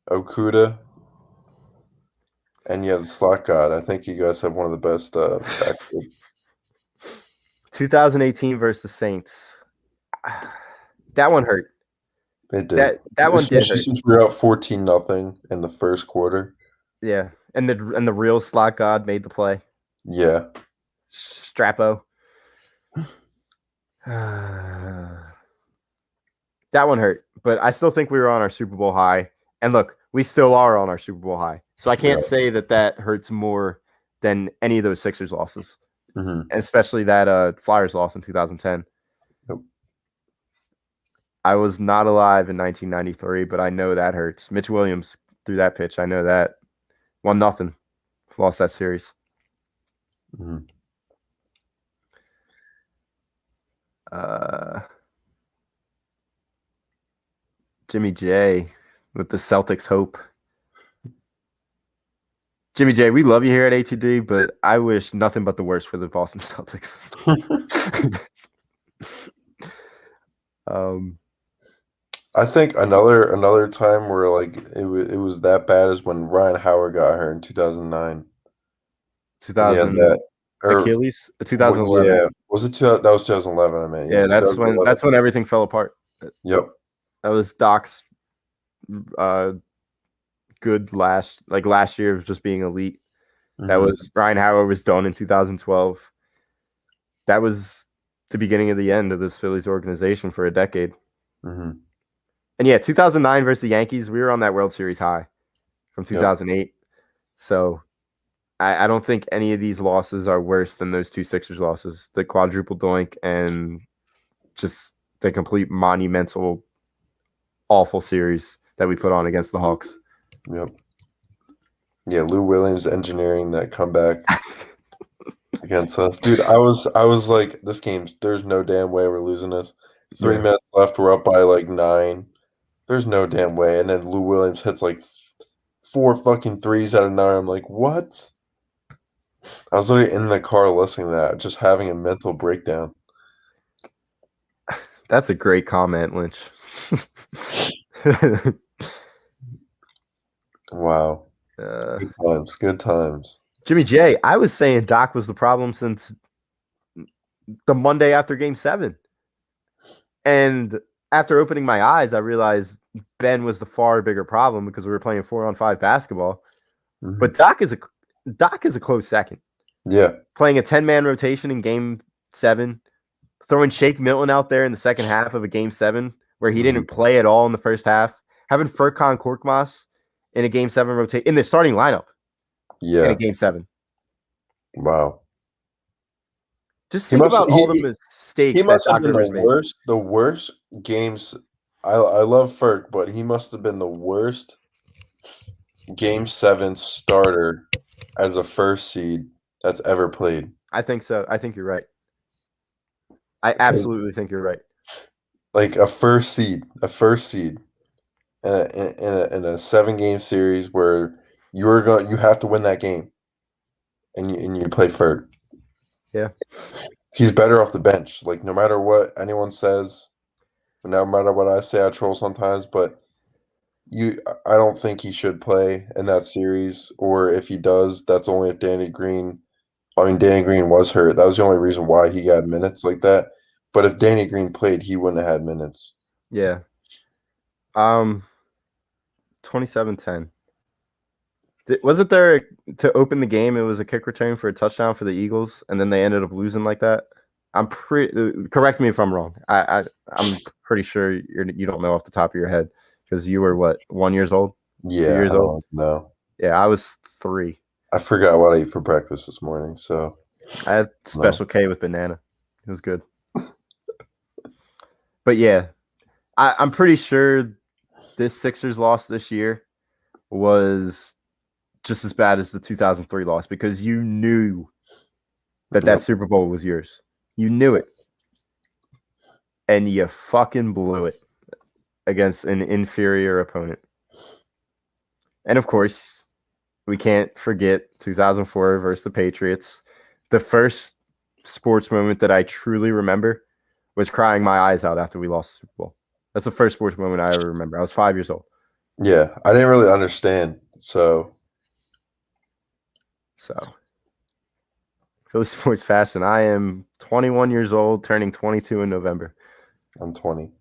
Okuda. And yeah, the Slot God. I think you guys have one of the best backwards.
2018 versus the Saints. That one hurt.
It did.
That one did hurt.
Since we were out 14-0 in the first quarter.
Yeah, and the real Slot God made the play.
Yeah.
Strapo. That one hurt, but I still think we were on our Super Bowl high. And look, we still are on our Super Bowl high. So I can't say that hurts more than any of those Sixers losses, especially that Flyers loss in 2010.
Yep.
I was not alive in 1993, but I know that hurts. Mitch Williams threw that pitch. I know that. 1-0. Lost that series.
Mhm.
Jimmy J with the Celtics hope. Jimmy J, we love you here at A2D, but I wish nothing but the worst for the Boston Celtics.
I think another time where like it was that bad is when Ryan Howard got hurt in 2009.
2000
that
Achilles, 2011.
Yeah, was it that was 2011? I mean,
Yeah, that's
2011.
when everything fell apart.
Yep.
That was Doc's good last year of just being elite. That was Ryan Howard was done in 2012. That was the beginning of the end of this Phillies organization for a decade.
Mm-hmm.
And yeah, 2009 versus the Yankees, we were on that World Series high from 2008. Yep. So I don't think any of these losses are worse than those two Sixers losses. The quadruple doink and just the complete monumental, awful series that we put on against the Hawks.
Yep. Yeah, Lou Williams engineering that comeback against us. Dude, I was like, this game's there's no damn way we're losing this. 3 minutes left, we're up by like 9. There's no damn way. And then Lou Williams hits like 4 fucking threes out of 9. I'm like, what? I was literally in the car listening to that, just having a mental breakdown.
That's a great comment, Lynch.
Wow. Good times.
Jimmy J, I was saying Doc was the problem since the Monday after Game 7. And after opening my eyes, I realized Ben was the far bigger problem because we were playing 4-on-5 basketball. Mm-hmm. But Doc is a close second.
Yeah.
Playing a 10-man rotation in Game 7, throwing Shake Milton out there in the second half of a Game 7 where he didn't play at all in the first half, having Furkan Korkmaz in a Game 7 rotate in the starting lineup.
Yeah.
In a Game 7.
Wow.
Just think about all the mistakes
he must
that
have been
Dr. made.
The worst games. I love Furk, but he must have been the worst Game 7 starter as a first seed that's ever played.
I think so. I think you're right. I absolutely think you're right.
Like a first seed in a 7-game series where you have to win that game, and you play Ferg.
Yeah,
he's better off the bench. Like no matter what anyone says, no matter what I say, I troll sometimes, but I don't think he should play in that series. Or if he does, that's only if Danny Green. I mean, Danny Green was hurt. That was the only reason why he got minutes like that. But if Danny Green played, he wouldn't have had minutes.
Yeah. 27-10. Was it there to open the game? It was a kick return for a touchdown for the Eagles, and then they ended up losing like that. Correct me if I'm wrong. I'm pretty sure you don't know off the top of your head because you were what, 1 year old?
Yeah,
2 years old.
No.
Yeah, I was 3.
I forgot what I ate for breakfast this morning, so
I had Special K with banana. It was good. But yeah, I'm pretty sure this Sixers loss this year was just as bad as the 2003 loss because you knew that Super Bowl was yours. You knew it. And you fucking blew it against an inferior opponent. And of course, we can't forget 2004 versus the Patriots. The first sports moment that I truly remember was crying my eyes out after we lost the Super Bowl. That's the first sports moment I ever remember. I was 5 years old.
Yeah, I didn't really understand. So
Philly Sports Fashion. I am 21 years old, turning 22 in November.
I'm 20.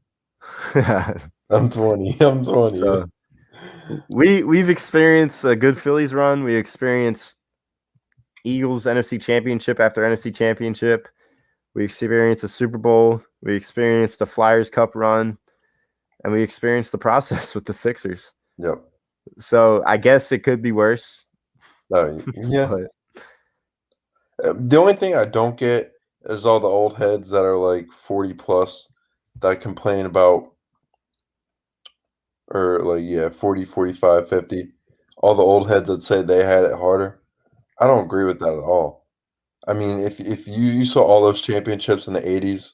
I'm 20.
So, we've experienced a good Phillies run. We experienced Eagles NFC Championship after NFC Championship. We experienced a Super Bowl. We experienced a Flyers Cup run. And we experienced the process with the Sixers.
Yep.
So I guess it could be worse.
Yeah. The only thing I don't get is all the old heads that are like 40 plus that complain about or 40, 45, 50. All the old heads that say they had it harder. I don't agree with that at all. I mean, if you saw all those championships in the 80s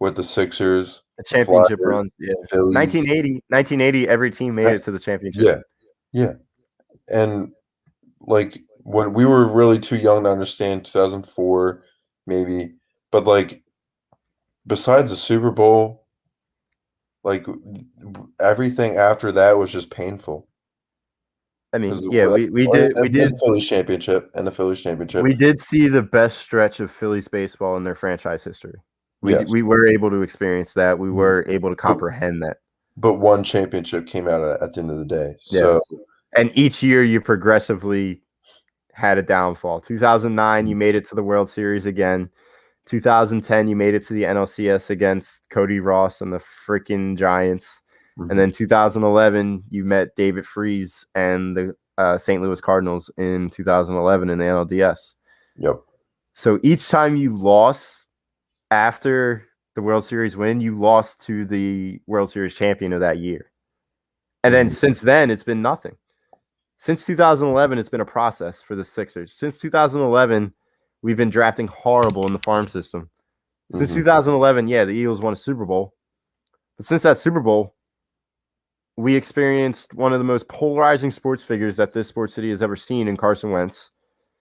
with the Sixers,
The
the
championship
Flyers,
runs, yeah.
Phillies.
1980, every team made it to the championship.
Yeah. Yeah. And when we were really too young to understand 2004 maybe, but besides the Super Bowl, everything after that was just painful.
I mean, yeah, we did
the Phillies championship and the Phillies championship.
we did see the best stretch of Phillies baseball in their franchise history. We were able to experience that. We were able to comprehend that.
But one championship came out of that at the end of the day.
Yeah. And each year you progressively had a downfall. 2009, you made it to the World Series again. 2010, you made it to the NLCS against Cody Ross and the freaking Giants. Mm-hmm. And then 2011, you met David Freese and the St. Louis Cardinals in 2011 in the NLDS.
Yep.
So each time you lost after the World Series win, you lost to the World Series champion of that year. And then since then, it's been nothing. Since 2011, it's been a process for the Sixers. Since 2011, we've been drafting horrible in the farm system. Since 2011, the Eagles won a Super Bowl. But since that Super Bowl, we experienced one of the most polarizing sports figures that this sports city has ever seen in Carson Wentz.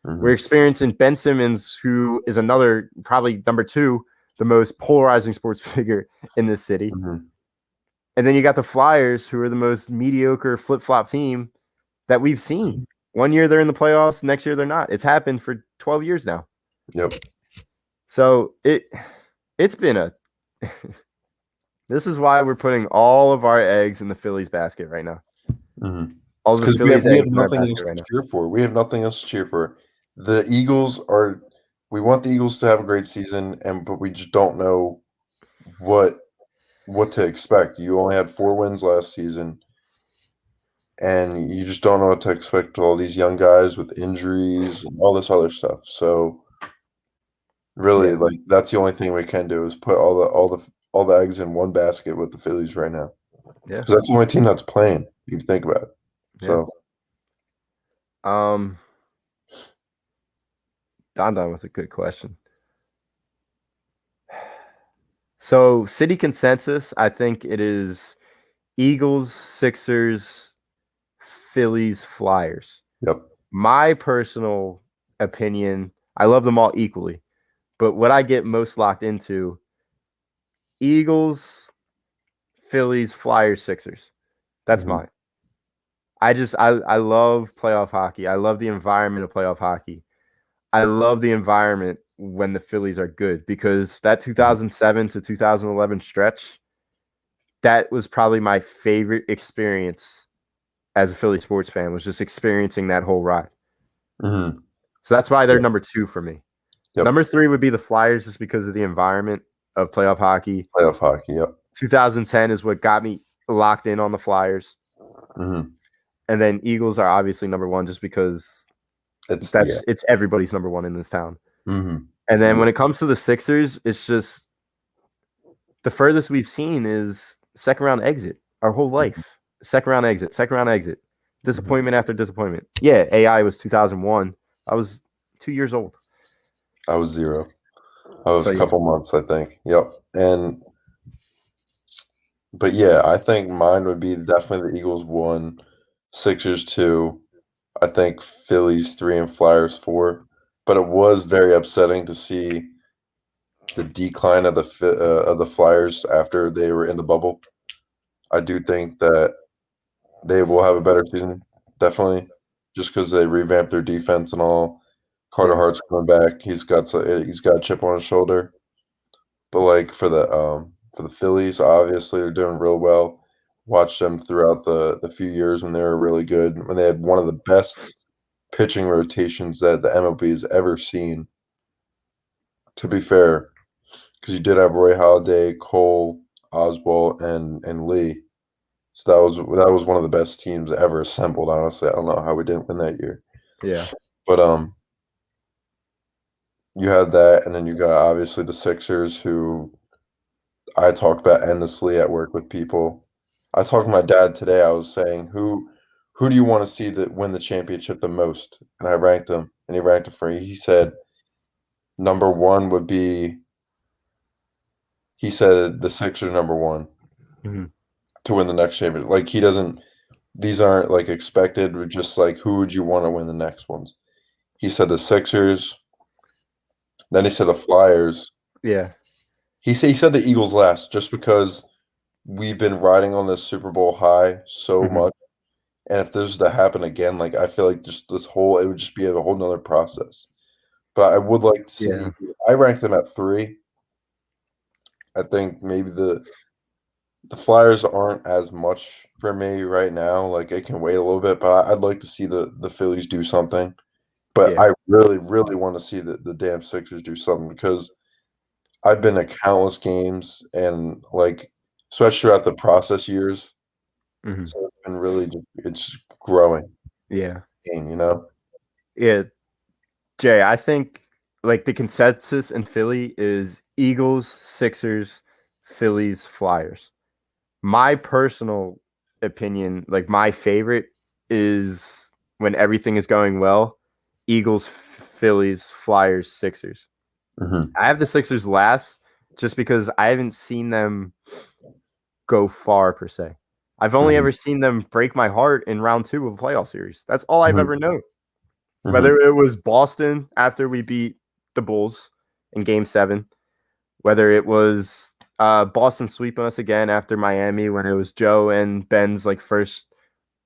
We're experiencing Ben Simmons, who is another, probably number 2, the most polarizing sports figure in this city. And then you got the Flyers, who are the most mediocre flip-flop team that we've seen. One year they're in the playoffs, next year they're not. It's happened for 12 years now.
Yep.
So it's been a this is why we're putting all of our eggs in the Phillies basket right now. All the Phillies eggs in our basket right now.
Cheer for. We have nothing else to cheer for. The Eagles we want the Eagles to have a great season, but we just don't know what to expect. You only had 4 wins last season, and you just don't know what to expect with all these young guys with injuries and all this other stuff. So really, that's the only thing we can do is put all the eggs in one basket with the Phillies right now. Yeah, because that's the only team that's playing. If you think about it. So,
Don was a good question. So, city consensus, I think it is Eagles, Sixers, Phillies, Flyers.
Yep.
My personal opinion, I love them all equally, but what I get most locked into, Eagles, Phillies, Flyers, Sixers. That's mine. I love playoff hockey. I love the environment of playoff hockey. I love the environment when the Phillies are good, because that 2007 to 2011 stretch, that was probably my favorite experience as a Philly sports fan, was just experiencing that whole ride. So that's why they're number 2 for me. Yep. Number 3 would be the Flyers, just because of the environment of playoff hockey.
Playoff hockey, yep.
2010 is what got me locked in on the Flyers. And then Eagles are obviously number 1, just because it's everybody's number 1 in this town. And then when it comes to the Sixers, it's just the furthest we've seen is second round exit our whole life. Second round exit. Disappointment after disappointment. Yeah, AI was 2001. I was 2 years old.
I was 0. I was a couple months, I think. Yep. But yeah, I think mine would be definitely the Eagles 1, Sixers 2, I think Phillies 3, and Flyers 4. But it was very upsetting to see the decline of the Flyers after they were in the bubble. I do think that they will have a better season, definitely, just because they revamped their defense and all. Carter Hart's coming back. He's got a chip on his shoulder. But for the Phillies, obviously they're doing real well. Watched them throughout the few years when they were really good, when they had one of the best pitching rotations that the MLB has ever seen. To be fair, because you did have Roy Halladay, Cole, Oswalt, and Lee. So that was one of the best teams ever assembled, honestly. I don't know how we didn't win that year.
Yeah.
But you had that, and then you got obviously the Sixers, who I talk about endlessly at work with people. I talked to my dad today. I was saying, who do you want to see that win the championship the most? And I ranked them, and he ranked them for me. He said number one would be. He said the Sixers number one to win the next championship. Like he doesn't. These aren't like expected. We're just like who would you want to win the next ones? He said the Sixers. Then he said the Flyers.
Yeah.
He said the Eagles last, just because we've been riding on this Super Bowl high so much. And if this was to happen again, like I feel like just it would just be a whole nother process. But I would like to see I ranked them at 3. I think maybe the Flyers aren't as much for me right now. Like it can wait a little bit, but I'd like to see the Phillies do something. But I really, really want to see the damn Sixers do something because I've been to countless games and like especially throughout the process years. So it's been really it's growing.
Yeah.
You know?
Yeah. Jay, I think like the consensus in Philly is Eagles, Sixers, Phillies, Flyers. My personal opinion, like my favorite is when everything is going well, Eagles, Phillies, Flyers, Sixers. I have the Sixers last just because I haven't seen them go far per se. I've only ever seen them break my heart in round 2 of a playoff series. That's all I've ever known. Whether it was Boston after we beat the Bulls in Game 7, whether it was Boston sweeping us again after Miami when it was Joe and Ben's like first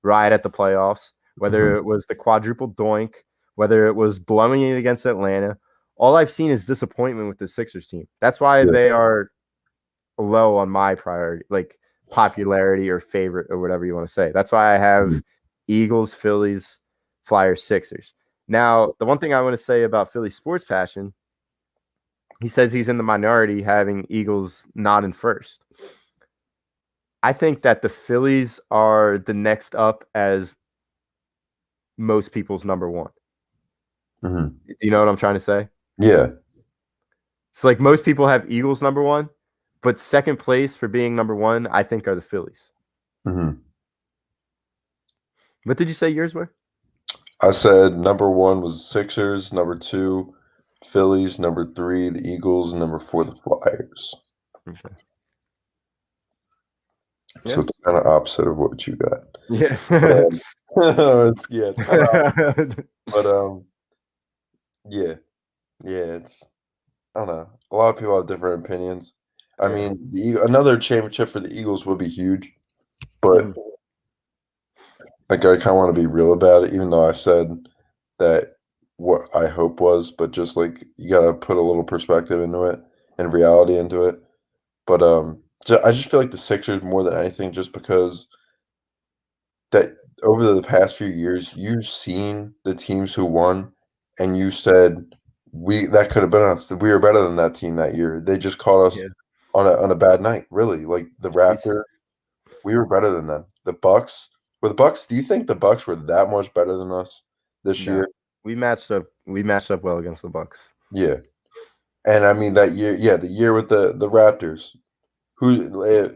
ride at the playoffs, whether it was the quadruple doink, whether it was blowing it against Atlanta. All I've seen is disappointment with the Sixers team. That's why they are low on my priority, like popularity or favorite or whatever you want to say. That's why I have Eagles, Phillies, Flyers, Sixers. Now, the one thing I want to say about Philly sports passion, he says he's in the minority having Eagles not in first. I think that the Phillies are the next up as most people's number 1. Do you know what I'm trying to say?
Yeah.
So like most people have Eagles number 1, but second place for being number 1, I think are the Phillies. What did you say yours were?
I said number 1 was Sixers, number 2 Phillies, number 3 the Eagles, and number 4 the Flyers.
Okay.
So it's kind of opposite of what you got.
Yeah.
It's kind of but yeah, it's I don't know. A lot of people have different opinions. I mean, another championship for the Eagles would be huge, but like I kind of want to be real about it, even though I said that what I hope was, but just like you gotta put a little perspective into it and reality into it. But I just feel like the Sixers more than anything, just because that over the past few years, you've seen the teams who won, and you said that could have been us. We were better than that team that year. They just caught us on a bad night. Really, like the Raptors, we were better than them. The Bucks. Were the Bucks? Do you think the Bucks were that much better than us this year?
We matched up. We matched up well against the Bucks.
Yeah, and I mean that year. Yeah, the year with the Raptors. I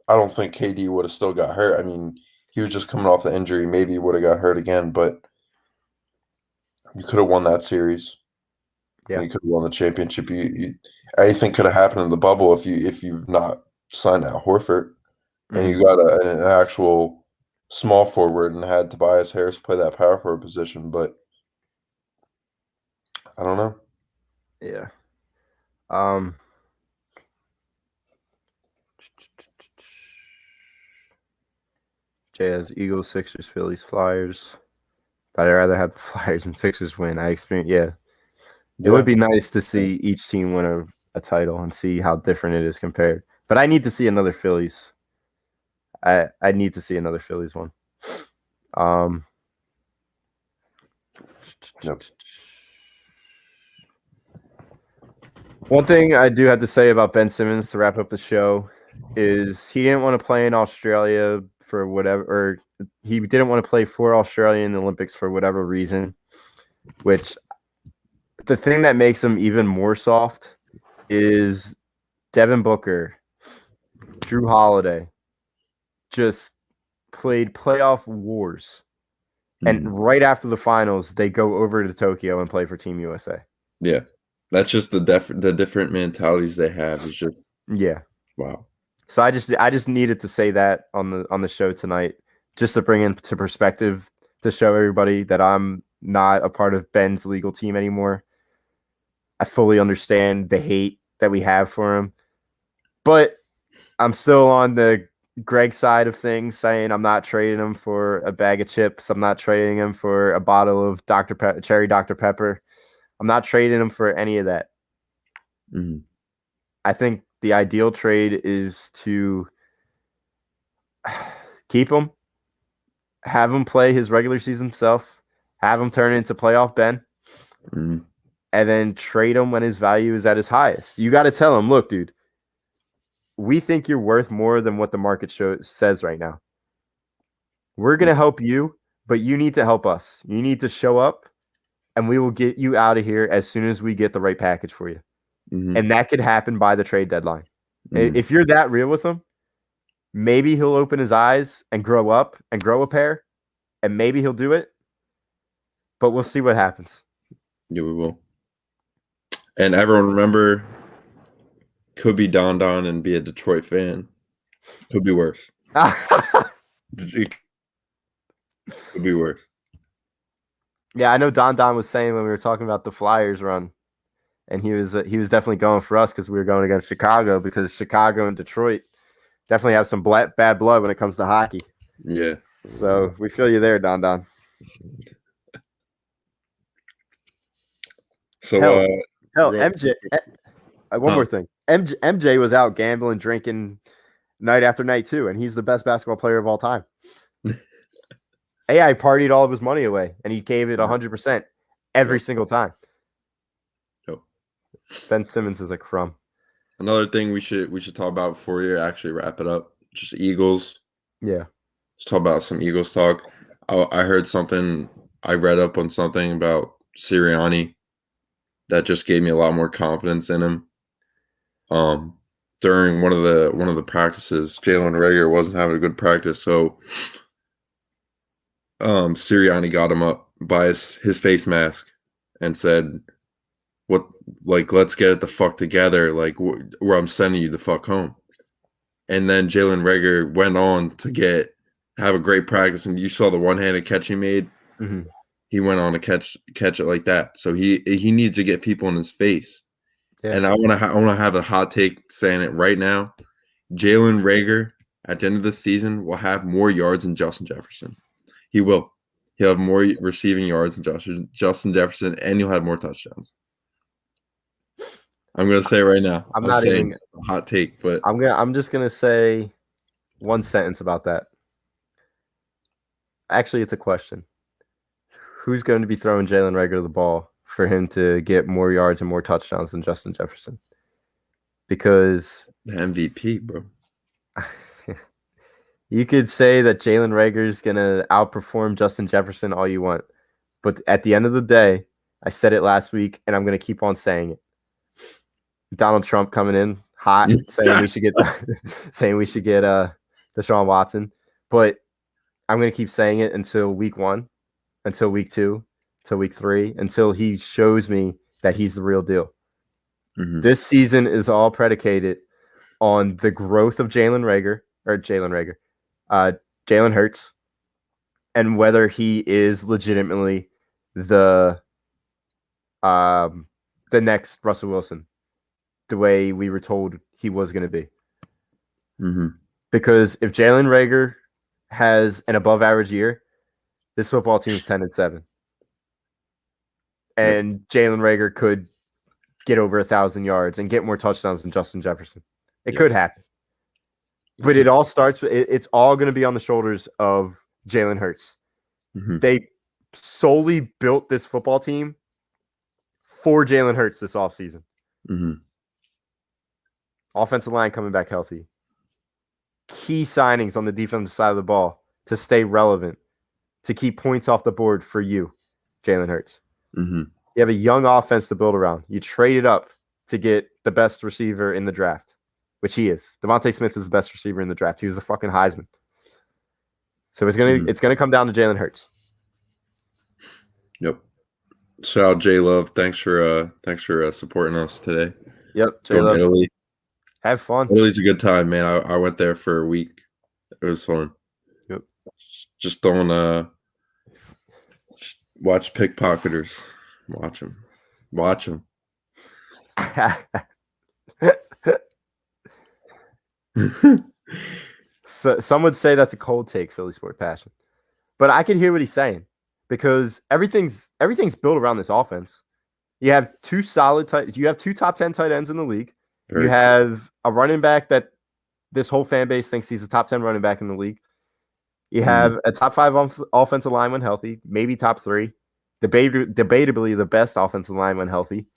don't think KD would have still got hurt. I mean, he was just coming off the injury. Maybe he would have got hurt again, but you could have won that series. Yeah, you could have won the championship. Anything could have happened in the bubble if you've not signed Al Horford and you got an actual small forward and had Tobias Harris play that power forward position. But I don't know.
Yeah. Jay has Eagles, Sixers, Phillies, Flyers. But I'd rather have the Flyers and Sixers win. It would be nice to see each team win a title and see how different it is compared. But I need to see another Phillies. I need to see another Phillies one. One thing I do have to say about Ben Simmons to wrap up the show is he didn't want to play in Australia for whatever, or he didn't want to play for Australia in the Olympics for whatever reason, which the thing that makes him even more soft is Devin Booker, Drew Holiday, just played playoff wars. And right after the finals, they go over to Tokyo and play for Team USA.
Yeah. That's just the different mentalities they have. Is just wow.
So I just needed to say that on the show tonight, just to bring into perspective, to show everybody that I'm not a part of Ben's legal team anymore. I fully understand the hate that we have for him, but I'm still on the Greg side of things, saying I'm not trading him for a bag of chips. I'm not trading him for a bottle of cherry Dr. Pepper. I'm not trading him for any of that. I think the ideal trade is to keep him, have him play his regular season self, have him turn into playoff Ben, and then trade him when his value is at his highest. You got to tell him, look, dude, we think you're worth more than what the market says right now. We're going to help you, but you need to help us. You need to show up, and we will get you out of here as soon as we get the right package for you. And that could happen by the trade deadline. If you're that real with him, maybe he'll open his eyes and grow up and grow a pair, and maybe he'll do it. But we'll see what happens.
Yeah, we will. And everyone remember, could be Don and be a Detroit fan. Could be worse. Could be worse.
Yeah, I know Don was saying when we were talking about the Flyers run, and he was definitely going for us because we were going against Chicago, because Chicago and Detroit definitely have some bad blood when it comes to hockey.
Yeah.
So we feel you there, Don.
So
hell, MJ. One more thing. MJ was out gambling, drinking night after night too, and he's the best basketball player of all time. AI partied all of his money away, and he gave it 100% every single time. Ben Simmons is a crumb.
Another thing we should talk about before we actually wrap it up, just Eagles.
Yeah.
Let's talk about some Eagles talk. I heard something, I read up on something about Sirianni that just gave me a lot more confidence in him. During one of the practices, Jalen Reagor wasn't having a good practice, so Sirianni got him up by his face mask and said, "What? Like, let's get it the fuck together. Like, where I'm sending you the fuck home." And then Jalen Reagor went on to have a great practice, and you saw the one-handed catch he made. He went on to catch it like that. So he needs to get people in his face. Yeah. And I want to have a hot take saying it right now. Jalen Reagor at the end of the season will have more yards than Justin Jefferson. He will. He'll have more receiving yards than Justin Jefferson, and he'll have more touchdowns. I'm gonna say right now.
I'm not even
a hot take, but
I'm just gonna say one sentence about that. Actually, it's a question. Who's going to be throwing Jalen Reagor the ball for him to get more yards and more touchdowns than Justin Jefferson? Because
MVP, bro.
You could say that Jalen Reagor is going to outperform Justin Jefferson all you want. But at the end of the day, I said it last week, and I'm going to keep on saying it. Donald Trump coming in hot, saying we should get Deshaun Watson. But I'm going to keep saying it until week 1, until week 2, until week 3, until he shows me that he's the real deal. This season is all predicated on the growth of Jalen Hurts, and whether he is legitimately the next Russell Wilson, the way we were told he was going to be. Because if Jalen Reagor has an above-average year, this football team is 10-7, and Jalen Reagor could get over 1,000 yards and get more touchdowns than Justin Jefferson. It could happen. But it all starts with it's all going to be on the shoulders of Jalen Hurts. They solely built this football team for Jalen Hurts this offseason. Offensive line coming back healthy. Key signings on the defensive side of the ball to stay relevant, to keep points off the board for you, Jalen Hurts. You have a young offense to build around. You traded up to get the best receiver in the draft, which he is. Devontae Smith is the best receiver in the draft. He was the fucking Heisman. So it's gonna come down to Jalen Hurts.
Yep. Shout out J Love. Thanks for supporting us today.
Yep, J
Going to
Love.
Italy.
Have fun.
Italy's a good time, man. I went there for a week. It was fun.
Yep.
Just don't watch pickpocketers. Watch them. Watch them.
So, some would say that's a cold take, Philly Sport Passion, but I can hear what he's saying because everything's built around this offense. You have two you have two top 10 tight ends in the league. You have a running back that this whole fan base thinks he's a top 10 running back in the league. You have a top 5 offensive line when healthy, maybe top 3. Debatably the best offensive line when healthy.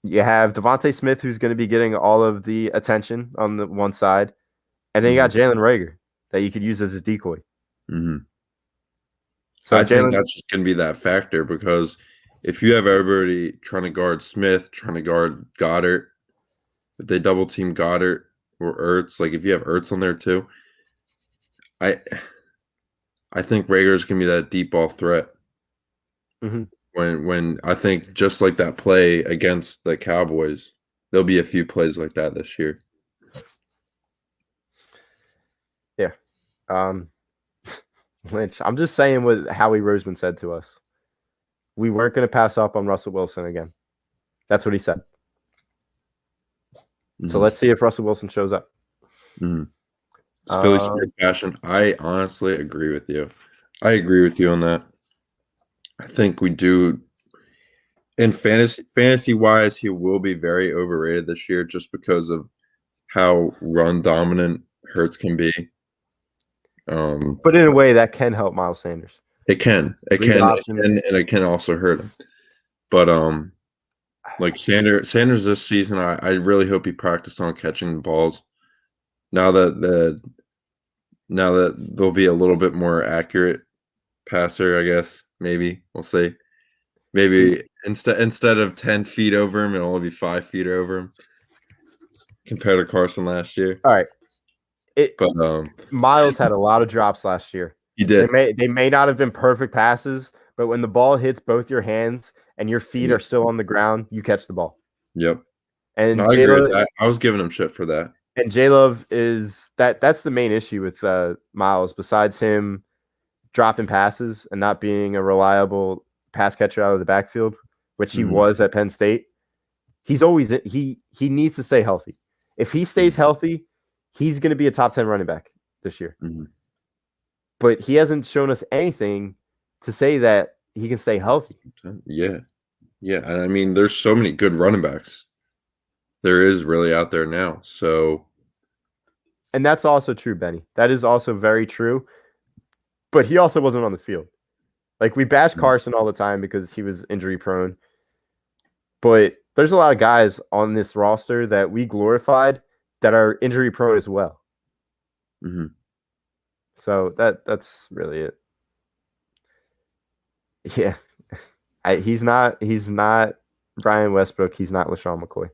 You have Devontae Smith, who's going to be getting all of the attention on the one side. And then you got Jalen Reagor that you could use as a decoy.
Mm-hmm.
So
I think that's just going to be that factor because if you have everybody trying to guard Smith, trying to guard Goddard, if they double team Goddard or Ertz, like if you have Ertz on there too, I think Rager's going to be that deep ball threat.
Mm-hmm.
When I think just like that play against the Cowboys, there'll be a few plays like that this year.
Yeah. Lynch, I'm just saying what Howie Roseman said to us. We weren't going to pass up on Russell Wilson again. That's what he said. Mm-hmm. So let's see if Russell Wilson shows up.
Mm-hmm. It's Philly Sport Passion. I honestly agree with you. I agree with you on that. I think we do. In fantasy wise, he will be very overrated this year just because of how run dominant Hurts can be.
But
in a way that can help Miles Sanders.
It can, and it can also hurt him. But like Sanders this season, I really hope he practiced on catching the balls. Now that they'll be a little bit more accurate passer, I guess. Maybe we'll see. Maybe instead of 10 feet over him, it'll only be 5 feet over him compared to Carson last year.
All right.
But
Miles had a lot of drops last year.
He did.
They may not have been perfect passes, but when the ball hits both your hands and your feet are still on the ground, you catch the ball.
Yep.
And
I agree with that. I was giving him shit for that.
And J-Love is that's the main issue with Miles, besides him dropping passes and not being a reliable pass catcher out of the backfield, which he was at Penn State. He's always he needs to stay healthy. If he stays healthy, he's going to be a top 10 running back this year.
Mm-hmm.
But he hasn't shown us anything to say that he can stay healthy.
Yeah. And I mean, there's so many good running backs. There is really out there now. So,
and that's also true, Benny. That is also very true. But he also wasn't on the field. Like, we bash Carson all the time because he was injury prone. But there's a lot of guys on this roster that we glorified that are injury prone as well.
Mm-hmm.
So that's really it. Yeah. He's not Brian Westbrook. He's not LaShawn McCoy.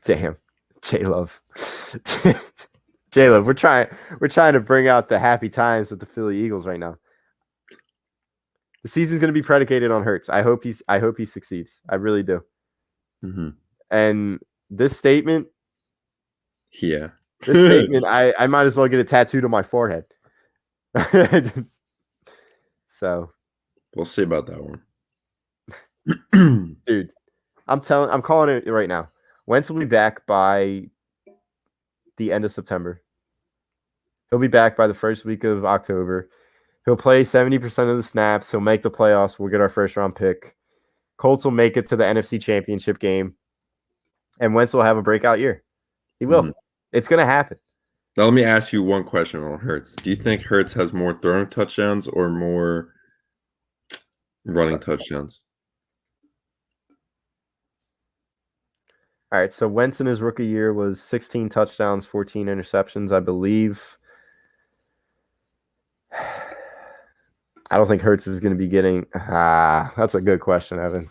Damn. J-Love. J-Love, we're trying to bring out the happy times with the Philly Eagles right now. The season's going to be predicated on Hurts. I hope he succeeds. I really do.
Mm-hmm.
And this statement,
I
might as well get it tattooed on my forehead. So
we'll see about that one.
Dude, I'm calling it right now. Wentz will be back by the end of September. He'll be back by the first week of October. He'll play 70% of the snaps. He'll make the playoffs. We'll get our first round pick. Colts will make it to the NFC Championship game. And Wentz will have a breakout year. He will. Mm-hmm. It's going to happen.
Now, let me ask you one question on Hurts. Do you think Hurts has more throwing touchdowns or more running touchdowns?
All right, so Wentz in his rookie year was 16 touchdowns, 14 interceptions, I believe. I don't think Hurts is going to be getting that's a good question, Evan.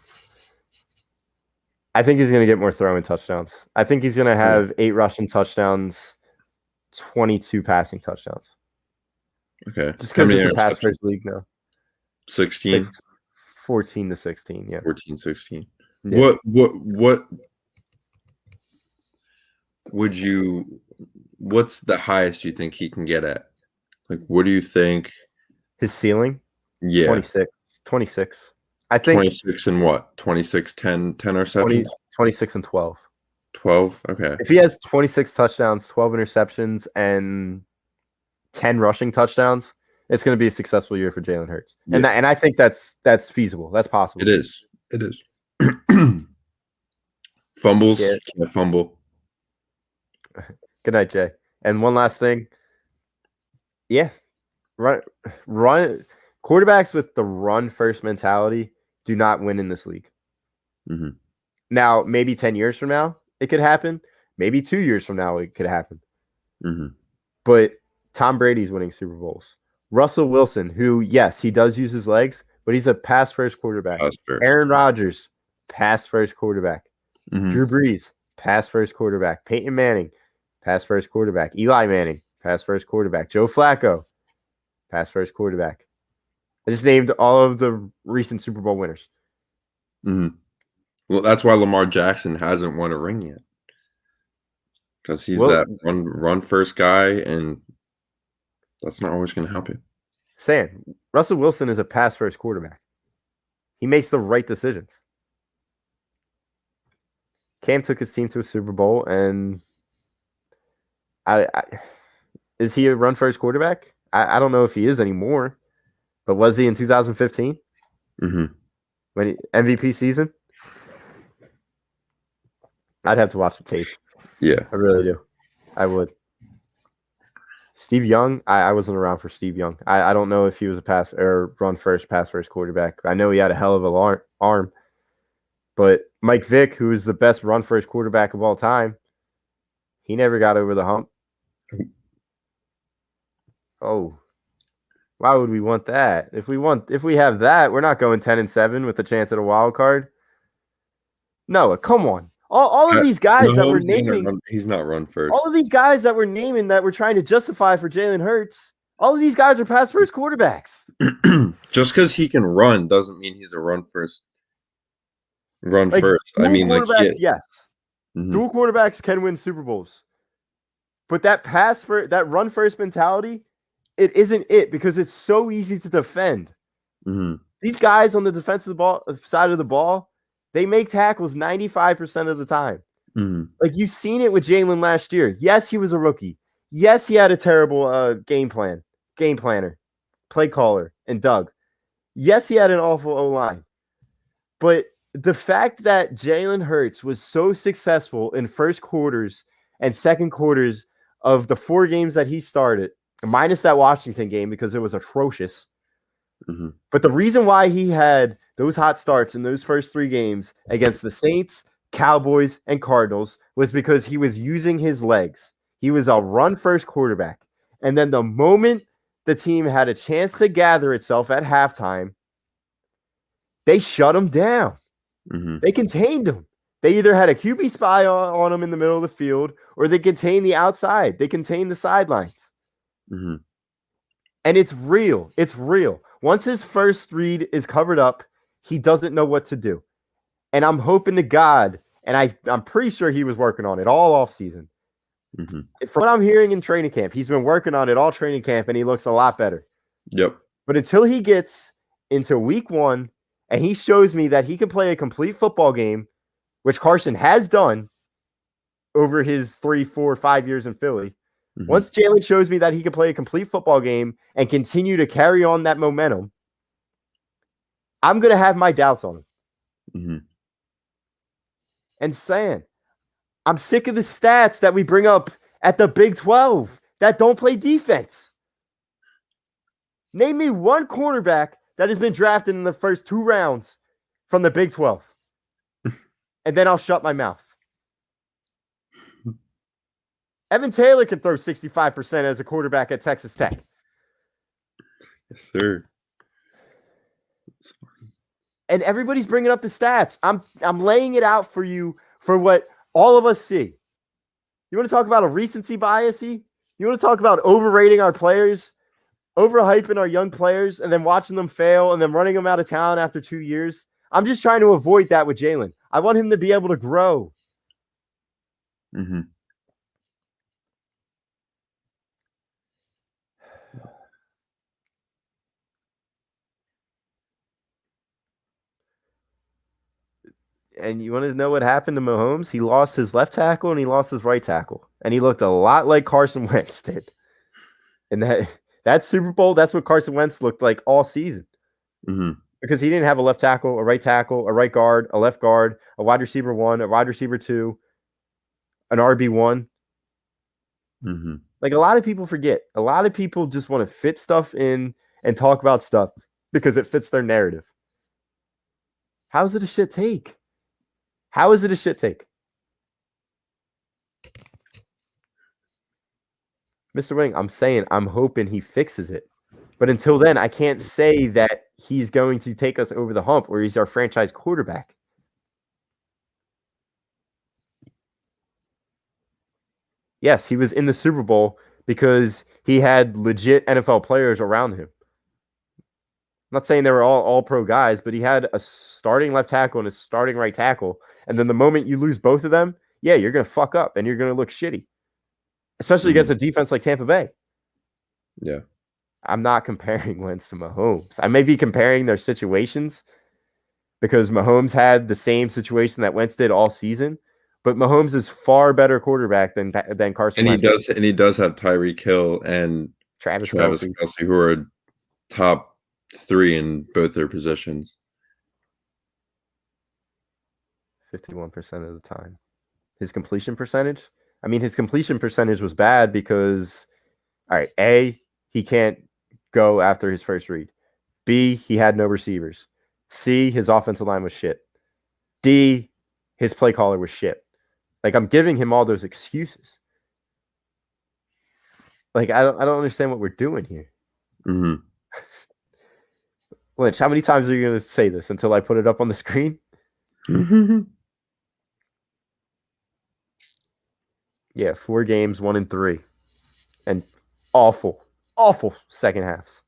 I think he's going to get more throwing touchdowns. I think he's going to have 8 rushing touchdowns, 22 passing touchdowns.
Okay.
Just because it's a pass first league now.
16?
14 to 16, yeah.
14, 16.
Yeah.
What would you what's the highest you think he can get at? Like, what do you think?
His ceiling?
Yeah.
26. I think
26 and what? 26, 10 receptions?
26 and 12.
12? Okay.
If he has 26 touchdowns, 12 interceptions, and 10 rushing touchdowns, it's going to be a successful year for Jalen Hurts.
Yeah.
And I think that's feasible. That's possible.
It is. Fumbles.
Yeah.
Can't fumble.
Good night, Jay. And one last thing. Yeah. Run quarterbacks with the run first mentality do not win in this league.
Mm-hmm.
Now, maybe 10 years from now, it could happen. Maybe 2 years from now, it could happen.
Mm-hmm.
But Tom Brady's winning Super Bowls. Russell Wilson, who, yes, he does use his legs, but he's a pass-first quarterback. Aaron Rodgers, pass-first quarterback.
Mm-hmm.
Drew Brees, pass-first quarterback. Peyton Manning, pass-first quarterback. Eli Manning, pass-first quarterback. Joe Flacco, pass-first quarterback. I just named all of the recent Super Bowl winners.
Mm-hmm. Well, that's why Lamar Jackson hasn't won a ring yet. Because he's that run first guy, and that's not always going to help you.
Sam, Russell Wilson is a pass first quarterback. He makes the right decisions. Cam took his team to a Super Bowl, and is he a run first quarterback? I don't know if he is anymore, but was he in 2015?
Mm-hmm.
When MVP season? I'd have to watch the tape.
Yeah.
I really do. I would. Steve Young, I wasn't around for Steve Young. I don't know if he was a pass first quarterback. I know he had a hell of a arm. But Mike Vick, who is the best run first quarterback of all time, he never got over the hump. Oh. Why would we want that? If we have that, we're not going 10-7 with a chance at a wild card. No, come on. All of these guys that we're naming,
he's not run first.
All of these guys that we're naming that we're trying to justify for Jalen Hurts, all of these guys are pass first quarterbacks.
Just because he can run doesn't mean he's a run first. I mean,
quarterbacks, yes.
Mm-hmm.
Dual quarterbacks can win Super Bowls, but that run first mentality, it isn't it because it's so easy to defend.
Mm-hmm.
These guys on the defensive side of the ball. They make tackles 95% of the time.
Mm-hmm.
Like you've seen it with Jalen last year. Yes, he was a rookie. Yes, he had a terrible game planner, play caller, and Doug. Yes, he had an awful O-line. But the fact that Jalen Hurts was so successful in first quarters and second quarters of the 4 games that he started, minus that Washington game because it was atrocious.
Mm-hmm.
But the reason why he had those hot starts in those first 3 games against the Saints, Cowboys, and Cardinals was because he was using his legs. He was a run-first quarterback. And then the moment the team had a chance to gather itself at halftime, they shut him down.
Mm-hmm.
They contained him. They either had a QB spy on him in the middle of the field or they contained the outside. They contained the sidelines.
Mm-hmm.
And it's real. It's real. Once his first read is covered up, he doesn't know what to do. And I'm hoping to God, and I'm pretty sure he was working on it all offseason.
Mm-hmm.
From what I'm hearing in training camp, he's been working on it all training camp, and he looks a lot better.
Yep.
But until he gets into week 1, and he shows me that he can play a complete football game, which Carson has done over his 3, 4, 5 years in Philly.
Mm-hmm.
Once Jalen shows me that he can play a complete football game and continue to carry on that momentum, I'm going to have my doubts on him.
Mm-hmm.
And saying, I'm sick of the stats that we bring up at the Big 12 that don't play defense. Name me one cornerback that has been drafted in the first 2 rounds from the Big 12. And then I'll shut my mouth. Evan Taylor can throw 65% as a quarterback at Texas Tech.
Yes, sir.
And everybody's bringing up the stats. I'm laying it out for you for what all of us see. You want to talk about a recency bias? You want to talk about overrating our players, overhyping our young players, and then watching them fail and then running them out of town after 2 years? I'm just trying to avoid that with Jalen. I want him to be able to grow.
Mm-hmm.
And you want to know what happened to Mahomes? He lost his left tackle and he lost his right tackle. And he looked a lot like Carson Wentz did. And that Super Bowl, that's what Carson Wentz looked like all season.
Mm-hmm.
Because he didn't have a left tackle, a right guard, a left guard, a wide receiver 1, a wide receiver 2, an RB1.
Mm-hmm.
Like a lot of people forget. A lot of people just want to fit stuff in and talk about stuff because it fits their narrative. How is it a shit take? How is it a shit take? Mr. Wing, I'm hoping he fixes it. But until then, I can't say that he's going to take us over the hump or he's our franchise quarterback. Yes, he was in the Super Bowl because he had legit NFL players around him. I'm not saying they were all pro guys, but he had a starting left tackle and a starting right tackle. And then the moment you lose both of them, yeah, you're going to fuck up and you're going to look shitty, especially against a defense like Tampa Bay.
Yeah.
I'm not comparing Wentz to Mahomes. I may be comparing their situations because Mahomes had the same situation that Wentz did all season, but Mahomes is far better quarterback than Carson Wentz.
And he does have Tyreek Hill and Travis Kelce, who are top 3 in both their positions.
51% of the time. His completion percentage? I mean, his completion percentage was bad because, all right, A, he can't go after his first read. B, he had no receivers. C, his offensive line was shit. D, his play caller was shit. Like, I'm giving him all those excuses. Like, I don't understand what we're doing here.
Mm-hmm.
Lynch, how many times are you going to say this until I put it up on the screen?
Mm-hmm.
Yeah, 4 games, 1-3. And awful second halves.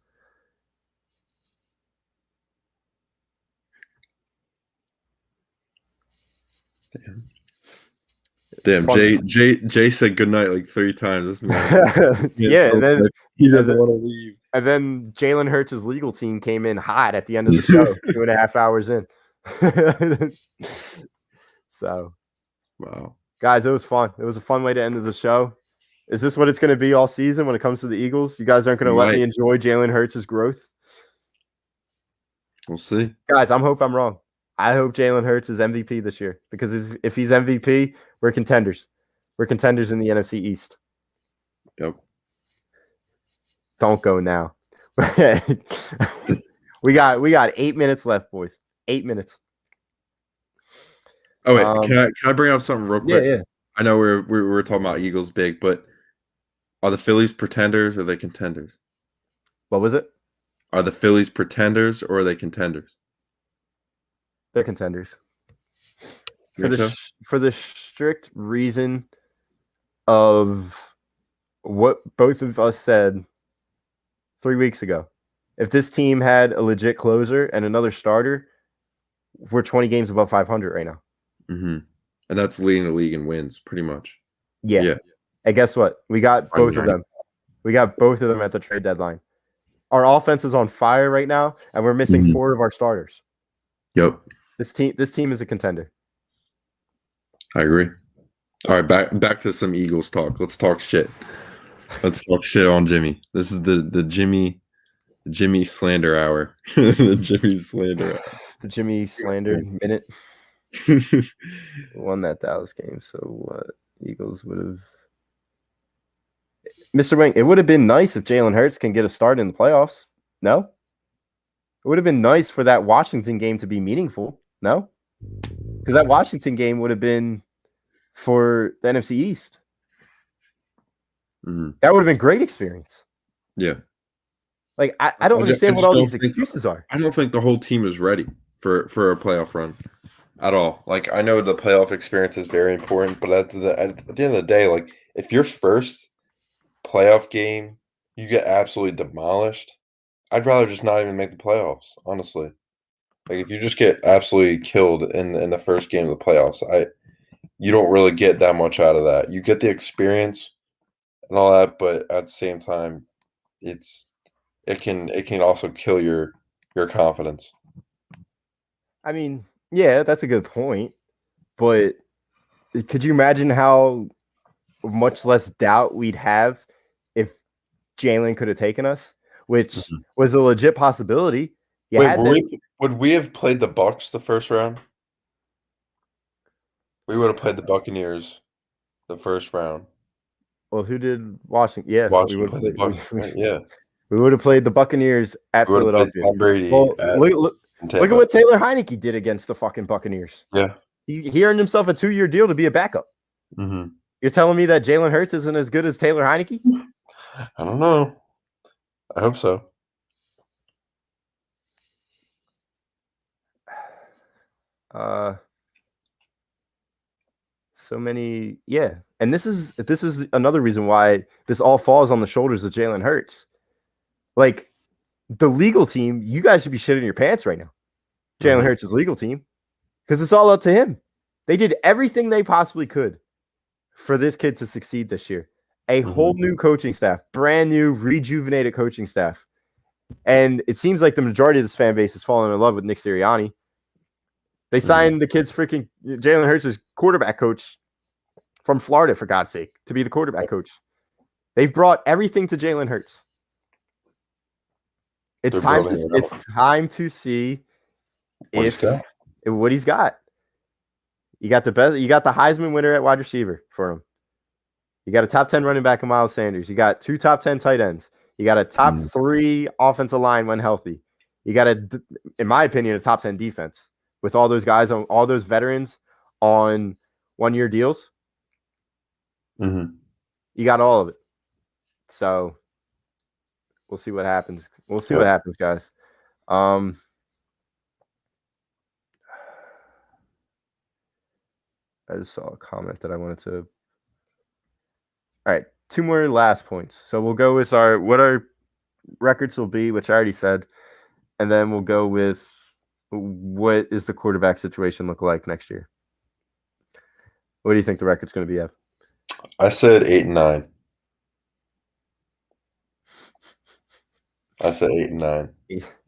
Damn. Jay said goodnight like 3 times. This man.
Yeah, and then
he doesn't want to leave.
And then Jalen Hurts' legal team came in hot at the end of the show, 2.5 hours in. So,
wow.
Guys, it was fun. It was a fun way to end the show. Is this what it's going to be all season when it comes to the Eagles? You guys aren't going to let me enjoy Jalen Hurts' growth?
We'll see.
Guys, I hope I'm wrong. I hope Jalen Hurts is MVP this year because if he's MVP, we're contenders. We're contenders in the NFC East.
Yep.
Don't go now. we got 8 minutes left, boys. 8 minutes.
Oh wait, can I bring up something real quick?
Yeah.
I know we're talking about Eagles big, but are the Phillies pretenders or are they contenders?
What was it?
Are the Phillies pretenders or are they contenders?
They're contenders. For the strict reason of what both of us said 3 weeks ago. If this team had a legit closer and another starter, we're 20 games above 500 right now.
Mm-hmm. And that's leading the league in wins, pretty much.
Yeah. And guess what? We got both of them. We got both of them at the trade deadline. Our offense is on fire right now, and we're missing 4 of our starters.
Yep.
This team is a contender.
I agree. All right, back to some Eagles talk. Let's talk shit. Let's talk shit on Jimmy. This is the Jimmy slander hour. The Jimmy slander hour.
The Jimmy slander minute. Won that Dallas game, so what? Eagles would have. Mr. Wing, it would have been nice if Jalen Hurts can get a start in the playoffs. No? It would have been nice for that Washington game to be meaningful. No? Because that Washington game would have been for the NFC East.
Mm-hmm.
That would have been great experience.
Yeah.
Like, I don't understand what all these excuses are.
I don't think the whole team is ready for a playoff run at all. Like, I know the playoff experience is very important, but at the end of the day, like, if your first
playoff game, you get absolutely demolished. I'd rather just not even make the playoffs, honestly. Like if you just get absolutely killed in the first game of the playoffs, you don't really get that much out of that. You get the experience and all that, but at the same time, it can also kill your confidence.
I mean, yeah, that's a good point. But could you imagine how much less doubt we'd have if Jalen could have taken us, which was a legit possibility.
Would we have played the Bucks the first round? We would have played the Buccaneers the first round.
Well, who did Washington? Yeah,
Washington played the Bucks. Yeah,
we would have played the Buccaneers at Philadelphia.
Tom Brady.
Well, look at what Taylor Heineke did against the fucking Buccaneers.
Yeah,
he earned himself a 2-year deal to be a backup.
Mm-hmm.
You're telling me that Jalen Hurts isn't as good as Taylor Heineke?
I don't know. I hope so.
So many, yeah. And this is another reason why this all falls on the shoulders of Jalen Hurts. Like the legal team, you guys should be shitting your pants right now. Jalen Hurts' legal team, because it's all up to him. They did everything they possibly could for this kid to succeed this year. A whole new coaching staff, brand new, rejuvenated coaching staff. And it seems like the majority of this fan base is falling in love with Nick Sirianni. They signed the kid's freaking Jalen Hurts' quarterback coach from Florida, for God's sake, to be the quarterback coach. They've brought everything to Jalen Hurts. It's time to see what he's got. You got the best. You got the Heisman winner at wide receiver for him. You got a top 10 running back in Miles Sanders. You got 2 top 10 tight ends. You got a top 3 offensive line when healthy. You got in my opinion, a top 10 defense with all those guys on all those veterans on 1-year deals. You got all of it. So we'll see what happens. We'll see what happens, guys. I just saw a comment that I wanted to. All right, 2 more last points. So we'll go with what our records will be, which I already said, and then we'll go with what is the quarterback situation look like next year. What do you think the record's going to be, Ev?
I said 8-9. I said 8-9.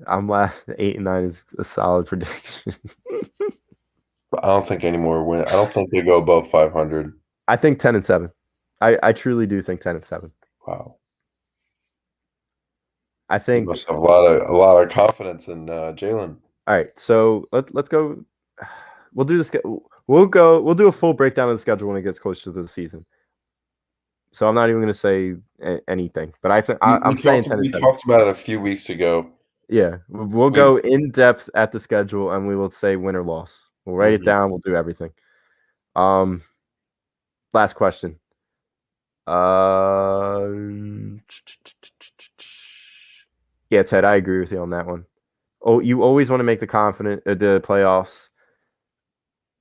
I'm laughing. 8-9 is a solid prediction.
But I don't think any more win. I don't think they go above 500.
I think 10-7. I truly do think 10-7.
Wow.
I think
you must have a lot of confidence in Jalen.
All right, so let's go. We'll do this. We'll do a full breakdown of the schedule when it gets closer to the season. So I'm not even going to say anything, but I think I'm saying 10-7.
We talked about it a few weeks ago.
Yeah, we'll go in depth at the schedule, and we will say win or loss. We'll write it down. We'll do everything. Last question. Yeah, Ted, I agree with you on that one. Oh, you always want to make the playoffs,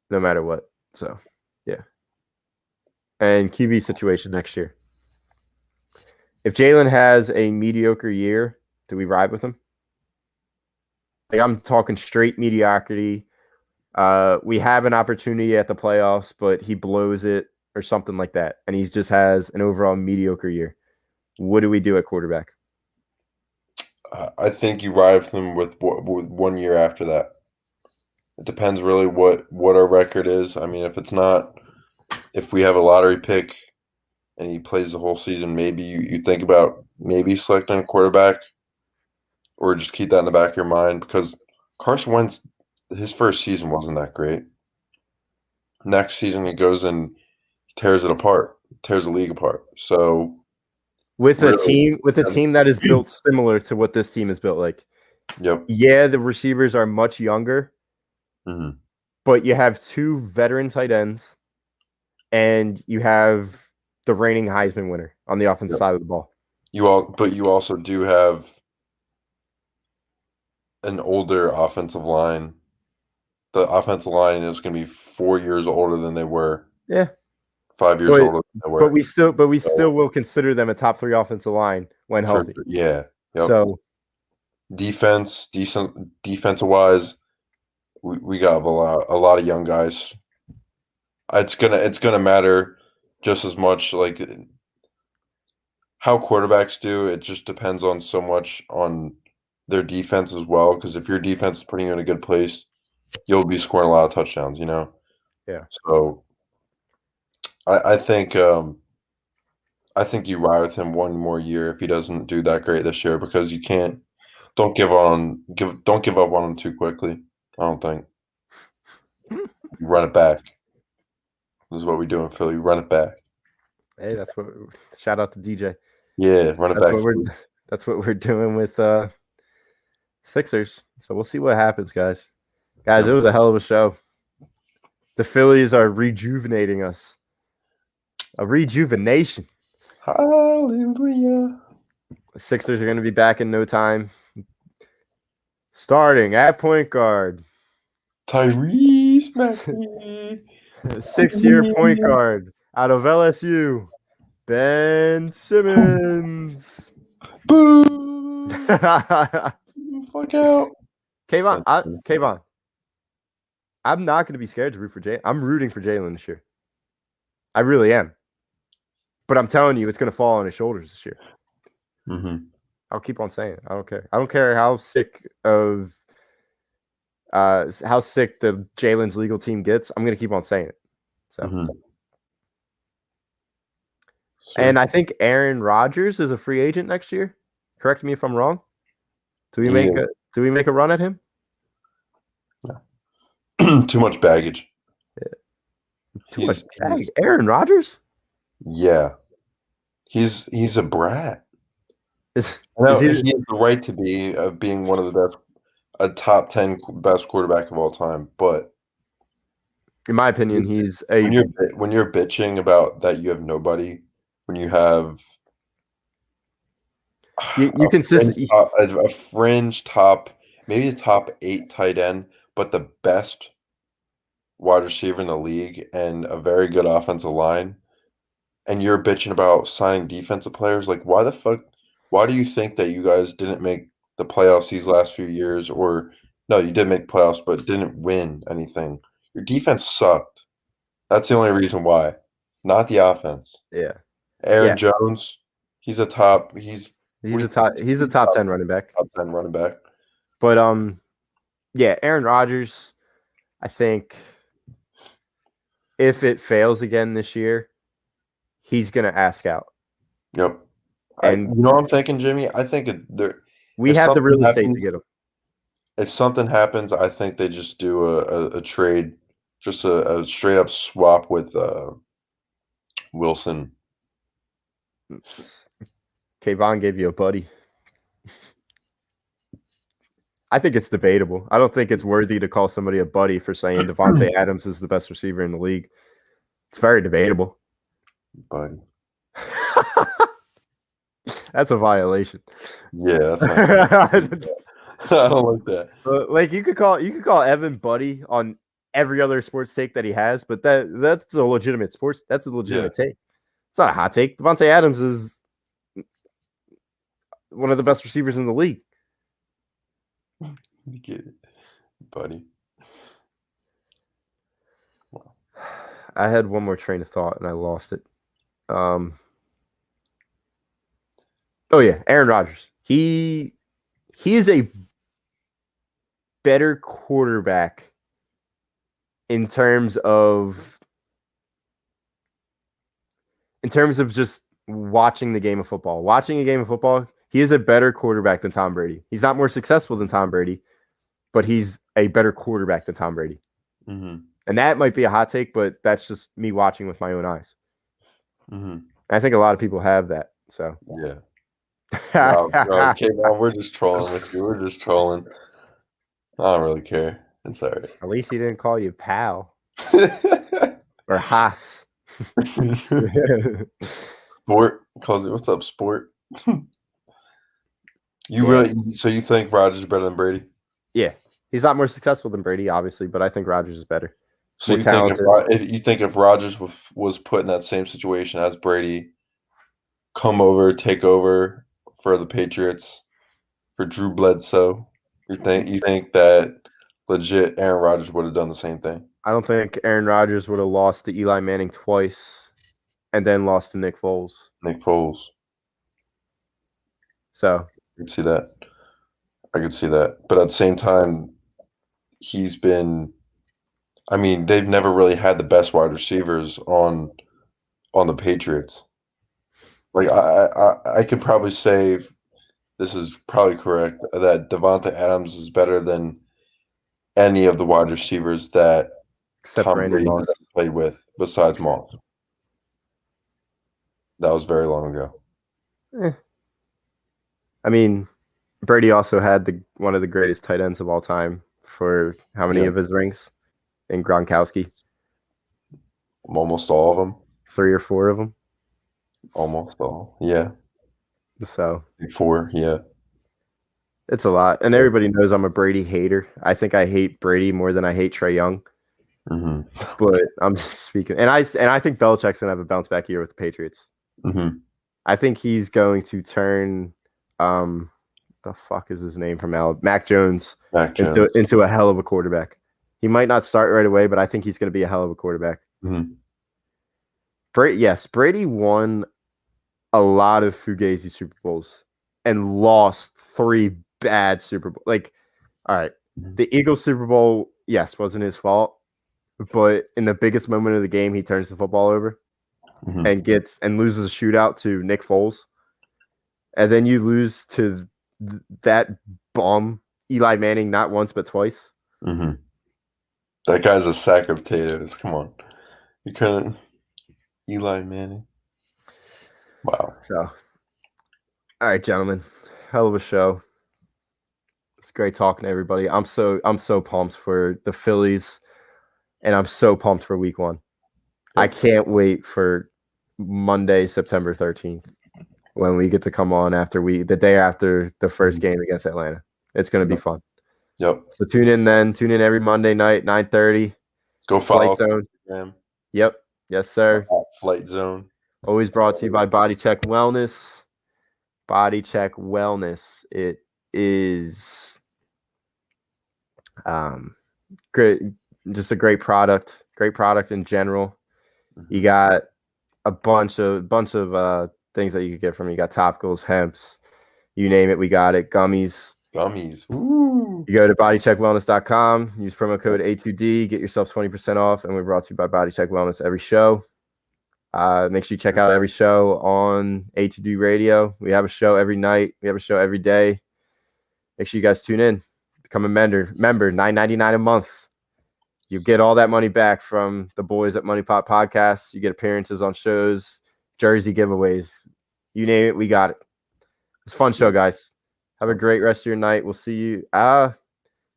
no matter what. So, yeah. And QB situation next year. If Jalen has a mediocre year, do we ride with him? Like I'm talking straight mediocrity. We have an opportunity at the playoffs, but he blows it or something like that, and he just has an overall mediocre year. What do we do at quarterback?
I think you ride with him with 1 year after that. It depends really what our record is. I mean, if we have a lottery pick and he plays the whole season, maybe you think about maybe selecting a quarterback, or just keep that in the back of your mind, because Carson Wentz, his first season wasn't that great. Next season he goes and tears it apart, tears the league apart. So
with a team that is built similar to what this team is built like.
Yep.
Yeah, the receivers are much younger, but you have 2 veteran tight ends, and you have the reigning Heisman winner on the offensive side of the ball.
But you also do have an older offensive line. The offensive line is going to be 4 years older than they were.
Yeah.
5 years older than they were.
But we still will consider them a top 3 offensive line when healthy.
Yeah. Yep.
So
defensive wise, we got a lot of young guys. It's gonna matter just as much like how quarterbacks do. It just depends on so much on their defense as well. Because if your defense is putting you in a good place, you'll be scoring a lot of touchdowns.
Yeah.
So I think you ride with him one more year if he doesn't do that great this year, because you can't. Don't give up on him too quickly. I don't think. Run it back. This is what we do in Philly. Run it back.
Hey, that's what. Shout out to DJ.
Yeah, run it back.
That's what we're doing with Sixers. So we'll see what happens, guys. Guys, it was a hell of a show. The Phillies are rejuvenating us. A rejuvenation.
Hallelujah.
The Sixers are going to be back in no time. Starting at point guard.
Tyrese Maxey.
6-year point guard out of LSU. Ben Simmons.
Boo! Fuck out.
Kayvon. I'm not going to be scared to root for Jalen. I'm rooting for Jalen this year. I really am. But I'm telling you, it's going to fall on his shoulders this year.
Mm-hmm.
I'll keep on saying it. I don't care. I don't care how sick the Jalen's legal team gets. I'm going to keep on saying it. So, And I think Aaron Rodgers is a free agent next year. Correct me if I'm wrong. Do we make a run at him?
No. Too much baggage.
Yeah. Too much baggage. Aaron Rodgers?
Yeah. He's a brat. He has the right to be being one of the best, a top 10 best quarterback of all time. But
in my opinion, he's
when you're bitching about that you have nobody, when you have a fringe top, maybe a top 8 tight end, but the best wide receiver in the league and a very good offensive line, and you're bitching about signing defensive players, like why do you think that you guys didn't make the playoffs these last few years? Or no, you did make playoffs but didn't win anything. Your defense sucked. That's the only reason why, not the offense.
Yeah.
Aaron Jones, he's a top 10
running back.
Top 10 running back.
But Aaron Rodgers, I think if it fails again this year, he's going to ask out.
Yep.
And
you know what I'm thinking, Jimmy? I think
we have the real estate to get him.
If something happens, I think they just do a trade, just a straight up swap with Wilson.
Kayvon gave you a buddy. I think it's debatable. I don't think it's worthy to call somebody a buddy for saying Devontae Adams is the best receiver in the league. It's very debatable.
Buddy.
That's a violation.
Yeah, that's not I don't like that.
But like you could call Evan buddy on every other sports take that he has, but that's a legitimate take. It's not a hot take. Devontae Adams is one of the best receivers in the league.
You get it, buddy.
Wow. I had one more train of thought and I lost it. Aaron Rodgers. He is a better quarterback in terms of just watching the game of football. Watching a game of football, he is a better quarterback than Tom Brady. He's not more successful than Tom Brady, but he's a better quarterback than Tom Brady.
Mm-hmm.
And that might be a hot take, but that's just me watching with my own eyes.
Mm-hmm.
I think a lot of people have that. So
yeah. Okay, man, we're just trolling with you. We're just trolling. I don't really care. It's all right.
At least he didn't call you pal or Haas.
Sport calls it. What's up, sport? So you think Rodgers is better than Brady?
Yeah, he's not more successful than Brady, obviously, but I think Rodgers is better.
So
more
you think
talented.
if Rodgers was put in that same situation as Brady, come over, take over for the Patriots for Drew Bledsoe, you think that legit Aaron Rodgers would have done the same thing?
I don't think Aaron Rodgers would have lost to Eli Manning twice and then lost to Nick Foles.
Nick Foles.
So
I could see that. But at the same time, he's been. I mean, they've never really had the best wide receivers on the Patriots. Like I could probably say this is probably correct that Devonta Adams is better than any of the wide receivers that
except
Tom
Brandon
Brady
Moss.
has played with besides Moss. That was very long ago.
I mean, Brady also had one of the greatest tight ends of all time for how many of his rings? In Gronkowski.
Almost all of them.
3 or 4 of them.
Almost all. Yeah.
So
4, yeah.
It's a lot. And everybody knows I'm a Brady hater. I think I hate Brady more than I hate Trae Young.
Mm-hmm.
But I'm just speaking. And I think Belichick's going to have a bounce back year with the Patriots.
Mm-hmm.
I think he's going to turn the fuck is his name from Mac Jones into a hell of a quarterback. He might not start right away, but I think he's going to be a hell of a quarterback.
Mm-hmm.
Brady won a lot of Fugazi Super Bowls and lost 3 bad Super Bowls. Like, all right, the Eagles Super Bowl, yes, wasn't his fault, but in the biggest moment of the game, he turns the football over and loses a shootout to Nick Foles, and then you lose to that bum Eli Manning not once but twice.
Mm-hmm. That guy's a sack of potatoes. Come on, you couldn't. Eli Manning. Wow.
So, all right, gentlemen, hell of a show. It's great talking to everybody. I'm so pumped for the Phillies, and I'm so pumped for Week 1. Yep. I can't wait for Monday, September 13th, when we get to come on the day after the first game against Atlanta. It's going to be fun.
Yep.
So tune in then. Tune in every Monday night, 9:30.
Go follow
Phlite Zone.
Instagram.
Yep. Yes, sir.
Phlite Zone.
Always brought to you by Body Check Wellness. Body Check Wellness. It is great. Just a great product. Great product in general. You got a bunch of things that you could get from it. You got topicals, hemps, you name it, we got it. Gummies.
Woo.
You go to bodycheckwellness.com, use promo code A2D, get yourself 20% off, and we're brought to you by Body Check Wellness every show. Make sure you check out every show on A2D Radio. We have a show every night. We have a show every day. Make sure you guys tune in. Become a member. $9.99 a month. You get all that money back from the boys at Money Pot Podcasts. You get appearances on shows, jersey giveaways. You name it, we got it. It's a fun show, guys. Have a great rest of your night. We'll see you. We'll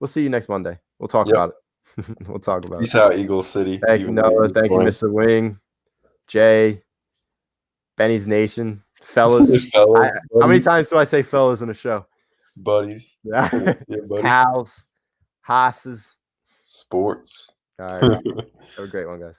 see you next Monday. We'll talk about it. We'll talk about
Peace
it.
out, Eagle City.
Thank you, Noah. Thank you, Mr. Wing, Jay, Benny's Nation, fellas.
Fellas,
how many times do I say fellas in a show?
Buddies.
Yeah,
buddy.
Pals, hosses.
Sports.
All right. Have a great one, guys.